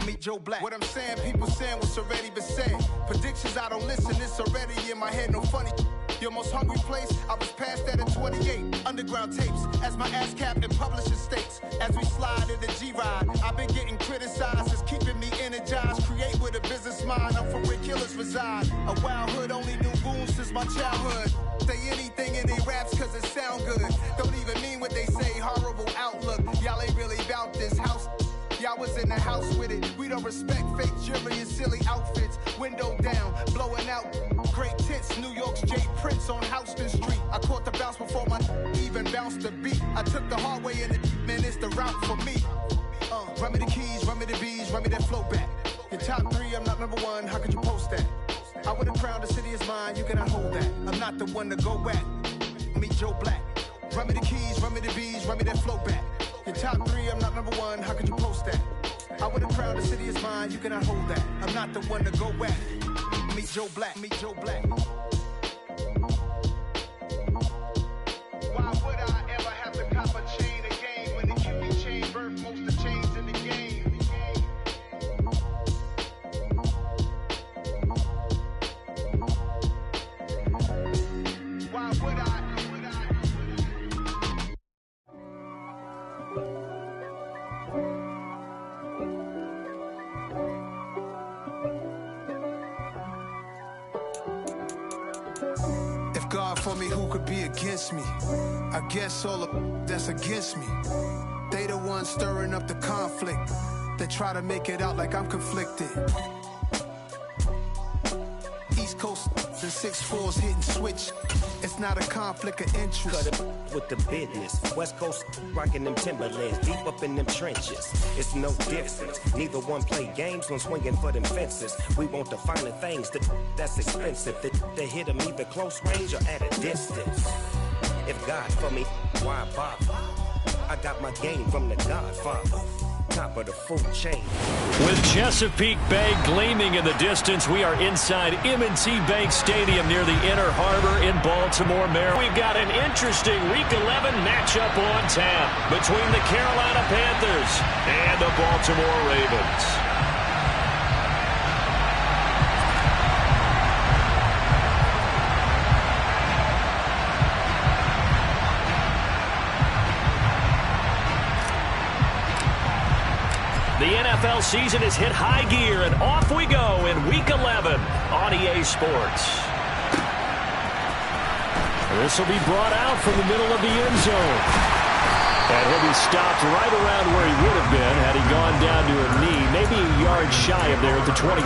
Meet Joe Black. What I'm saying, people saying what's already been said. Predictions, I don't listen, it's already in my head, no funny. Your most hungry place, I was past that at 28. Underground tapes, as my ass capped in publishing states. As we slide in the G-Ride, I've been getting criticized, it's keeping me energized. Create with a business mind, I'm from where killers reside. A wild hood, only knew goons since my childhood. Say anything in they raps cause it sound good. Don't even mean what they say, horrible outlook. Y'all ain't really about this house. Y'all was in the house with it. We don't respect fake jewelry and silly outfits. Window down, blowing out great tits. New York's Jay Prince on Houston Street. I caught the bounce before my even bounced the beat. I took the hard way in it, man, it's the route for me. Run me the keys, run me the bees, run me that flow back. Your top three, I'm not number one, how could you post that? I would've crowned the city is mine, you cannot hold that. I'm not the one to go back. Meet Joe Black. Run me the keys, run me the bees, run me that flow back. Your top three, I'm not number one, how could you post that? I would've crowned the city is mine, you cannot hold that. I'm not the one to go back. Meet Joe Black, meet Joe Black. Why would I ever have to cop a chain again when the QB chain birthed most of chains in the game? for me, who could be against me? I guess all the that's against me. They the ones stirring up the conflict. They try to make it out like I'm conflicted. East Coast and 6'4s hitting switch. It's not a conflict of interest. Cut it with the business. West Coast rocking them Timberlands, deep up in them trenches. It's no difference. Neither one play games when swinging for them fences. We want the finer things that's expensive. They hit them either close range or at a distance. If God for me, why bother? I got my game from the Godfather. Top of the food chain. With Chesapeake Bay gleaming in the distance, we are inside M&T Bank Stadium near the Inner Harbor in Baltimore, Maryland. We've got an interesting Week 11 matchup on tap between the Carolina Panthers and the Baltimore Ravens. The NFL season has hit high gear, and off we go in Week 11 on EA Sports. This will be brought out from the middle of the end zone. And he'll be stopped right around where he would have been had he gone down to a knee, maybe a yard shy of there at the 24.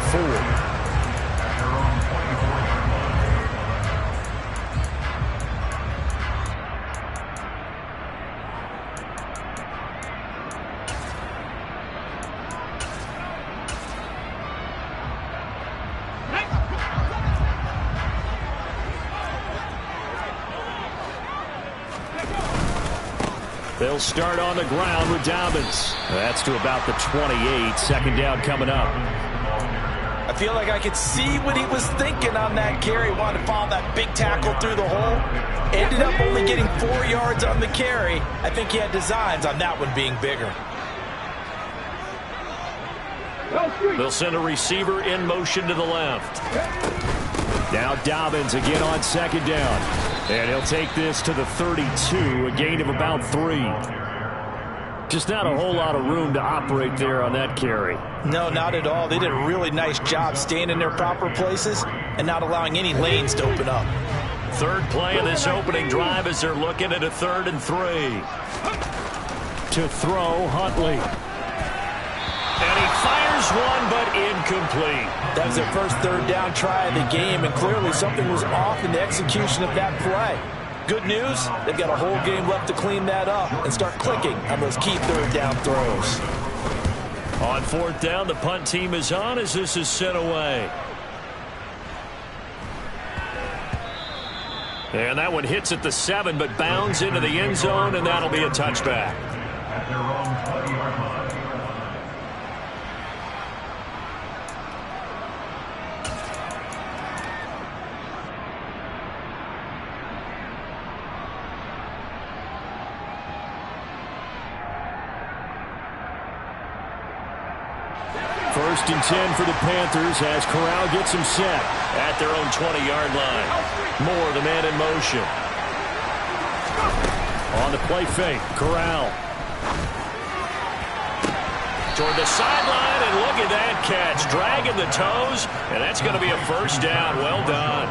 They'll start on the ground with Dobbins. That's to about the 28. Second down coming up. I feel like I could see what he was thinking on that carry. Wanted to follow that big tackle through the hole. Ended up only getting 4 yards on the carry. I think he had designs on that one being bigger. They'll send a receiver in motion to the left. Now Dobbins again on second down. And he'll take this to the 32, a gain of about 3. Just not a whole lot of room to operate there on that carry. No, not at all. They did a really nice job staying in their proper places and not allowing any lanes to open up. Third play of this opening drive as they're looking at a 3rd and 3. To throw, Huntley. And he fires one, but incomplete. That was their first 3rd down try of the game, and clearly something was off in the execution of that play. Good news, they've got a whole game left to clean that up and start clicking on those key 3rd down throws. On 4th down, the punt team is on as this is sent away. And that one hits at the 7, but bounds into the end zone, and that'll be a touchback. At their own 20-yard line. First and 10 for the Panthers as Corral gets him set at their own 20-yard line. Moore, the man in motion. On the play fake, Corral. Toward the sideline, and look at that catch. Dragging the toes, and that's going to be a first down. Well done.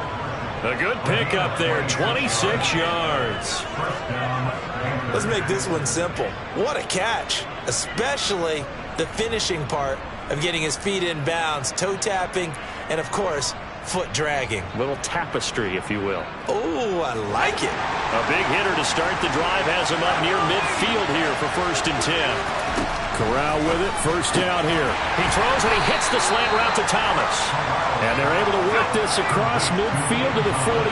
A good pickup there, 26 yards. Let's make this one simple. What a catch, especially the finishing part of getting his feet in bounds, toe tapping, and of course, foot dragging. Little tapestry, if you will. Oh, I like it. A big hitter to start the drive has him up near midfield here for 1st and 10. Corral with it, first down here. He throws and he hits the slant route to Thomas. And they're able to work this across midfield to the 48.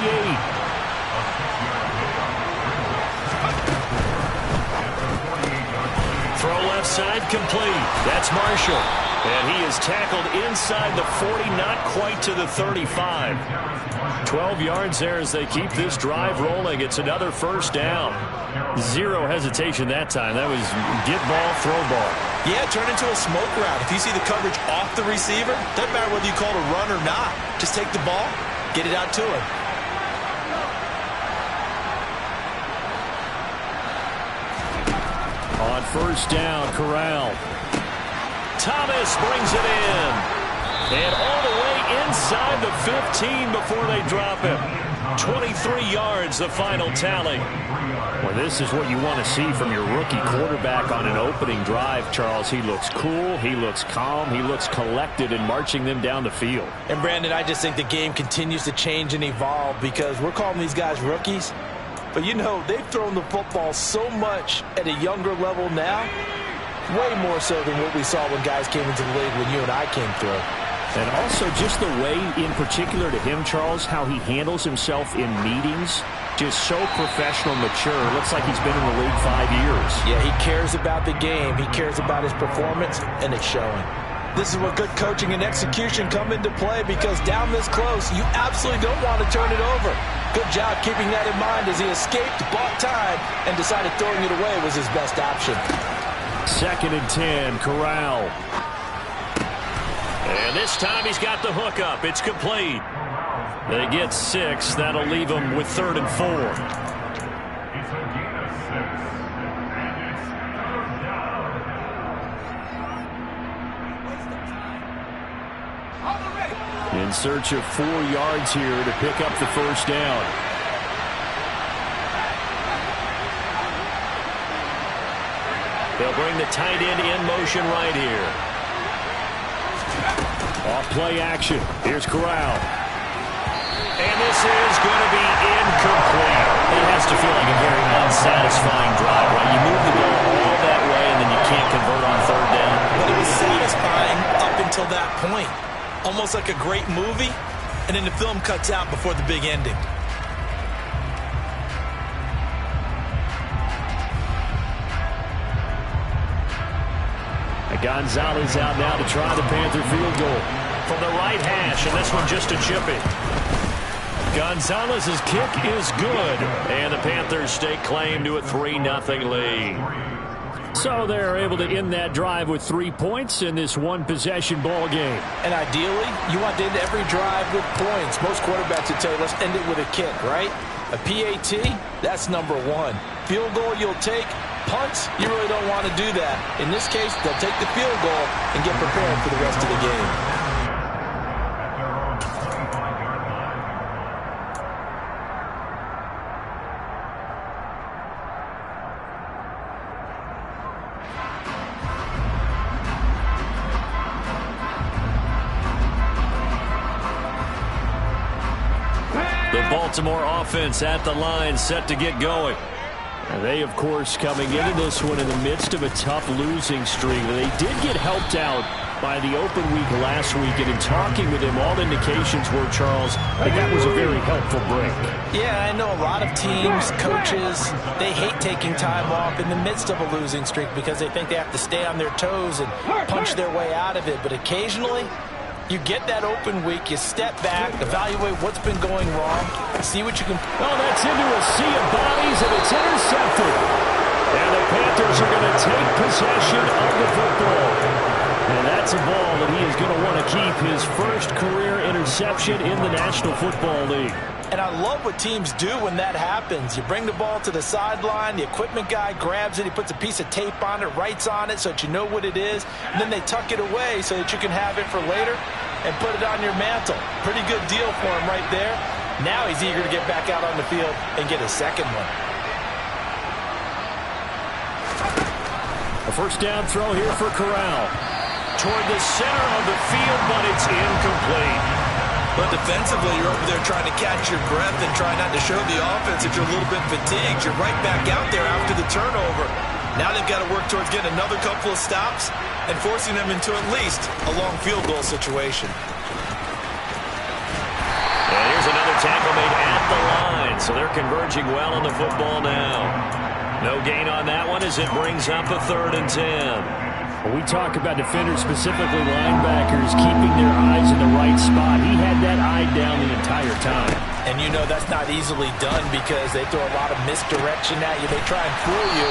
Throw left side complete. That's Marshall. And he is tackled inside the 40, not quite to the 35. 12 yards there as they keep this drive rolling. It's another first down. Zero hesitation that time. That was get ball, throw ball. Yeah, turn into a smoke route. If you see the coverage off the receiver, doesn't matter whether you call it a run or not. Just take the ball, get it out to him. On first down, Corral. Thomas brings it in. And all the way inside inside the 15 before they drop him. 23 yards, the final tally. Well, this is what you want to see from your rookie quarterback on an opening drive, Charles. He looks cool, he looks calm, he looks collected in marching them down the field. And, Brandon, I just think the game continues to change and evolve because we're calling these guys rookies. But, you know, they've thrown the football so much at a younger level now, way more so than what we saw when guys came into the league when you and I came through. And also just the way, in particular to him, Charles, how he handles himself in meetings, just so professional, mature. Looks like he's been in the league 5 years. Yeah, he cares about the game. He cares about his performance, and it's showing. This is where good coaching and execution come into play because down this close, you absolutely don't want to turn it over. Good job keeping that in mind as he escaped, bought time, and decided throwing it away was his best option. 2nd and 10, Corral. And this time he's got the hook up. It's complete. They get 6. That'll leave them with 3rd and 4. In search of 4 yards here to pick up the first down. They'll bring the tight end in motion right here. Off play action. Here's Corral. And this is going to be incomplete. It has to feel like a very unsatisfying drive, right? You move the ball all that way and then you can't convert on 3rd down. But it was satisfying up until that point. Almost like a great movie, and then the film cuts out before the big ending. Gonzalez out now to try the Panther field goal. From the right hash, and this one just to chip it. Gonzalez's kick is good, and the Panthers stake claim to a 3-0 lead. So they're able to end that drive with 3 points in this one-possession ball game. And ideally, you want to end every drive with points. Most quarterbacks would tell you, let's end it with a kick, right? A PAT, that's number 1. Field goal you'll take. Punts, you really don't want to do that. In this case, they'll take the field goal and get prepared for the rest of the game. The Baltimore offense at the line, set to get going. And they, of course, coming into this one in the midst of a tough losing streak. They did get helped out by the open week last week, and in talking with him, all indications were, Charles, that was a very helpful break. Yeah, I know a lot of teams, coaches, they hate taking time off in the midst of a losing streak because they think they have to stay on their toes and punch their way out of it. But occasionally, you get that open week, you step back, evaluate what's been going wrong, see what you can... Oh, that's into a sea of bodies, and it's intercepted. And the Panthers are going to take possession of the football. And that's a ball that he is going to want to keep, his first career interception in the National Football League. And I love what teams do when that happens. You bring the ball to the sideline, the equipment guy grabs it, he puts a piece of tape on it, writes on it so that you know what it is, and then they tuck it away so that you can have it for later and put it on your mantle. Pretty good deal for him right there. Now he's eager to get back out on the field and get a second one. A first down throw here for Corral. Toward the center of the field, but it's incomplete. But defensively, you're over there trying to catch your breath and try not to show the offense that you're a little bit fatigued. You're right back out there after the turnover. Now they've got to work towards getting another couple of stops and forcing them into at least a long field goal situation. And here's another tackle made at the line, so they're converging well on the football now. No gain on that one as it brings up a 3rd and 10. When we talk about defenders, specifically linebackers, keeping their eyes in the right spot, he had that eye down the entire time. And you know that's not easily done because they throw a lot of misdirection at you. They try and fool you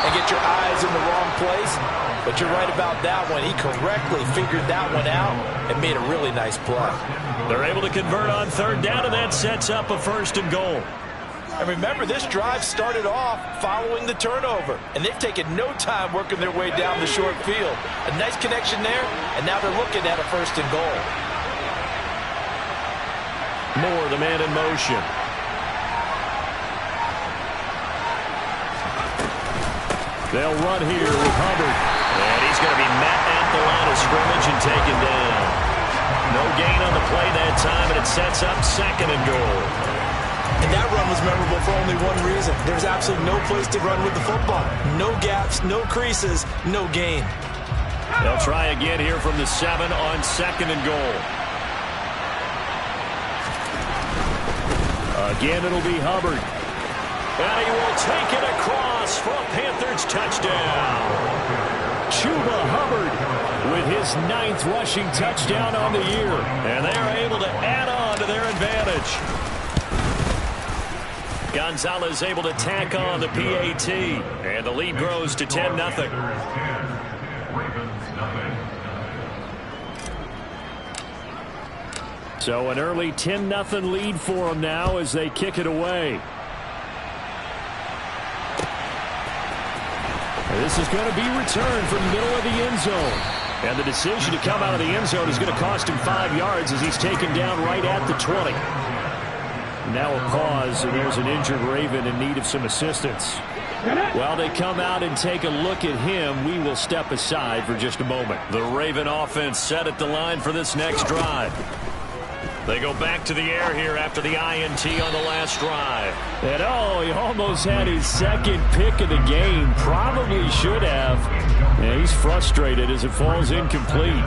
and get your eyes in the wrong place. But you're right about that one. He correctly figured that one out and made a really nice play. They're able to convert on 3rd down, and that sets up a 1st and goal. And remember, this drive started off following the turnover, and they've taken no time working their way down the short field. A nice connection there, and now they're looking at a 1st and goal. Moore, the man in motion. They'll run here with Hubbard. And he's going to be met at the line of scrimmage and taken down. No gain on the play that time, and it sets up 2nd and goal. And that run was memorable for only one reason. There's absolutely no place to run with the football. No gaps, no creases, no gain. They'll try again here from the 7 on 2nd and goal. Again, it'll be Hubbard. And he will take it across for a Panthers touchdown. Chuba Hubbard with his 9th rushing touchdown on the year. And they are able to add on to their advantage. Gonzalez able to tack on the PAT. And the lead grows to 10-0. So an early 10-0 lead for them now as they kick it away. This is going to be returned from the middle of the end zone. And the decision to come out of the end zone is going to cost him 5 yards as he's taken down right at the 20. Now a pause, and there's an injured Raven in need of some assistance. While they come out and take a look at him, we will step aside for just a moment. The Raven offense set at the line for this next drive. They go back to the air here after the INT on the last drive. And he almost had his 2nd pick of the game. Probably should have. And he's frustrated as it falls incomplete.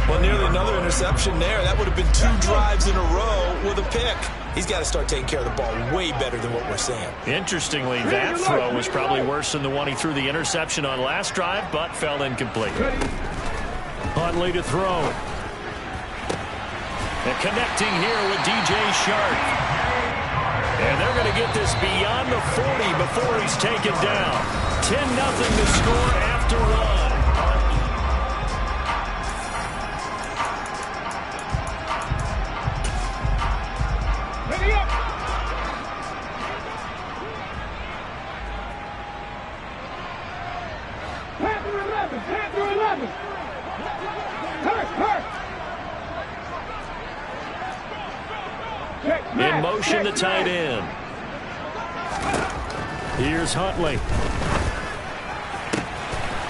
Well, nearly another interception there. That would have been 2 drives in a row with a pick. He's got to start taking care of the ball way better than what we're seeing. Interestingly, that throw was probably worse than the one he threw the interception on last drive, but fell incomplete. Huntley to throw. And connecting here with DJ Shark. And they're going to get this beyond the 40 before he's taken down. 10-0 to score after 1. Ready up. Panther 11, Panther 11. Hurt. In motion, the tight end. Here's Huntley.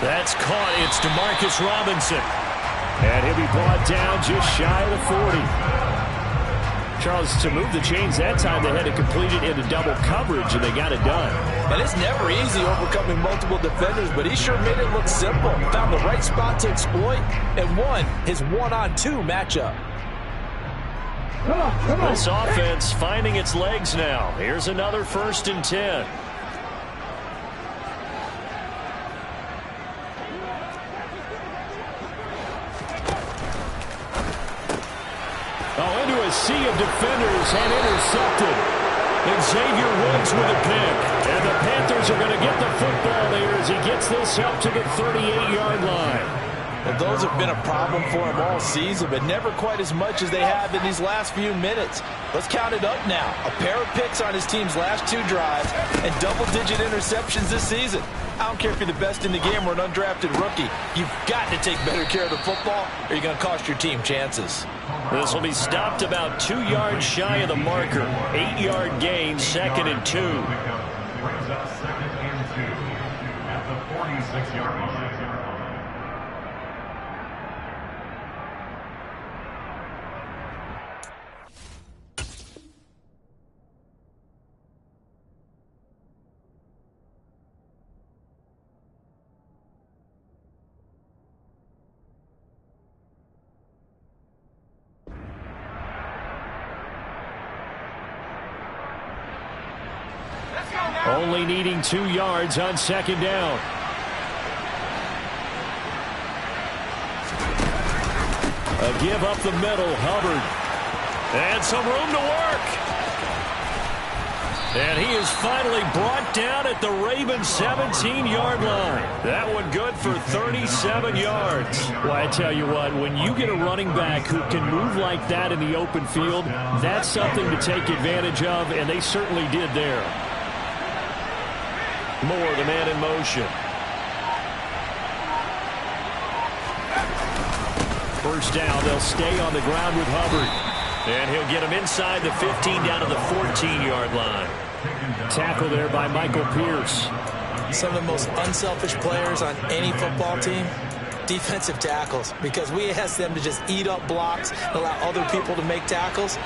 That's caught. It's Demarcus Robinson. And he'll be brought down just shy of the 40. Charles, to move the chains that time, they had to complete it into double coverage, and they got it done. And it's never easy overcoming multiple defenders, but he sure made it look simple. Found the right spot to exploit and won his 1-on-2 matchup. Come on. This offense finding its legs now. Here's another 1st and 10. Into a sea of defenders and intercepted. And Xavier Woods with a pick. And the Panthers are going to get the football there as he gets this up to the 38-yard line. Well, those have been a problem for him all season, but never quite as much as they have in these last few minutes. Let's count it up now. A pair of picks on his team's last 2 drives and double-digit interceptions this season. I don't care if you're the best in the game or an undrafted rookie. You've got to take better care of the football or you're going to cost your team chances. This will be stopped about 2 yards shy of the marker. 8-yard gain, 2nd and 2. Brings up 2nd and 2 at the 46-yard line. Only needing 2 yards on 2nd down. A give up the middle, Hubbard. And some room to work. And he is finally brought down at the Ravens 17-yard line. That one good for 37 yards. Well, I tell you what, when you get a running back who can move like that in the open field, that's something to take advantage of, and they certainly did there. Moore, the man in motion. First down, they'll stay on the ground with Hubbard. And he'll get him inside the 15 down to the 14-yard line. Tackle there by Michael Pierce. Some of the most unselfish players on any football team, defensive tackles, because we ask them to just eat up blocks and allow other people to make tackles.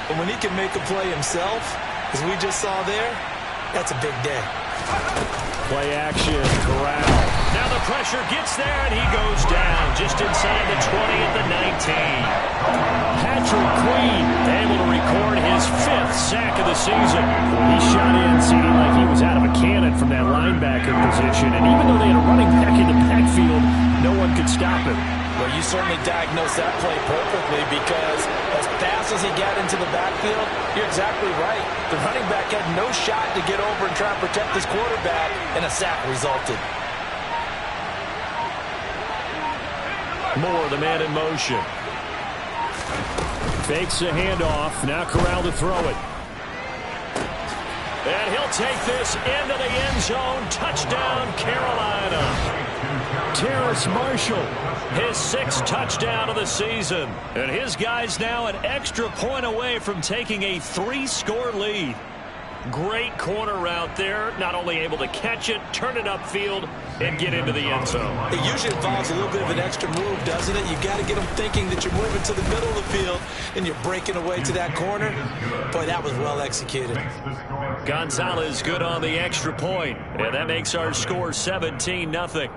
But when he can make a play himself, as we just saw there, that's a big day. Play action, Corral. Now the pressure gets there, and he goes down just inside the 20 at the 19. Patrick Queen able to record his 5th sack of the season. He shot in, seeming like he was out of a cannon from that linebacker position. And even though they had a running back in the backfield, no one could stop him. Well, you certainly diagnosed that play perfectly, because as fast as he got into the backfield, you're exactly right. The running back had no shot to get over and try and protect his quarterback, and a sack resulted. Moore, the man in motion. Fakes a handoff. Now Corral to throw it. And he'll take this into the end zone. Touchdown, Carolina. Terrace Marshall, his 6th touchdown of the season. And his guys now an extra point away from taking a 3-score lead. Great corner route there. Not only able to catch it, turn it upfield, and get into the end zone. It usually involves a little bit of an extra move, doesn't it? You've got to get them thinking that you're moving to the middle of the field and you're breaking away to that corner. Boy, that was well executed. Gonzalez good on the extra point. And that makes our score 17-0.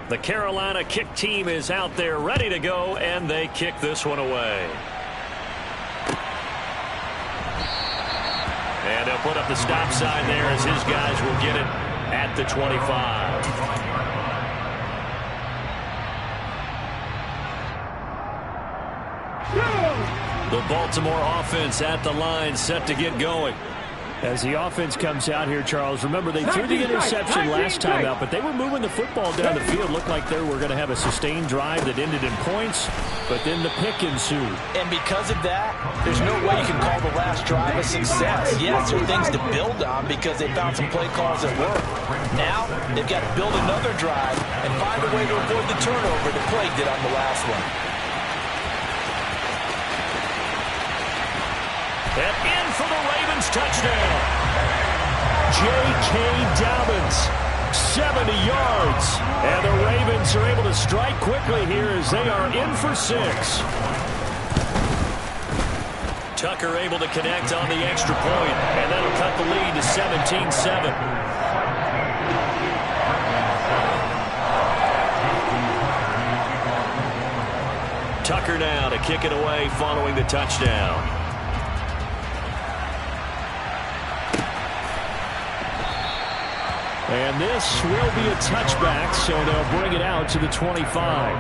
The Carolina kick team is out there ready to go, and they kick this one away. And they'll put up the stop sign there as his guys will get it at the 25. The Baltimore offense at the line, set to get going. As the offense comes out here, Charles, remember they threw the interception last time out, but they were moving the football down the field. Looked like they were going to have a sustained drive that ended in points, but then the pick ensued. And because of that, there's no way you can call the last drive a success. Yes, there are things to build on because they found some play calls that work. Now, they've got to build another drive and find a way to avoid the turnover that plagued it on the last one. And in for the Ravens touchdown. J.K. Dobbins, 70 yards. And the Ravens are able to strike quickly here as they are in for 6. Tucker able to connect on the extra point, and that'll cut the lead to 17-7. Tucker now to kick it away following the touchdown. And this will be a touchback, so they'll bring it out to the 25.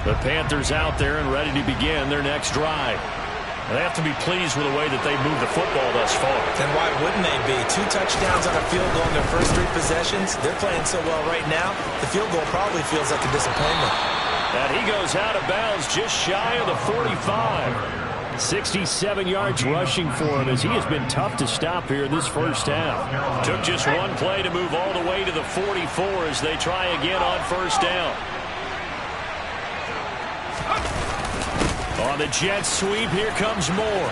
The Panthers out there and ready to begin their next drive. They have to be pleased with the way that they've moved the football thus far. And why wouldn't they be? 2 touchdowns on a field goal in their first 3 possessions. They're playing so well right now, the field goal probably feels like a disappointment. And he goes out of bounds just shy of the 45. 67 yards rushing for him as he has been tough to stop here this first half. Took just one play to move all the way to the 44 as they try again on first down. On the jet sweep, here comes Moore.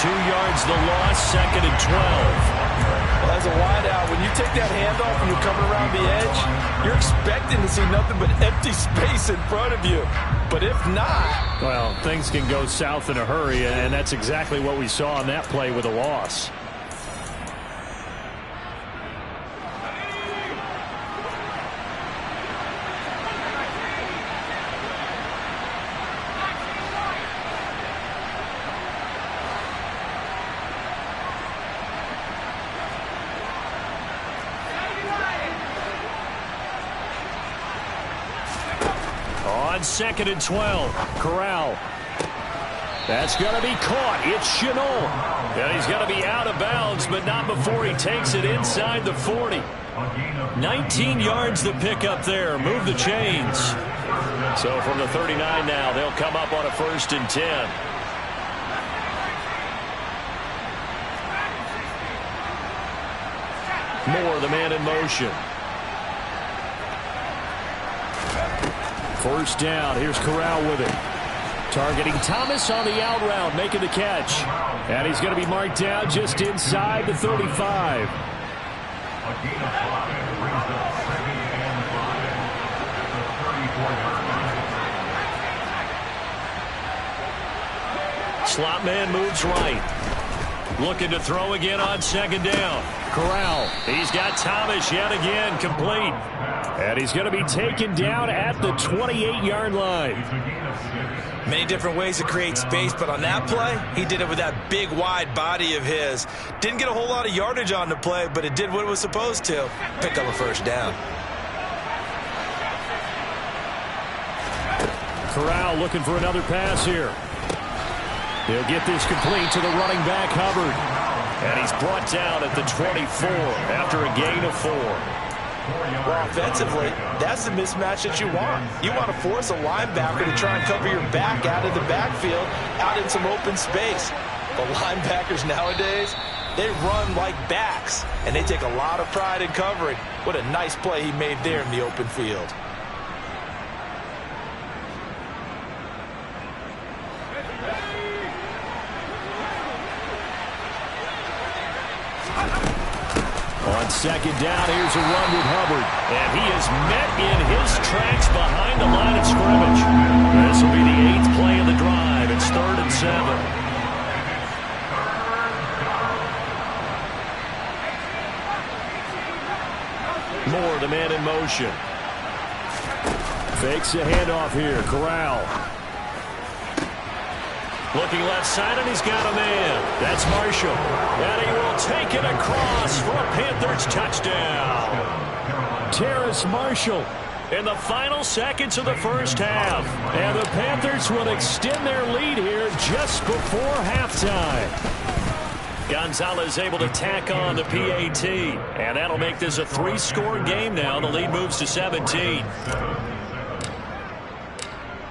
2 yards the loss, 2nd and 12. Well, as a wideout, when you take that handoff and you're coming around the edge, you're expecting to see nothing but empty space in front of you. But if not... Well, things can go south in a hurry, and that's exactly what we saw on that play with a loss. On 2nd and 12, Corral. That's going to be caught. It's Shenault. And he's going to be out of bounds, but not before he takes it inside the 40. 19 yards the pickup there. Move the chains. So from the 39 now, they'll come up on a 1st and 10. Moore, the man in motion. First down. Here's Corral with it. Targeting Thomas on the out route, making the catch. And he's going to be marked down just inside the 35. Slot man moves right. Looking to throw again on 2nd down. Corral. He's got Thomas yet again, complete. And he's going to be taken down at the 28-yard line. Many different ways to create space, but on that play, he did it with that big, wide body of his. Didn't get a whole lot of yardage on the play, but it did what it was supposed to. Pick up a 1st down. Corral looking for another pass here. He'll get this complete to the running back, Hubbard. And he's brought down at the 24 after a gain of 4. Well, offensively, that's the mismatch that you want. You want to force a linebacker to try and cover your back out of the backfield, out in some open space. The linebackers nowadays, they run like backs, and they take a lot of pride in covering. What a nice play he made there in the open field. On 2nd down, here's a run with Hubbard. And he is met in his tracks behind the line of scrimmage. This will be the 8th play of the drive. It's 3rd and 7. Moore, the man in motion. Fakes a handoff here. Corral. Looking left side, and he's got a man. That's Marshall. And he will take it across for a Panthers touchdown. Terrace Marshall in the final seconds of the 1st half. And the Panthers will extend their lead here just before halftime. Gonzalez able to tack on the PAT. And that'll make this a 3-score game now. The lead moves to 17.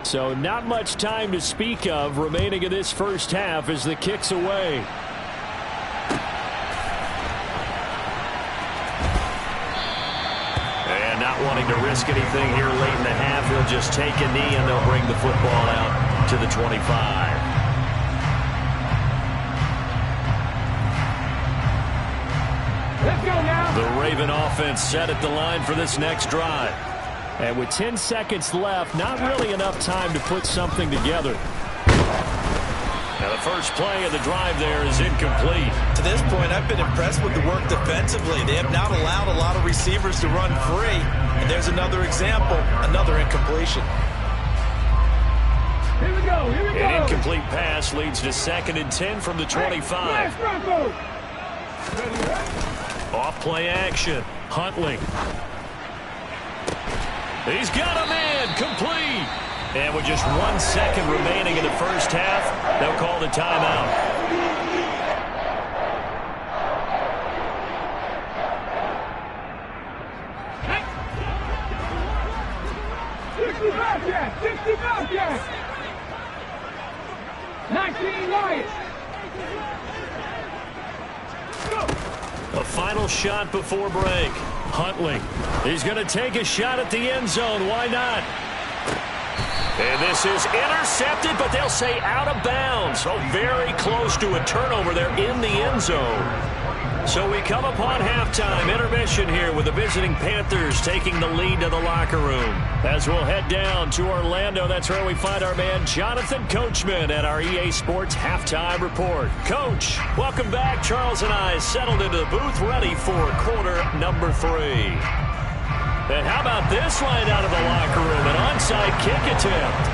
So not much time to speak of remaining in this 1st half as the kick's away. And not wanting to risk anything here late in the half, he'll just take a knee and they'll bring the football out to the 25. Let's go now. The Raven offense set at the line for this next drive. And with 10 seconds left, not really enough time to put something together. Now the first play of the drive there is incomplete. To this point, I've been impressed with the work defensively. They have not allowed a lot of receivers to run free. And there's another example, another incompletion. Here we go, here we go. An incomplete pass leads to 2nd and 10 from the 25. Off play action. Huntley. He's got a man, complete. And with just 1 second remaining in the 1st half, they'll call the timeout. Hey. 65 yards, 65 yards. 19 Lions. A final shot before break. Huntley. He's going to take a shot at the end zone. Why not? And this is intercepted, but they'll say out of bounds. So very close to a turnover there in the end zone. So we come upon halftime intermission here with the visiting Panthers taking the lead to the locker room. As we'll head down to Orlando, that's where we find our man Jonathan Coachman at our EA Sports Halftime Report. Coach, welcome back. Charles and I settled into the booth ready for quarter number 3. And how about this line out of the locker room? An onside kick attempt.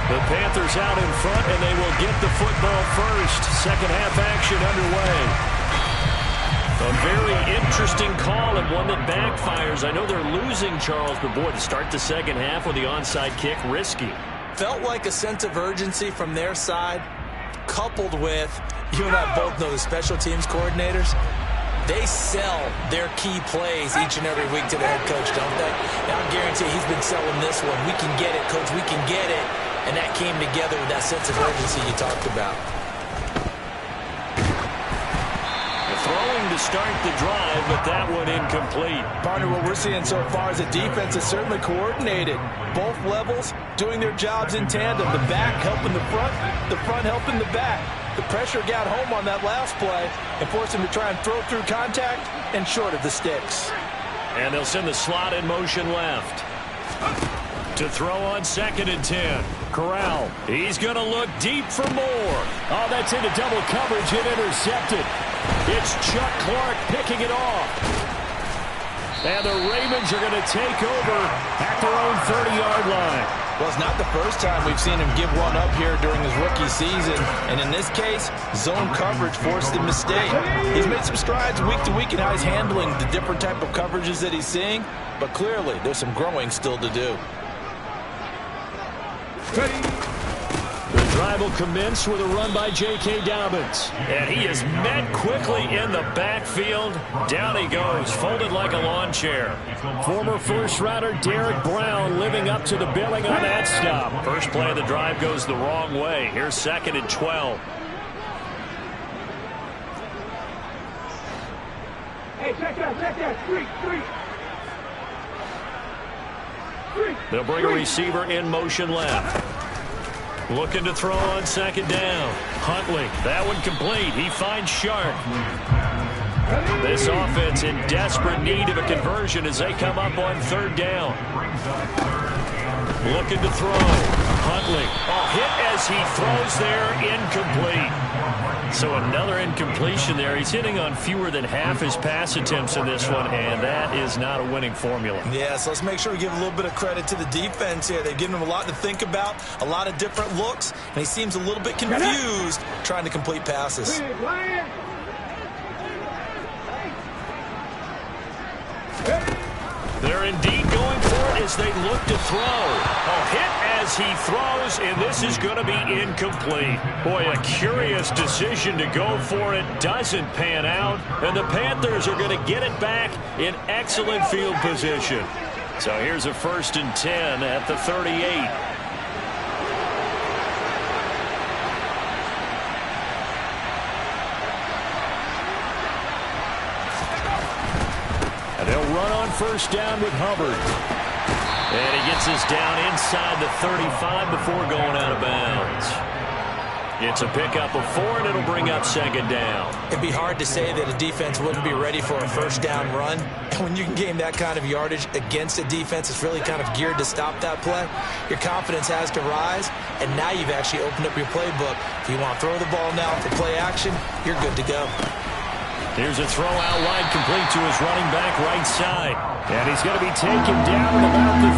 The Panthers out in front, and they will get the football first. Second half action underway. A very interesting call and one that backfires. I know they're losing, Charles, but boy, to start the second half with the onside kick, risky. Felt like a sense of urgency from their side. coupled with, you and I both know the special teams coordinators, they sell their key plays each and every week to the head coach, don't they? And I guarantee he's been selling this one. We can get it, coach, we can get it. And that came together with that sense of urgency you talked about. Throwing to start the drive, but that one incomplete. Partner, what we're seeing so far is the defense is certainly coordinated. Both levels doing their jobs in tandem. The back helping the front helping the back. The pressure got home on that last play and forced him to try and throw through contact and short of the sticks. And they'll send the slot in motion left. To throw on 2nd and 10. Corral. He's going to look deep for more. Oh, that's into double coverage and intercepted. It's Chuck Clark picking it off. And the Ravens are going to take over at their own 30-yard line. Well, it's not the first time we've seen him give one up here during his rookie season. And in this case, zone coverage forced the mistake. He's made some strides week to week in how he's handling the different type of coverages that he's seeing. But clearly, there's some growing still to do. The drive will commence with a run by J.K. Dobbins. And he is met quickly in the backfield. Down he goes, folded like a lawn chair. Former first-rounder Derek Brown living up to the billing on that stop. First play of the drive goes the wrong way. Here's 2nd and 12. Hey, check that. Three. They'll bring a receiver in motion left. Looking to throw on 2nd down. Huntley, that one complete. He finds Sharp. This offense in desperate need of a conversion as they come up on 3rd down. Looking to throw. Huntley, hit as he throws there, incomplete. So another incompletion there. He's hitting on fewer than half his pass attempts in this one, and that is not a winning formula. Yeah, so let's make sure we give a little bit of credit to the defense here. They've given him a lot to think about, a lot of different looks, and he seems a little bit confused trying to complete passes. They're indeed going for it as they look to throw. Hit as he throws, and this is going to be incomplete. Boy, a curious decision to go for it. Doesn't pan out, and the Panthers are going to get it back in excellent field position. So here's a 1st and 10 at the 38. They'll run on 1st down with Hubbard. And he gets us down inside the 35 before going out of bounds. It's a pickup of 4, and it'll bring up 2nd down. It'd be hard to say that a defense wouldn't be ready for a 1st down run. And when you can gain that kind of yardage against a defense, it's really kind of geared to stop that play. Your confidence has to rise, and now you've actually opened up your playbook. If you want to throw the ball now for play action, you're good to go. Here's a throw out wide, complete to his running back right side. And he's going to be taken down at about the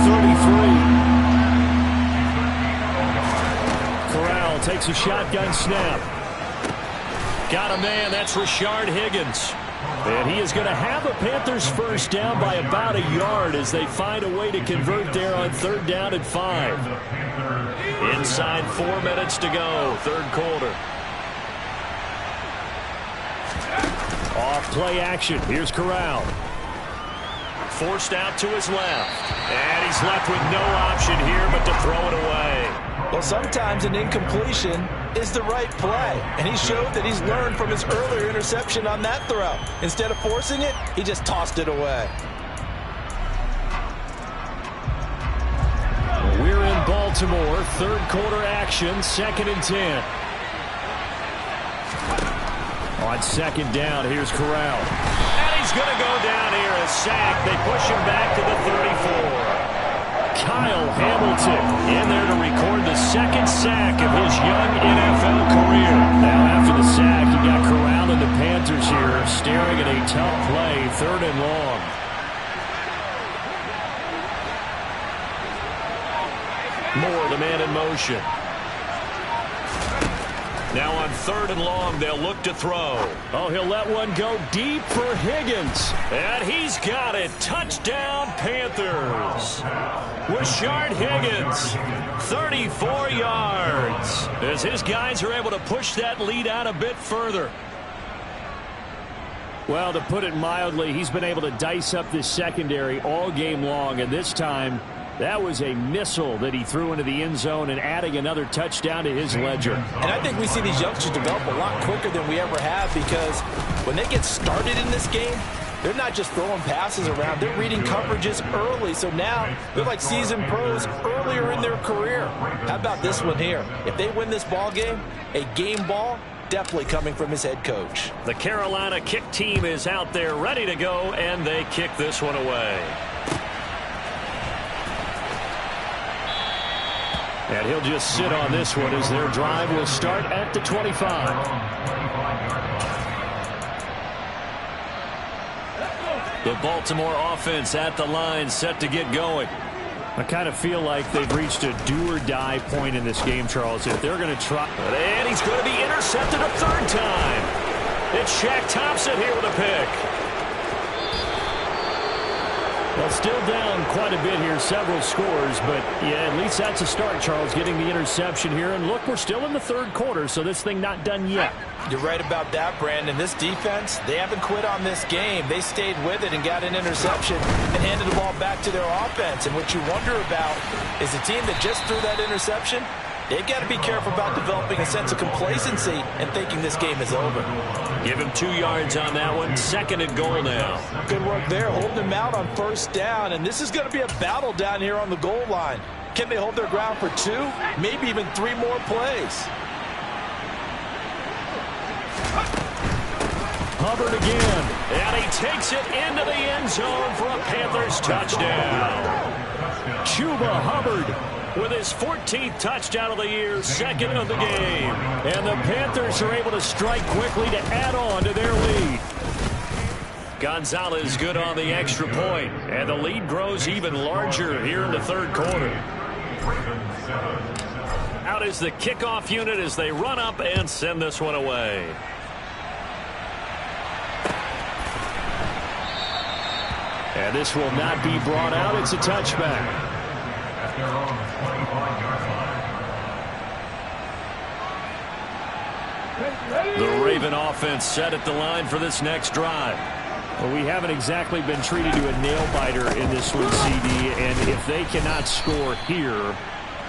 33. Corral takes a shotgun snap. Got a man, that's Rashard Higgins. And he is going to have the Panthers 1st down by about a yard as they find a way to convert there on 3rd down and 5. Inside 4 minutes to go, 3rd quarter. Off play action. Here's Corral. Forced out to his left. And he's left with no option here but to throw it away. Well, sometimes an incompletion is the right play. And he showed that he's learned from his earlier interception on that throw. Instead of forcing it, he just tossed it away. We're in Baltimore. 3rd quarter action. 2nd and 10. On 2nd down, here's Corral. And he's going to go down here, a sack. They push him back to the 34. Kyle Hamilton in there to record the 2nd sack of his young NFL career. Now after the sack, you got Corral and the Panthers here staring at a tough play, 3rd and long. Moore, the man in motion. Now on 3rd and long, they'll look to throw. Oh, he'll let one go deep for Higgins. And he's got it. Touchdown, Panthers. Rashard Higgins, 34 yards. As his guys are able to push that lead out a bit further. Well, to put it mildly, he's been able to dice up this secondary all game long, and this time that was a missile that he threw into the end zone and adding another touchdown to his ledger. And I think we see these youngsters develop a lot quicker than we ever have, because when they get started in this game, they're not just throwing passes around. They're reading coverages early. So now they're like seasoned pros earlier in their career. How about this one here? If they win this ball game, a game ball, definitely coming from his head coach. The Carolina kick team is out there ready to go, and they kick this one away. And he'll just sit on this one as their drive will start at the 25. The Baltimore offense at the line, set to get going. I kind of feel like they've reached a do-or-die point in this game, Charles. If they're going to try... And he's going to be intercepted a 3rd time. It's Shaq Thompson here with a pick. Well, still down quite a bit here, several scores, but yeah, at least that's a start, Charles, getting the interception here. And look, we're still in the 3rd quarter, so this thing not done yet. You're right about that, Brandon. This defense, they haven't quit on this game. They stayed with it and got an interception and handed the ball back to their offense. And what you wonder about is the team that just threw that interception, they've got to be careful about developing a sense of complacency and thinking this game is over. Give him 2 yards on that one. 2nd and goal now. Good work there, holding them out on 1st down. And this is going to be a battle down here on the goal line. Can they hold their ground for 2, maybe even 3 more plays? Hubbard again. And he takes it into the end zone for a Panthers touchdown. Chuba Hubbard with his 14th touchdown of the year, 2nd of the game. And the Panthers are able to strike quickly to add on to their lead. Gonzalez good on the extra point, and the lead grows even larger here in the 3rd quarter. Out is the kickoff unit as they run up and send this one away. And this will not be brought out. It's a touchback. The Raven offense set at the line for this next drive. Well, we haven't exactly been treated to a nail-biter in this one, CD, and if they cannot score here,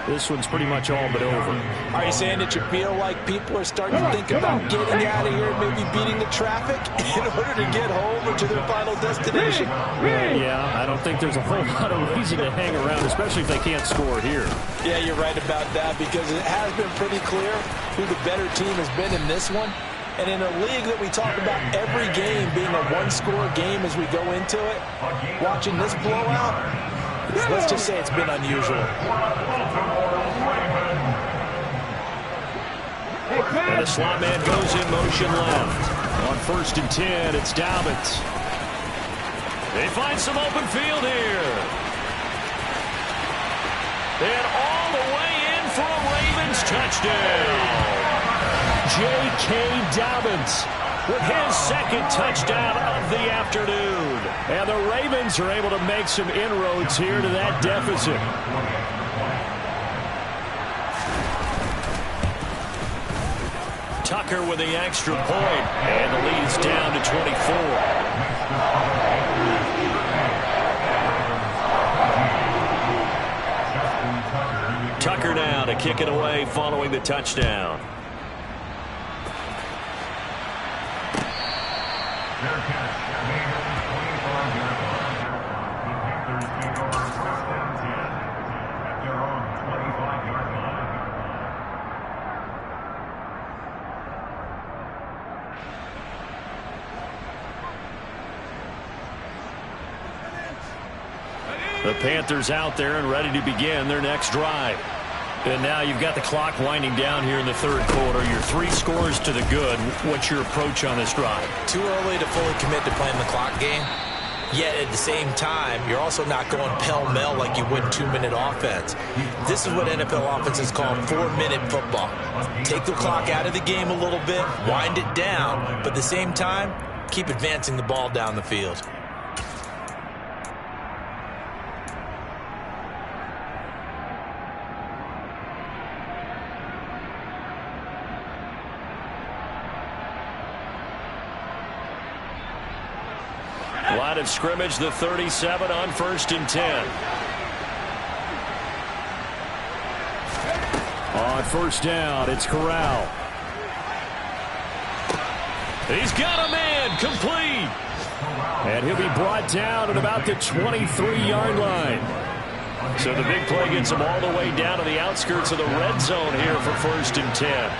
this one's pretty much all but over. Are you saying that you feel like people are starting to think about getting out of here, maybe beating the traffic in order to get home or to their final destination? Yeah, I don't think there's a whole lot of reason to hang around, especially if they can't score here. Yeah, you're right about that, because it has been pretty clear who the better team has been in this one. And in a league that we talk about every game being a one-score game as we go into it, watching this blowout, let's just say it's been unusual. And the slot man goes in motion left. On 1st and 10, it's Dobbins. They find some open field here. And all the way in for a Ravens touchdown. J.K. Dobbins with his 2nd touchdown of the afternoon. And the Ravens are able to make some inroads here to that deficit. Tucker with the extra point, and the lead's down to 24. Tucker now to kick it away following the touchdown. The Panthers out there and ready to begin their next drive. And now you've got the clock winding down here in the 3rd quarter. You're 3 scores to the good. What's your approach on this drive? Too early to fully commit to playing the clock game. Yet at the same time, you're also not going pell-mell like you would 2-minute offense. This is what NFL offenses call 4-minute football. Take the clock out of the game a little bit, wind it down, but at the same time, keep advancing the ball down the field. Line of scrimmage, the 37 on 1st and 10. On 1st down, it's Corral. He's got a man, complete. And he'll be brought down at about the 23-yard line. So the big play gets him all the way down to the outskirts of the red zone here for 1st and 10.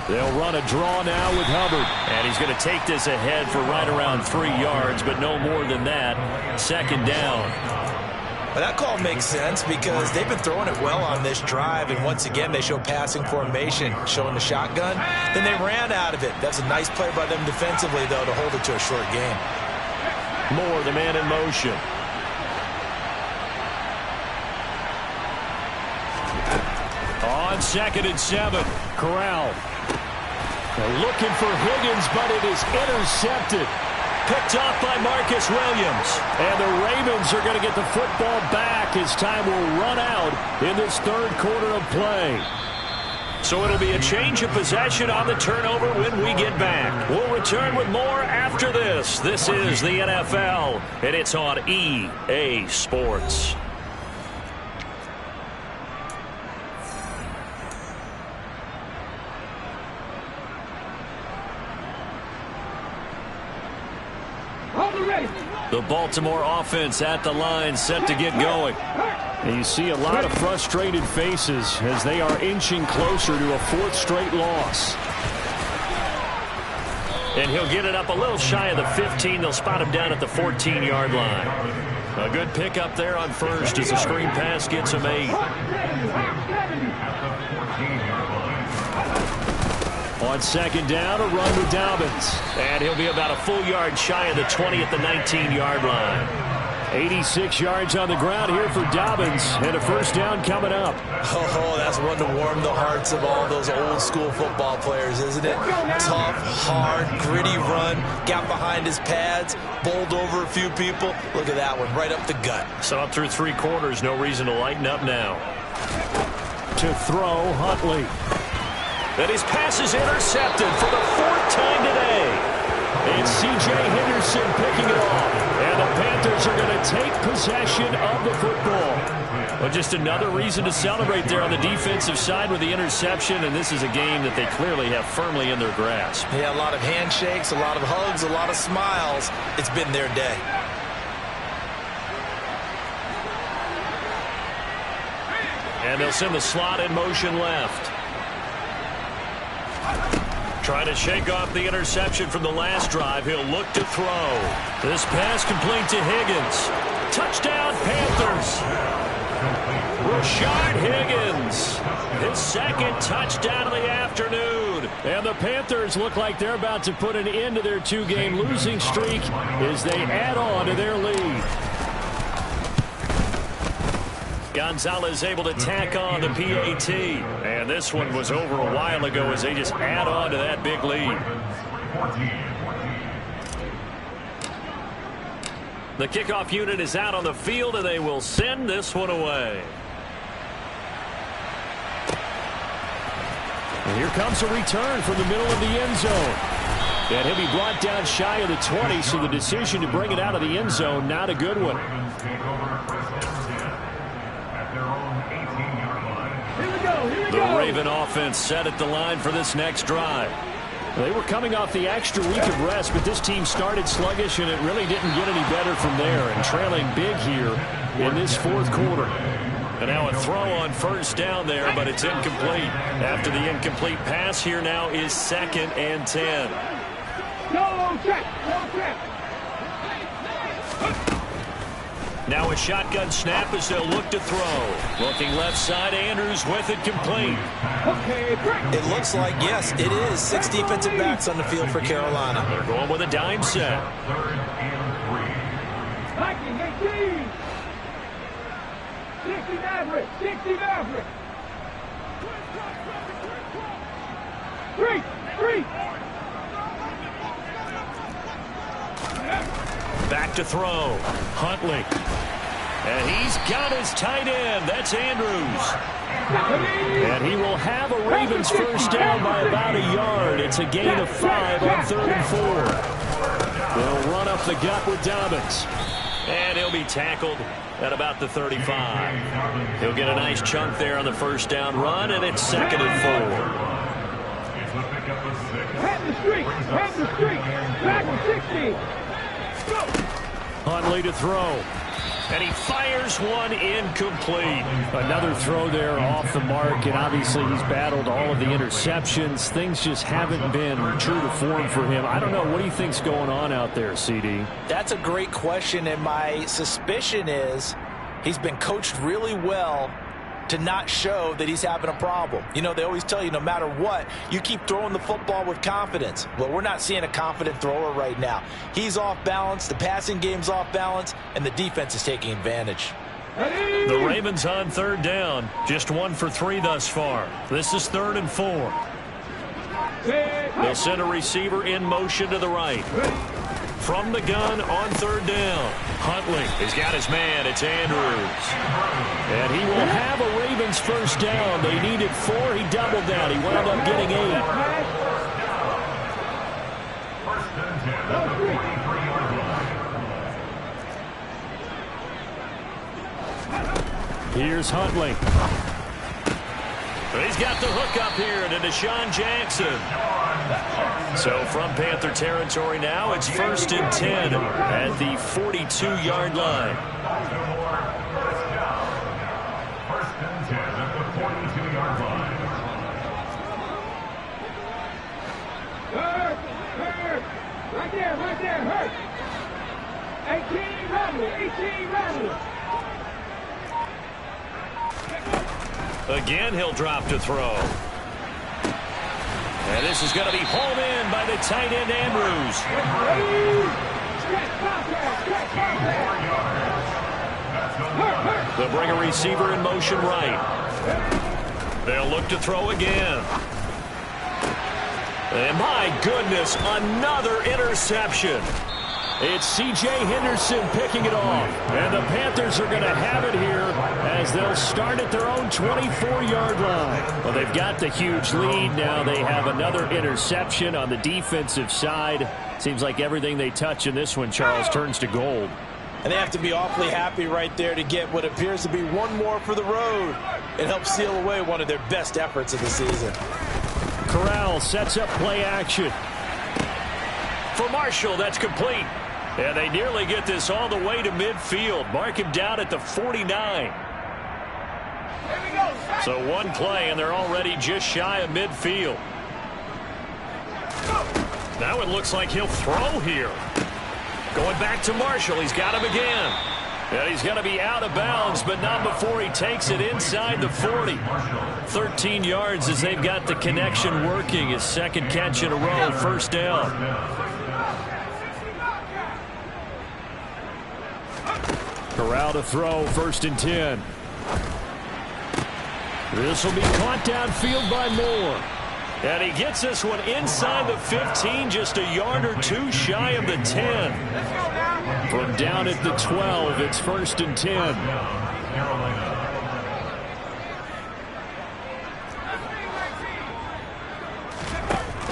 They'll run a draw now with Hubbard. And he's going to take this ahead for right around 3 yards, but no more than that. 2nd down. Well, that call makes sense because they've been throwing it well on this drive, and once again they show passing formation, showing the shotgun. Then they ran out of it. That's a nice play by them defensively, though, to hold it to a short game. Moore, the man in motion. On 2nd and 7, Corral. They're looking for Higgins, but it is intercepted. Picked off by Marcus Williams. And the Ravens are going to get the football back as time will run out in this 3rd quarter of play. So it'll be a change of possession on the turnover when we get back. We'll return with more after this. This is the NFL, and it's on EA Sports. The Baltimore offense at the line, set to get going. And you see a lot of frustrated faces as they are inching closer to a 4th straight loss. And he'll get it up a little shy of the 15. They'll spot him down at the 14-yard line. A good pickup there on 1st as the screen pass gets him 8. On 2nd down, a run with Dobbins. And he'll be about a full yard shy of the 20 at the 19-yard line. 86 yards on the ground here for Dobbins, and a 1st down coming up. Oh, that's one to warm the hearts of all those old-school football players, isn't it? Tough, hard, gritty run, got behind his pads, bowled over a few people. Look at that one, right up the gut. So up through 3 quarters, no reason to lighten up now. To throw, Huntley. And his pass is intercepted for the 4th time today. It's C.J. Henderson picking it off. And the Panthers are going to take possession of the football. Well, just another reason to celebrate there on the defensive side with the interception. And this is a game that they clearly have firmly in their grasp. Yeah, a lot of handshakes, a lot of hugs, a lot of smiles. It's been their day. And they'll send the slot in motion left. Trying to shake off the interception from the last drive. He'll look to throw. This pass complete to Higgins. Touchdown, Panthers. Rashard Higgins. His 2nd touchdown of the afternoon. And the Panthers look like they're about to put an end to their 2-game losing streak as they add on to their lead. Gonzalez able to tack on the PAT. And this one was over a while ago as they just add on to that big lead. The kickoff unit is out on the field, and they will send this one away. And here comes a return from the middle of the end zone. And he'll be brought down shy of the 20, so the decision to bring it out of the end zone, not a good one. The Raven offense set at the line for this next drive. They were coming off the extra week of rest, but this team started sluggish, and it really didn't get any better from there, and trailing big here in this 4th quarter. And now a throw on 1st down there, but it's incomplete. After the incomplete pass, here now is 2nd and 10. Now a shotgun snap as they'll look to throw. Looking left side, Andrews with it complete. It looks like, yes, it is 6 defensive backs on the field for Carolina. They're going with a dime set. 60 Maverick. 60 Maverick. 3. Back to throw. Huntley. And he's got his tight end. That's Andrews. And he will have a Ravens first down by about a yard. It's a gain of 5 on 3rd and 4. They'll run up the gut with Dobbins. And he'll be tackled at about the 35. He'll get a nice chunk there on the first down run, and it's 2nd and 4. Head the street. Back to 60. Huntley to throw. And he fires one incomplete. Another throw there off the mark, and obviously he's battled all of the interceptions. Things just haven't been true to form for him. I don't know. What do you think's going on out there, CD? That's a great question, and my suspicion is he's been coached really well to not show that he's having a problem. You know, they always tell you no matter what, you keep throwing the football with confidence. Well, we're not seeing a confident thrower right now. He's off balance, the passing game's off balance, and the defense is taking advantage. The Ravens on 3rd down. Just 1 for 3 thus far. This is 3rd and 4. They'll send a receiver in motion to the right. From the gun on 3rd down. Huntley has got his man. It's Andrews. And he will have a Ravens first down. They needed 4. He doubled down. He wound up getting 8. Here's Huntley. He's got the hook up here to Deshaun Jackson. So from Panther territory now, it's 1st and 10 at the 42-yard line. First and 10 at the 42-yard line. Hurt. Right there, hurt. 18 Radley. Again, he'll drop to throw. And this is going to be hauled in by the tight end, Andrews. They'll bring a receiver in motion right. They'll look to throw again. And my goodness, another interception. It's C.J. Henderson picking it off. And the Panthers are going to have it here as they'll start at their own 24-yard line. Well, they've got the huge lead. Now they have another interception on the defensive side. Seems like everything they touch in this one, Charles, turns to gold. And they have to be awfully happy right there to get what appears to be one more for the road. It helps seal away one of their best efforts of the season. Corral sets up play action. For Marshall, that's complete. And they nearly get this all the way to midfield. Mark him down at the 49. So one play, and they're already just shy of midfield. Now it looks like he'll throw here. Going back to Marshall. He's got him again. And he's going to be out of bounds, but not before he takes it inside the 40. 13 yards as they've got the connection working. His 2nd catch in a row, first down. Corral to throw, 1st and 10. This will be caught downfield by Moore. And he gets this one inside the 15, just a yard or 2 shy of the 10. From down at the 12, it's 1st and 10.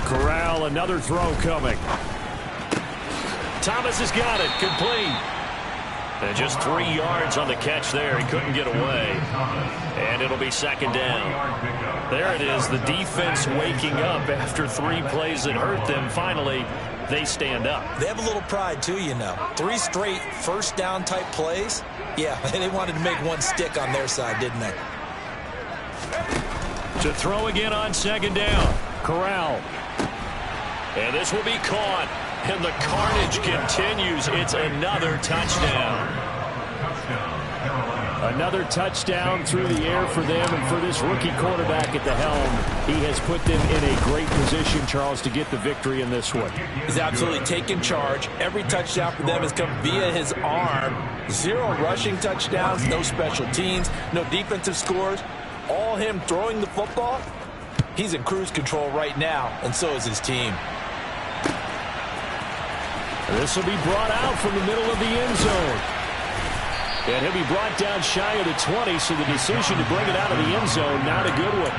Corral, another throw coming. Thomas has got it, complete. And just 3 yards on the catch there. He couldn't get away. And it'll be 2nd down. There it is, the defense waking up after 3 plays that hurt them. Finally, they stand up. They have a little pride, too, you know. 3 straight first down type plays. Yeah, they wanted to make one stick on their side, didn't they? To throw again on 2nd down. Corral. And this will be caught. And the carnage continues. It's another touchdown. Another touchdown through the air for them, and for this rookie quarterback at the helm, he has put them in a great position, Charles, to get the victory in this one. He's absolutely taken charge. Every touchdown for them has come via his arm. 0 rushing touchdowns, no special teams, no defensive scores. All him throwing the football. He's in cruise control right now, and so is his team. This will be brought out from the middle of the end zone. And he'll be brought down shy of the 20, so the decision to bring it out of the end zone, not a good one.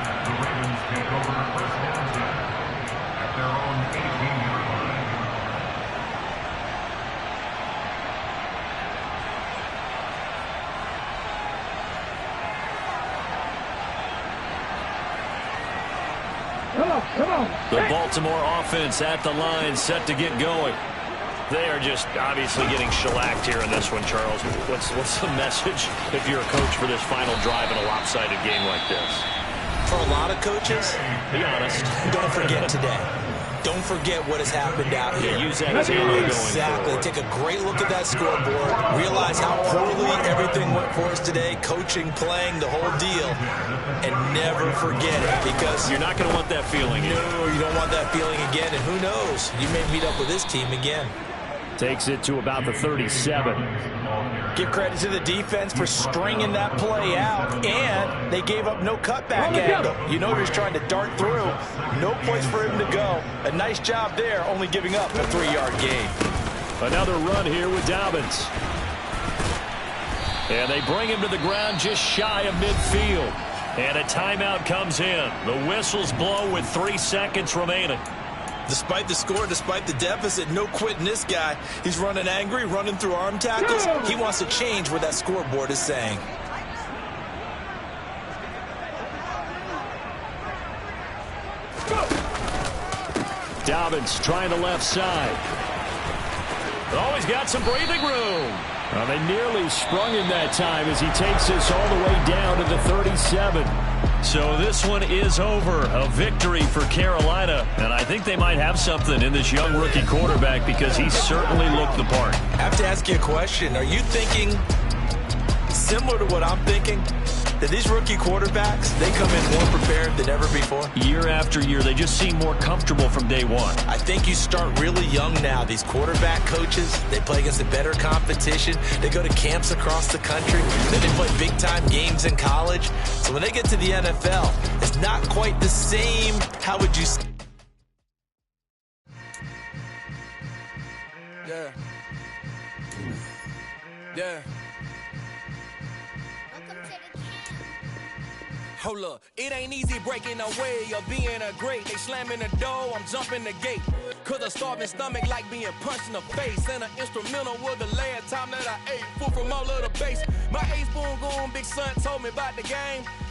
Come on. The Baltimore offense at the line, set to get going. They are just obviously getting shellacked here in this one, Charles. What's the message if you're a coach for this final drive in a lopsided game like this? For a lot of coaches, be honest, don't forget today. Don't forget what has happened out here. Yeah, use that as ammo going Exactly. forward. Take a great look at that scoreboard. Realize how poorly everything went for us today. Coaching, playing, the whole deal. And never forget it, because you're not going to want that feeling. No, you don't want that feeling again. And who knows? You may meet up with this team again. Takes it to about the 37. Give credit to the defense for stringing that play out, and they gave up no cutback angle. You know he was trying to dart through. No place for him to go. A nice job there, only giving up a 3-yard gain. Another run here with Dobbins. And they bring him to the ground just shy of midfield. And a timeout comes in. The whistles blow with 3 seconds remaining. Despite the score, despite the deficit, no quitting this guy. He's running angry, running through arm tackles. He wants to change what that scoreboard is saying. Dobbins trying the left side. Oh, he's got some breathing room. Well, they nearly sprung him that time as he takes us all the way down to the 37. So this one is over. A victory for Carolina. And I think they might have something in this young rookie quarterback, because he certainly looked the part. I have to ask you a question. Are you thinking similar to what I'm thinking? That these rookie quarterbacks, they come in more prepared than ever before? Year after year, they just seem more comfortable from day one. I think you start really young now. These quarterback coaches, they play against a better competition. They go to camps across the country. Then they play big-time games in college. So when they get to the NFL, it's not quite the same. How would you say? Yeah. Yeah. Hold up, it ain't easy breaking away or being a great. They slamming the door, I'm jumping the gate. Cause a starving stomach like being punched in the face. And an instrumental was the last time that I ate food from all of the base. My ace boom goon, big son told me about the game.